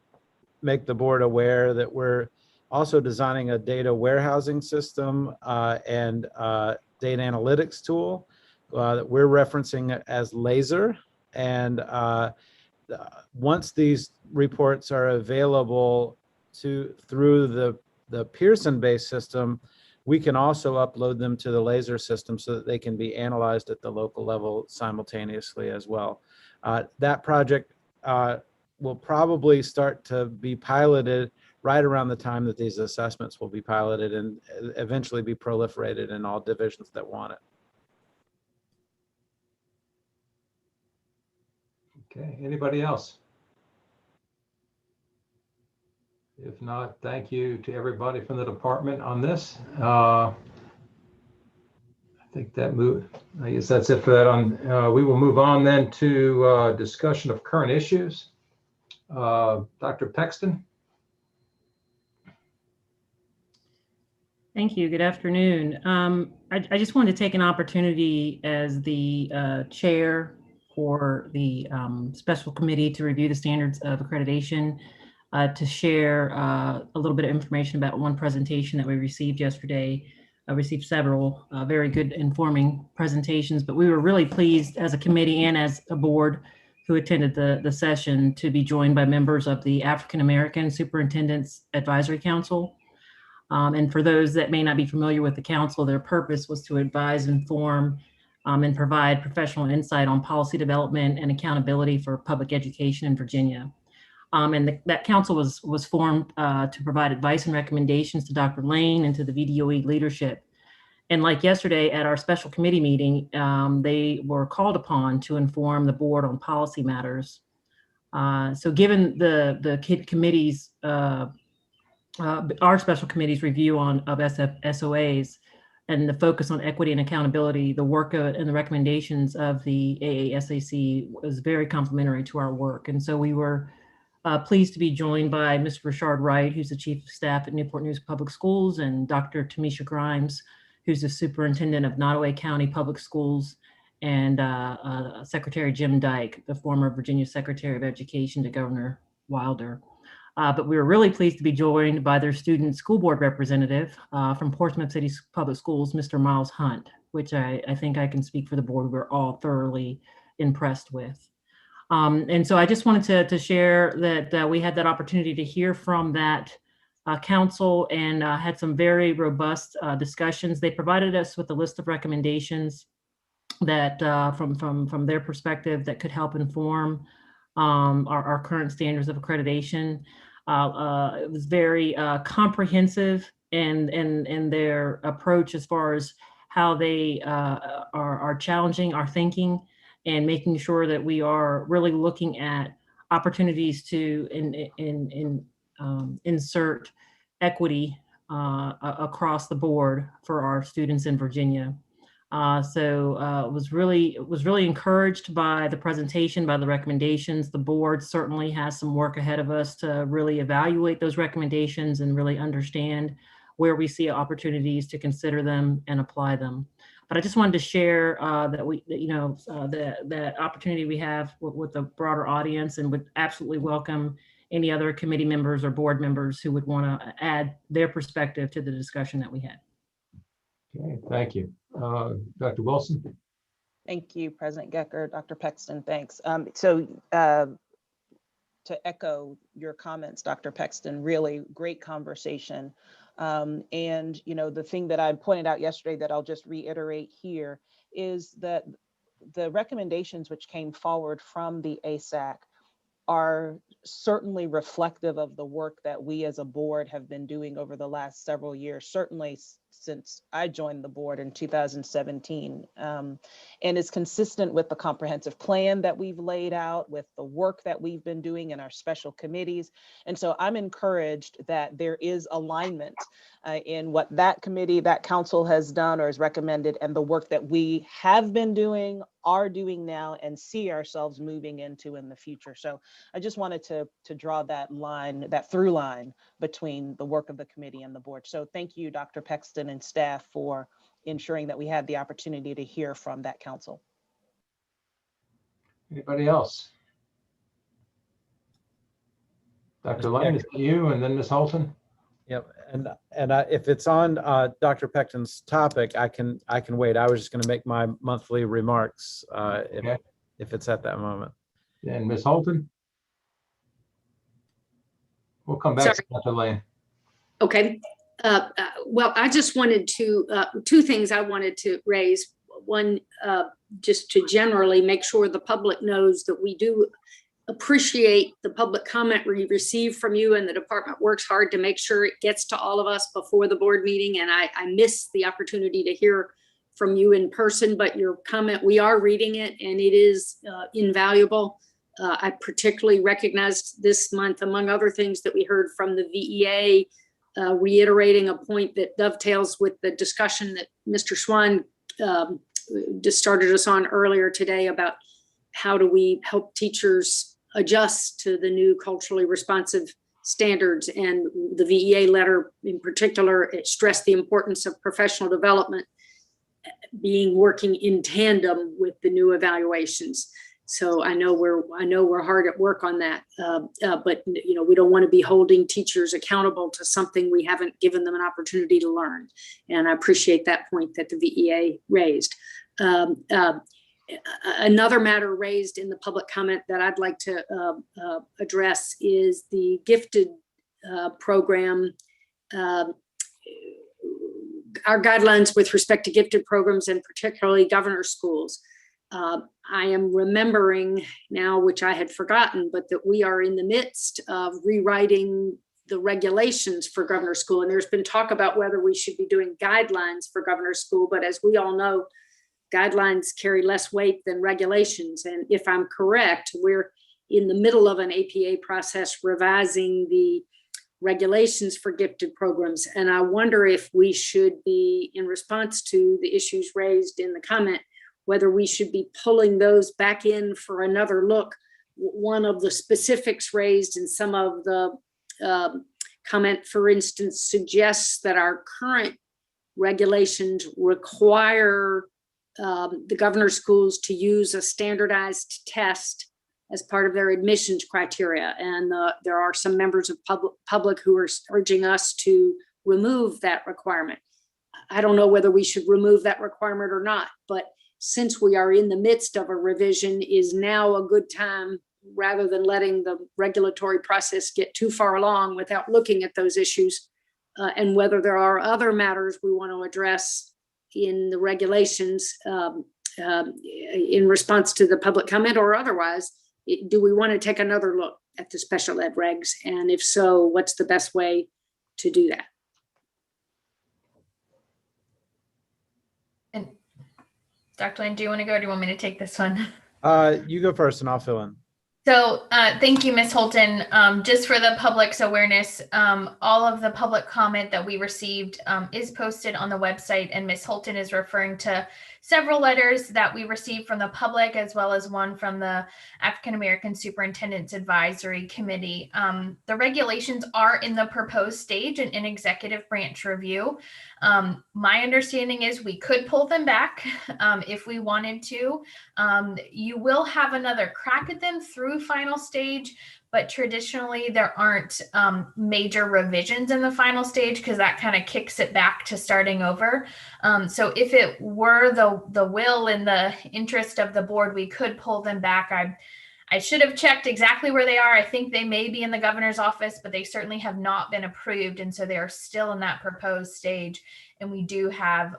make the board aware that we're also designing a data warehousing system and data analytics tool that we're referencing as LASER. And once these reports are available through the Pearson-based system, we can also upload them to the LASER system so that they can be analyzed at the local level simultaneously as well. That project will probably start to be piloted right around the time that these assessments will be piloted and eventually be proliferated in all divisions that want it. Okay, anybody else? If not, thank you to everybody from the department on this. I guess that's it for that. We will move on then to discussion of current issues. Dr. Pexton. Thank you. Good afternoon. I just wanted to take an opportunity as the chair for the special committee to review the standards of accreditation to share a little bit of information about one presentation that we received yesterday. I received several very good informing presentations, but we were really pleased as a committee and as a board who attended the session to be joined by members of the African American Superintendents Advisory Council. And for those that may not be familiar with the council, their purpose was to advise, inform, and provide professional insight on policy development and accountability for public education in Virginia. And that council was formed to provide advice and recommendations to Dr. Lane and to the VDOE leadership. And like yesterday at our special committee meeting, they were called upon to inform the board on policy matters. So given the committee's, our special committee's review of SOAs and the focus on equity and accountability, the work and the recommendations of the AASAC was very complementary to our work. And so we were pleased to be joined by Mr. Richard Wright, who's the Chief of Staff at Newport News Public Schools, and Dr. Tamisha Grimes, who's the Superintendent of Nottoway County Public Schools, and Secretary Jim Dyke, the former Virginia Secretary of Education to Governor Wilder. But we were really pleased to be joined by their student school board representative from Portsmouth City Public Schools, Mr. Miles Hunt, which I think I can speak for the board. We're all thoroughly impressed with. And so I just wanted to share that we had that opportunity to hear from that council and had some very robust discussions. They provided us with a list of recommendations that from their perspective that could help inform our current standards of accreditation. It was very comprehensive and their approach as far as how they are challenging our thinking and making sure that we are really looking at opportunities to insert equity across the board for our students in Virginia. Was really encouraged by the presentation, by the recommendations. The board certainly has some work ahead of us to really evaluate those recommendations and really understand where we see opportunities to consider them and apply them. But I just wanted to share that opportunity we have with the broader audience, and would absolutely welcome any other committee members or board members who would want to add their perspective to the discussion that we had. Okay, thank you. Dr. Wilson? Thank you, President Gecker, Dr. Pexton, thanks. To echo your comments, Dr. Pexton, really great conversation. And the thing that I pointed out yesterday that I'll just reiterate here is that the recommendations which came forward from the ASAC are certainly reflective of the work that we as a board have been doing over the last several years, certainly since I joined the board in 2017, and is consistent with the comprehensive plan that we've laid out, with the work that we've been doing in our special committees. And so I'm encouraged that there is alignment in what that committee, that council has done or has recommended, and the work that we have been doing, are doing now, and see ourselves moving into in the future. So I just wanted to draw that line, that through line between the work of the committee and the board. So thank you, Dr. Pexton and staff, for ensuring that we had the opportunity to hear from that council. Anybody else? Dr. Lane, is it you, and then Ms. Holton? Yep, and if it's on Dr. Pexton's topic, I can wait. I was just going to make my monthly remarks if it's at that moment. And Ms. Holton? We'll come back to Dr. Lane. Okay. Well, I just wanted to, two things I wanted to raise. One, just to generally make sure the public knows that we do appreciate the public comment we receive from you, and the department works hard to make sure it gets to all of us before the board meeting. And I missed the opportunity to hear from you in person, but your comment, we are reading it, and it is invaluable. I particularly recognized this month, among other things, that we heard from the VEA, reiterating a point that dovetails with the discussion that Mr. Swann just started us on earlier today about how do we help teachers adjust to the new culturally responsive standards. And the VEA letter in particular, it stressed the importance of professional development working in tandem with the new evaluations. So I know we're hard at work on that, but we don't want to be holding teachers accountable to something we haven't given them an opportunity to learn. And I appreciate that point that the VEA raised. Another matter raised in the public comment that I'd like to address is the gifted program. Our guidelines with respect to gifted programs, and particularly governor schools. I am remembering now, which I had forgotten, but that we are in the midst of rewriting the regulations for governor school. And there's been talk about whether we should be doing guidelines for governor school, but as we all know, guidelines carry less weight than regulations. And if I'm correct, we're in the middle of an APA process revising the regulations for gifted programs. And I wonder if we should be, in response to the issues raised in the comment, whether we should be pulling those back in for another look. One of the specifics raised in some of the comment, for instance, suggests that our current regulations require the governor schools to use a standardized test as part of their admissions criteria. And there are some members of public who are urging us to remove that requirement. I don't know whether we should remove that requirement or not, but since we are in the midst of a revision, is now a good time, rather than letting the regulatory process get too far along without looking at those issues, and whether there are other matters we want to address in the regulations in response to the public comment or otherwise. Do we want to take another look at the special ed regs? And if so, what's the best way to do that? And Dr. Lane, do you want to go or do you want me to take this one? You go first and I'll fill in. So thank you, Ms. Holton. Just for the public's awareness, all of the public comment that we received is posted on the website, and Ms. Holton is referring to several letters that we received from the public, as well as one from the African American Superintendent's Advisory Committee. The regulations are in the proposed stage and in executive branch review. My understanding is we could pull them back if we wanted to. You will have another crack at them through final stage, but traditionally there aren't major revisions in the final stage because that kind of kicks it back to starting over. So if it were the will and the interest of the board, we could pull them back. I should have checked exactly where they are. I think they may be in the governor's office, but they certainly have not been approved. And so they are still in that proposed stage. And we do have,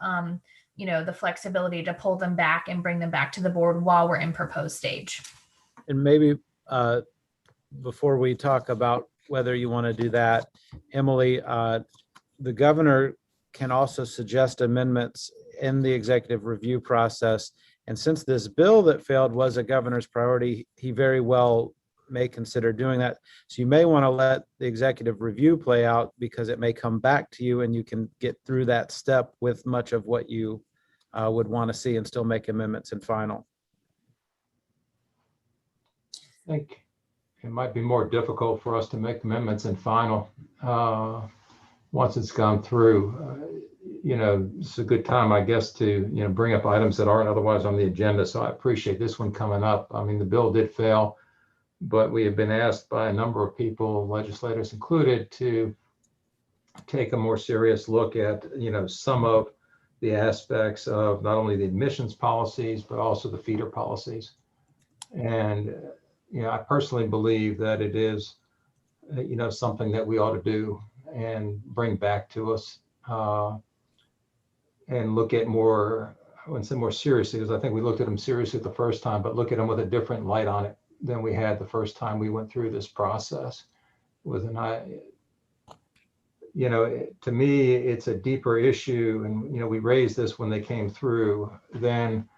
the flexibility to pull them back and bring them back to the board while we're in proposed stage. And maybe before we talk about whether you want to do that, Emily, the governor can also suggest amendments in the executive review process. And since this bill that failed was a governor's priority, he very well may consider doing that. So you may want to let the executive review play out, because it may come back to you and you can get through that step with much of what you would want to see and still make amendments in final. I think it might be more difficult for us to make amendments in final once it's gone through. It's a good time, I guess, to bring up items that aren't otherwise on the agenda. So I appreciate this one coming up. I mean, the bill did fail, but we have been asked by a number of people, legislators included, to take a more serious look at some of the aspects of not only the admissions policies but also the feeder policies. And I personally believe that it is something that we ought to do and bring back to us and look at more, I wouldn't say more seriously, because I think we looked at them seriously the first time, but look at them with a different light on it than we had the first time we went through this process with an eye. To me, it's a deeper issue. And, we raised this when they came through. Then,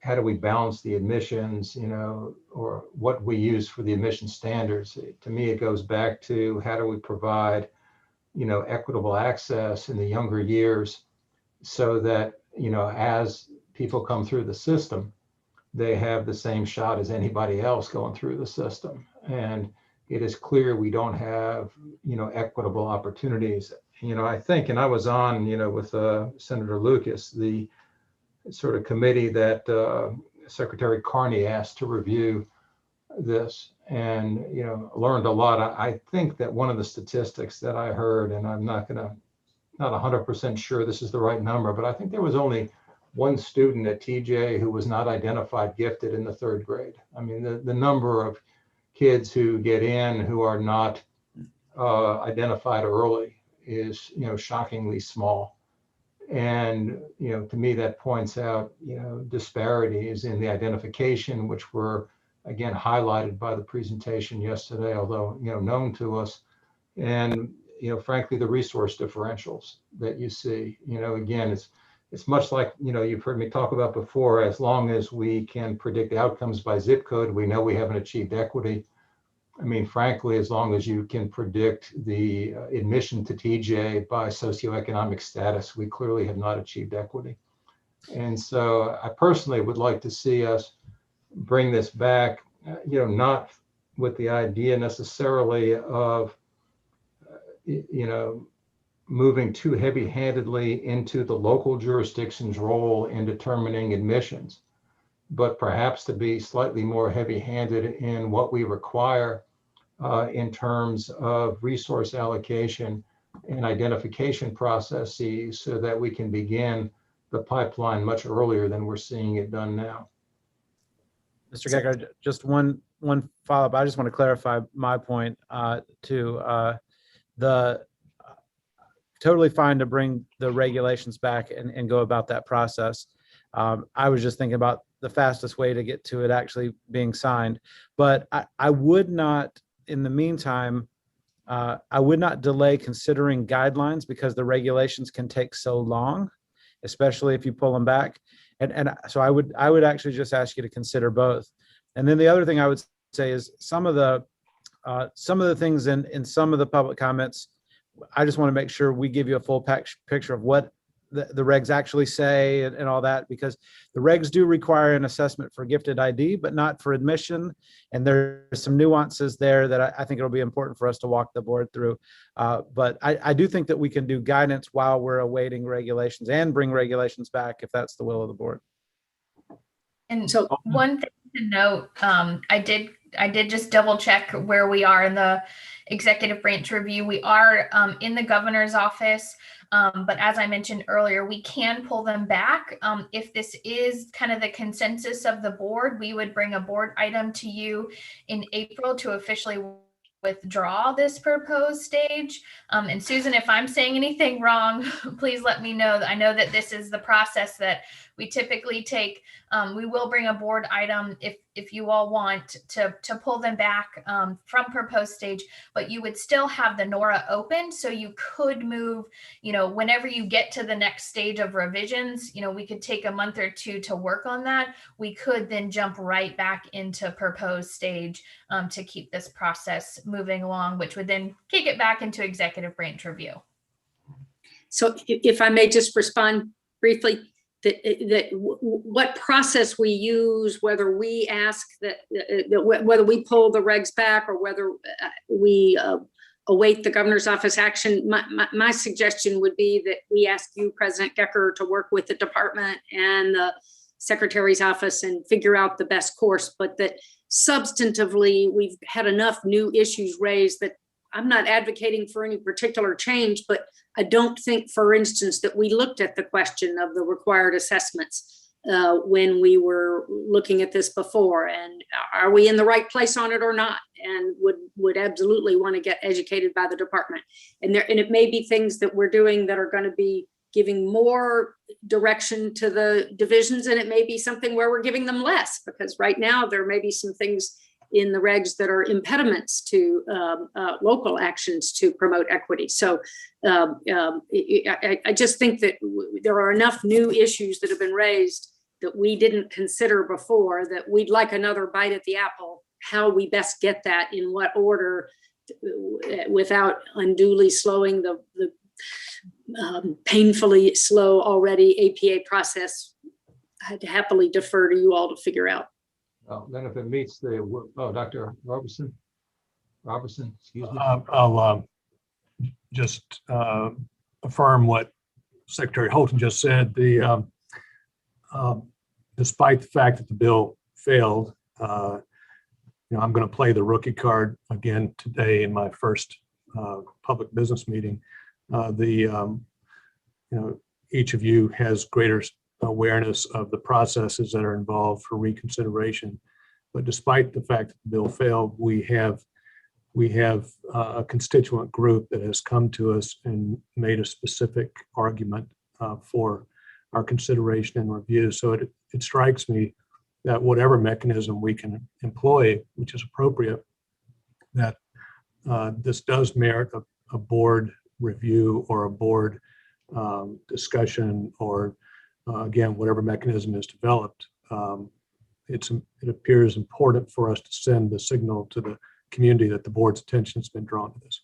how do we balance the admissions, or what we use for the admission standards? To me, it goes back to how do we provide, equitable access in the younger years so that, as people come through the system, they have the same shot as anybody else going through the system. And it is clear we don't have, equitable opportunities. I think, and I was on, with Senator Lucas, the sort of committee that Secretary Carney asked to review this, and learned a lot. I think that one of the statistics that I heard, and I'm not 100% sure this is the right number, but I think there was only one student at TJ who was not identified gifted in the third grade. I mean, the number of kids who get in who are not identified early is shockingly small. And to me, that points out disparities in the identification, which were again highlighted by the presentation yesterday, although known to us. And frankly, the resource differentials that you see, again, it's much like you've heard me talk about before. As long as we can predict outcomes by zip code, we know we haven't achieved equity. I mean, frankly, as long as you can predict the admission to TJ by socioeconomic status, we clearly have not achieved equity. And so I personally would like to see us bring this back, not with the idea necessarily of, moving too heavy-handedly into the local jurisdiction's role in determining admissions, but perhaps to be slightly more heavy-handed in what we require in terms of resource allocation and identification processes so that we can begin the pipeline much earlier than we're seeing it done now. Mr. Gecker, just one follow-up. I just want to clarify my point to the totally fine to bring the regulations back and go about that process. I was just thinking about the fastest way to get to it actually being signed, but I would not, in the meantime, I would not delay considering guidelines because the regulations can take so long, especially if you pull them back. And so I would actually just ask you to consider both. And then the other thing I would say is some of the things in some of the public comments, I just want to make sure we give you a full picture of what the regs actually say and all that, because the regs do require an assessment for gifted ID, but not for admission. And there's some nuances there that I think it'll be important for us to walk the board through. But I do think that we can do guidance while we're awaiting regulations and bring regulations back if that's the will of the board. And so one thing to note, I did just double check where we are in the executive branch review. We are in the governor's office. But as I mentioned earlier, we can pull them back. If this is kind of the consensus of the board, we would bring a board item to you in April to officially withdraw this proposed stage. And Susan, if I'm saying anything wrong, please let me know. I know that this is the process that we typically take. We will bring a board item if you all want to pull them back from proposed stage, but you would still have the NORA open. So you could move, whenever you get to the next stage of revisions, we could take a month or two to work on that. We could then jump right back into proposed stage to keep this process moving along, which would then kick it back into executive branch review. So if I may just respond briefly, what process we use, whether we ask whether we pull the regs back or whether we await the governor's office action, my suggestion would be that we ask you, President Gecker, to work with the department and the secretary's office and figure out the best course, but that substantively we've had enough new issues raised that I'm not advocating for any particular change, but I don't think, for instance, that we looked at the question of the required assessments when we were looking at this before, and are we in the right place on it or not? And would absolutely want to get educated by the department. And it may be things that we're doing that are going to be giving more direction to the divisions, and it may be something where we're giving them less, because right now there may be some things in the regs that are impediments to local actions to promote equity. So I just think that there are enough new issues that have been raised that we didn't consider before that we'd like another bite at the apple, how we best get that, in what order, without unduly slowing the painfully slow already APA process. I'd happily defer to you all to figure out. Well, then if it meets the, Dr. Roberson, excuse me. I'll just affirm what Secretary Holton just said. Despite the fact that the bill failed, I'm going to play the rookie card again today in my first public business meeting. Each of you has greater awareness of the processes that are involved for reconsideration. But despite the fact that the bill failed, we have a constituent group that has come to us and made a specific argument for our consideration and review. So it strikes me that whatever mechanism we can employ, which is appropriate, that this does merit a board review or a board discussion, or again, whatever mechanism is developed. It appears important for us to send the signal to the community that the board's attention has been drawn to this.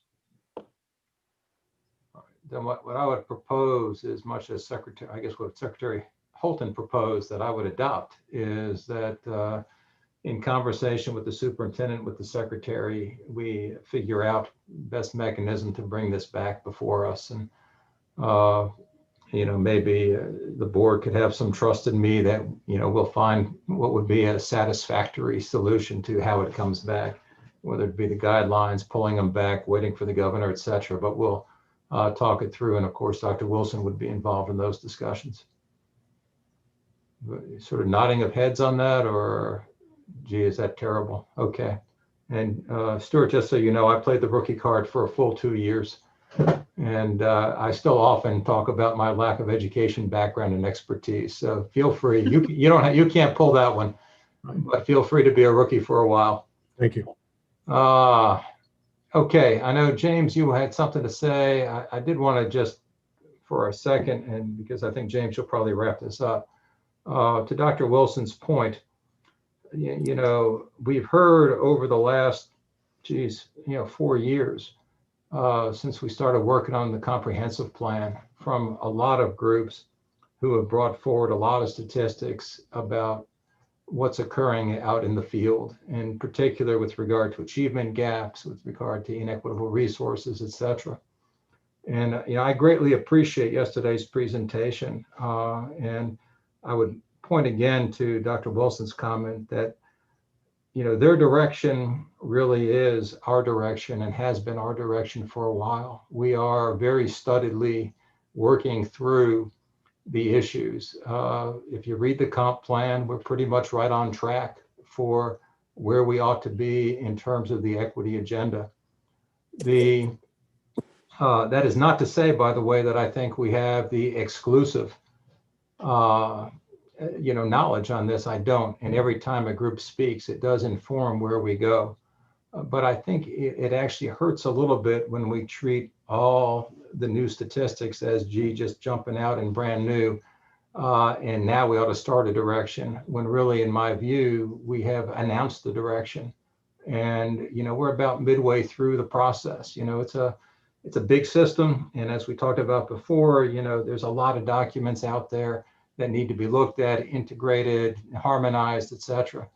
Then what I would propose, as much as what Secretary Holton proposed that I would adopt, is that in conversation with the superintendent, with the secretary, we figure out best mechanism to bring this back before us. And maybe the board could have some trust in me that, we'll find what would be a satisfactory solution to how it comes back, whether it be the guidelines, pulling them back, waiting for the governor, et cetera. But we'll talk it through. And of course, Dr. Wilson would be involved in those discussions. Sort of nodding of heads on that, or gee, is that terrible? Okay. And Stuart, just so you know, I played the rookie card for a full 2 years. And I still often talk about my lack of education background and expertise. So feel free. You can't pull that one, but feel free to be a rookie for a while. Thank you. Okay. I know, James, you had something to say. I did want to just for a second, and because I think James will probably wrap this up, to Dr. Wilson's point, we've heard over the last, 4 years, since we started working on the comprehensive plan, from a lot of groups who have brought forward a lot of statistics about what's occurring out in the field, in particular with regard to achievement gaps, with regard to inequitable resources, et cetera. And I greatly appreciate yesterday's presentation. And I would point again to Dr. Wilson's comment that their direction really is our direction and has been our direction for a while. We are very studiedly working through the issues. If you read the comp plan, we're pretty much right on track for where we ought to be in terms of the equity agenda. That is not to say, by the way, that I think we have the exclusive knowledge on this. I don't. And every time a group speaks, it does inform where we go. But I think it actually hurts a little bit when we treat all the new statistics as, gee, just jumping out and brand new. And now we ought to start a direction, when really, in my view, we have announced the direction. And, we're about midway through the process. It's a big system. And as we talked about before, there's a lot of documents out there that need to be looked at, integrated, harmonized, et cetera.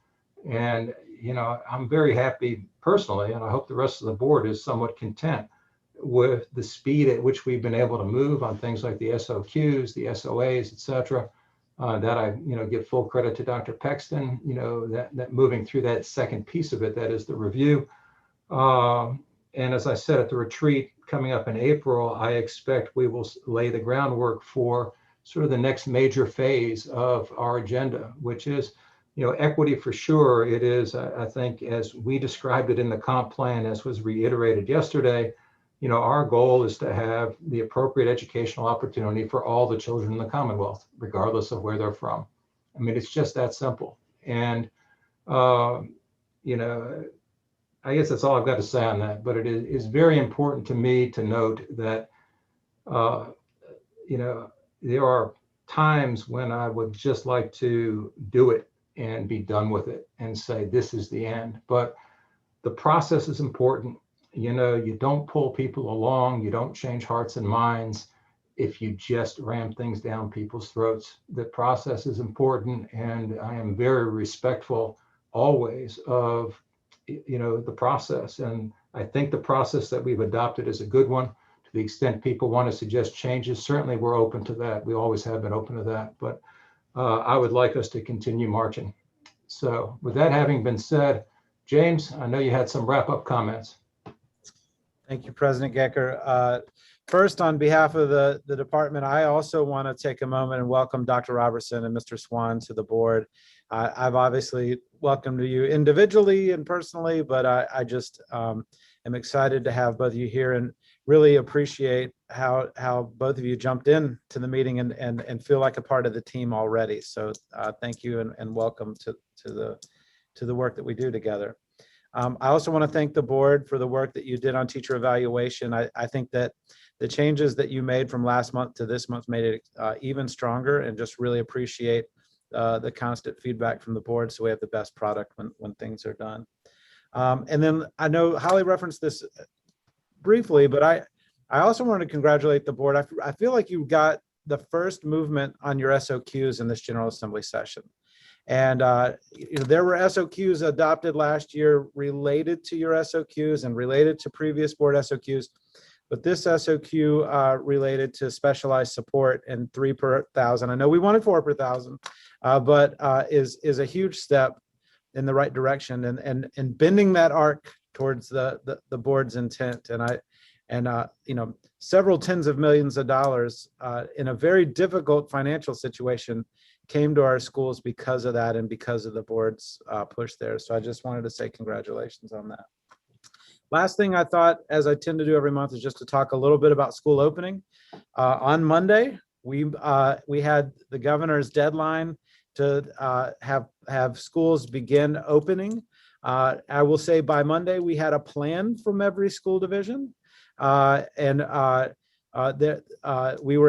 And, I'm very happy personally, and I hope the rest of the board is somewhat content with the speed at which we've been able to move on things like the SOQs, the SOAs, et cetera. That I, give full credit to Dr. Pexton, that moving through that second piece of it, that is the review. And as I said at the retreat coming up in April, I expect we will lay the groundwork for sort of the next major phase of our agenda, which is, equity for sure. It is, I think, as we described it in the comp plan, as was reiterated yesterday, our goal is to have the appropriate educational opportunity for all the children in the Commonwealth, regardless of where they're from. I mean, it's just that simple. And, I guess that's all I've got to say on that, but it is very important to me to note that, there are times when I would just like to do it and be done with it and say, this is the end. But the process is important. You don't pull people along, you don't change hearts and minds if you just ram things down people's throats. The process is important, and I am very respectful always of, the process. And I think the process that we've adopted is a good one. To the extent people want to suggest changes, certainly we're open to that. We always have been open to that, but I would like us to continue marching. So with that having been said, James, I know you had some wrap-up comments. Thank you, President Gecker. First, on behalf of the department, I also want to take a moment and welcome Dr. Roberson and Mr. Swann to the board. I've obviously welcomed you individually and personally, but I just am excited to have both of you here and really appreciate how both of you jumped in to the meeting and feel like a part of the team already. So thank you and welcome to the work that we do together. I also want to thank the board for the work that you did on teacher evaluation. I think that the changes that you made from last month to this month made it even stronger, and just really appreciate the constant feedback from the board so we have the best product when things are done. And then I know Holly referenced this briefly, but I also want to congratulate the board. I feel like you got the first movement on your SOQs in this General Assembly session. And there were SOQs adopted last year related to your SOQs and related to previous board SOQs. but this SOQ related to specialized support and 3 per 1,000. I know we wanted 4 per 1,000, but is a huge step in the right direction and bending that arc towards the board's intent. And you know, several tens of millions of dollars in a very difficult financial situation came to our schools because of that and because of the board's push there. So I just wanted to say congratulations on that. Last thing I thought, as I tend to do every month, is just to talk a little bit about school opening. On Monday, we had the governor's deadline to have schools begin opening. I will say by Monday, we had a plan from every school division. We were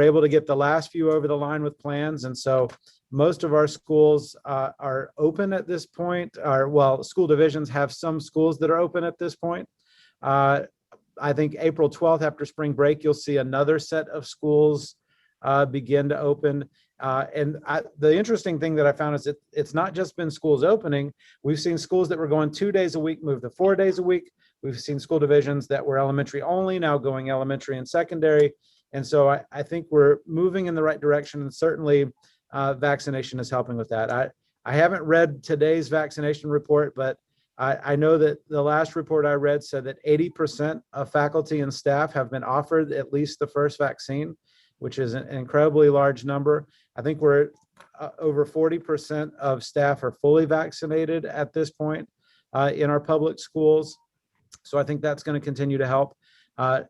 able to get the last few over the line with plans. And so most of our schools are open at this point, school divisions have some schools that are open at this point. I think April 12th after spring break, you'll see another set of schools begin to open. The interesting thing that I found is it's not just been schools opening. We've seen schools that were going 2 days a week move to 4 days a week. We've seen school divisions that were elementary only now going elementary and secondary. And so I think we're moving in the right direction, and certainly vaccination is helping with that. I haven't read today's vaccination report, but I know that the last report I read said that 80% of faculty and staff have been offered at least the first vaccine, which is an incredibly large number. I think we're over 40% of staff are fully vaccinated at this point in our public schools. So I think that's going to continue to help.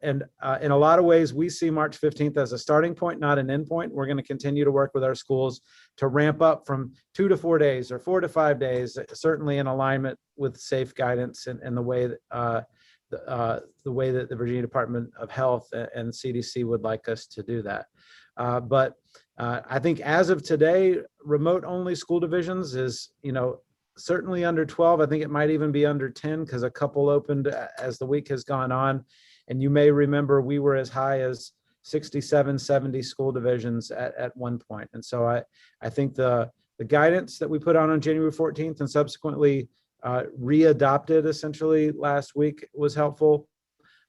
In a lot of ways, we see March 15th as a starting point, not an end point. We're going to continue to work with our schools to ramp up from 2 to 4 days or 4 to 5 days, certainly in alignment with safe guidance and the way that the Virginia Department of Health and CDC would like us to do that. But I think as of today, remote only school divisions is, certainly under 12. I think it might even be under 10 because a couple opened as the week has gone on. And you may remember we were as high as 67, 70 school divisions at one point. And so I think the guidance that we put on January 14th and subsequently readopted essentially last week was helpful.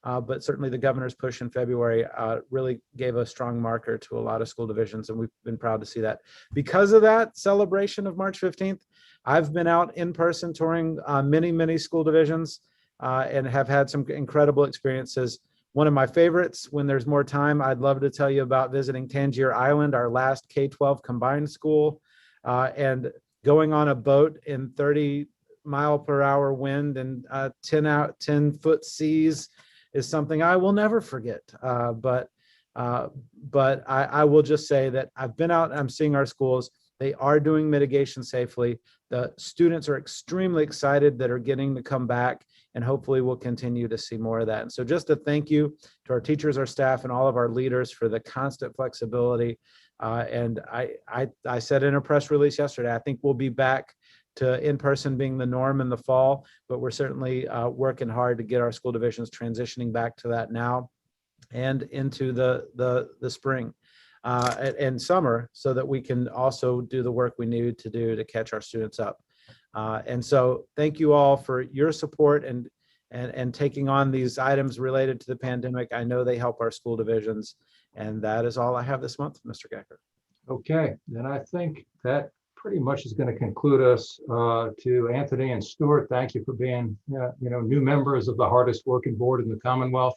But certainly the governor's push in February really gave a strong marker to a lot of school divisions, and we've been proud to see that. Because of that celebration of March 15th, I've been out in person touring many school divisions and have had some incredible experiences. One of my favorites, when there's more time, I'd love to tell you about visiting Tangier Island, our last K-12 combined school, and going on a boat in 30-mile-per-hour wind and 10-foot seas is something I will never forget. But I will just say that I've been out and I'm seeing our schools. They are doing mitigation safely. The students are extremely excited that are getting to come back, and hopefully we'll continue to see more of that. And so just a thank you to our teachers, our staff, and all of our leaders for the constant flexibility. And I said in a press release yesterday, I think we'll be back to in-person being the norm in the fall, but we're certainly working hard to get our school divisions transitioning back to that now and into the spring and summer, so that we can also do the work we need to do to catch our students up. And so thank you all for your support and taking on these items related to the pandemic. I know they help our school divisions, and that is all I have this month, Mr. Gecker. Okay, then I think that pretty much is going to conclude us. To Anthony and Stuart, thank you for being new members of the hardest working board in the Commonwealth.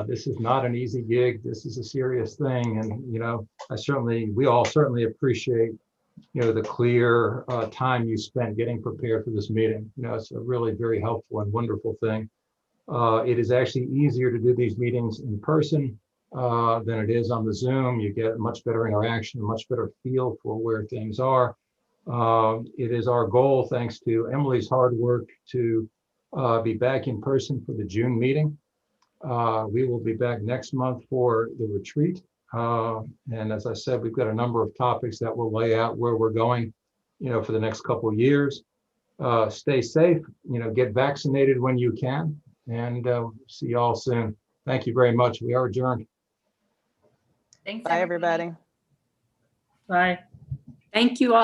This is not an easy gig. This is a serious thing, and we all certainly appreciate the clear time you spent getting prepared for this meeting. It's a really very helpful and wonderful thing. It is actually easier to do these meetings in person than it is on the Zoom. You get much better interaction, a much better feel for where things are. It is our goal, thanks to Emily's hard work, to be back in person for the June meeting. We will be back next month for the retreat. And as I said, we've got a number of topics that will lay out where we're going, for the next couple of years. Stay safe, get vaccinated when you can, and see you all soon. Thank you very much. We are adjourned. Thanks, Bye, everybody. Bye. Thank you all.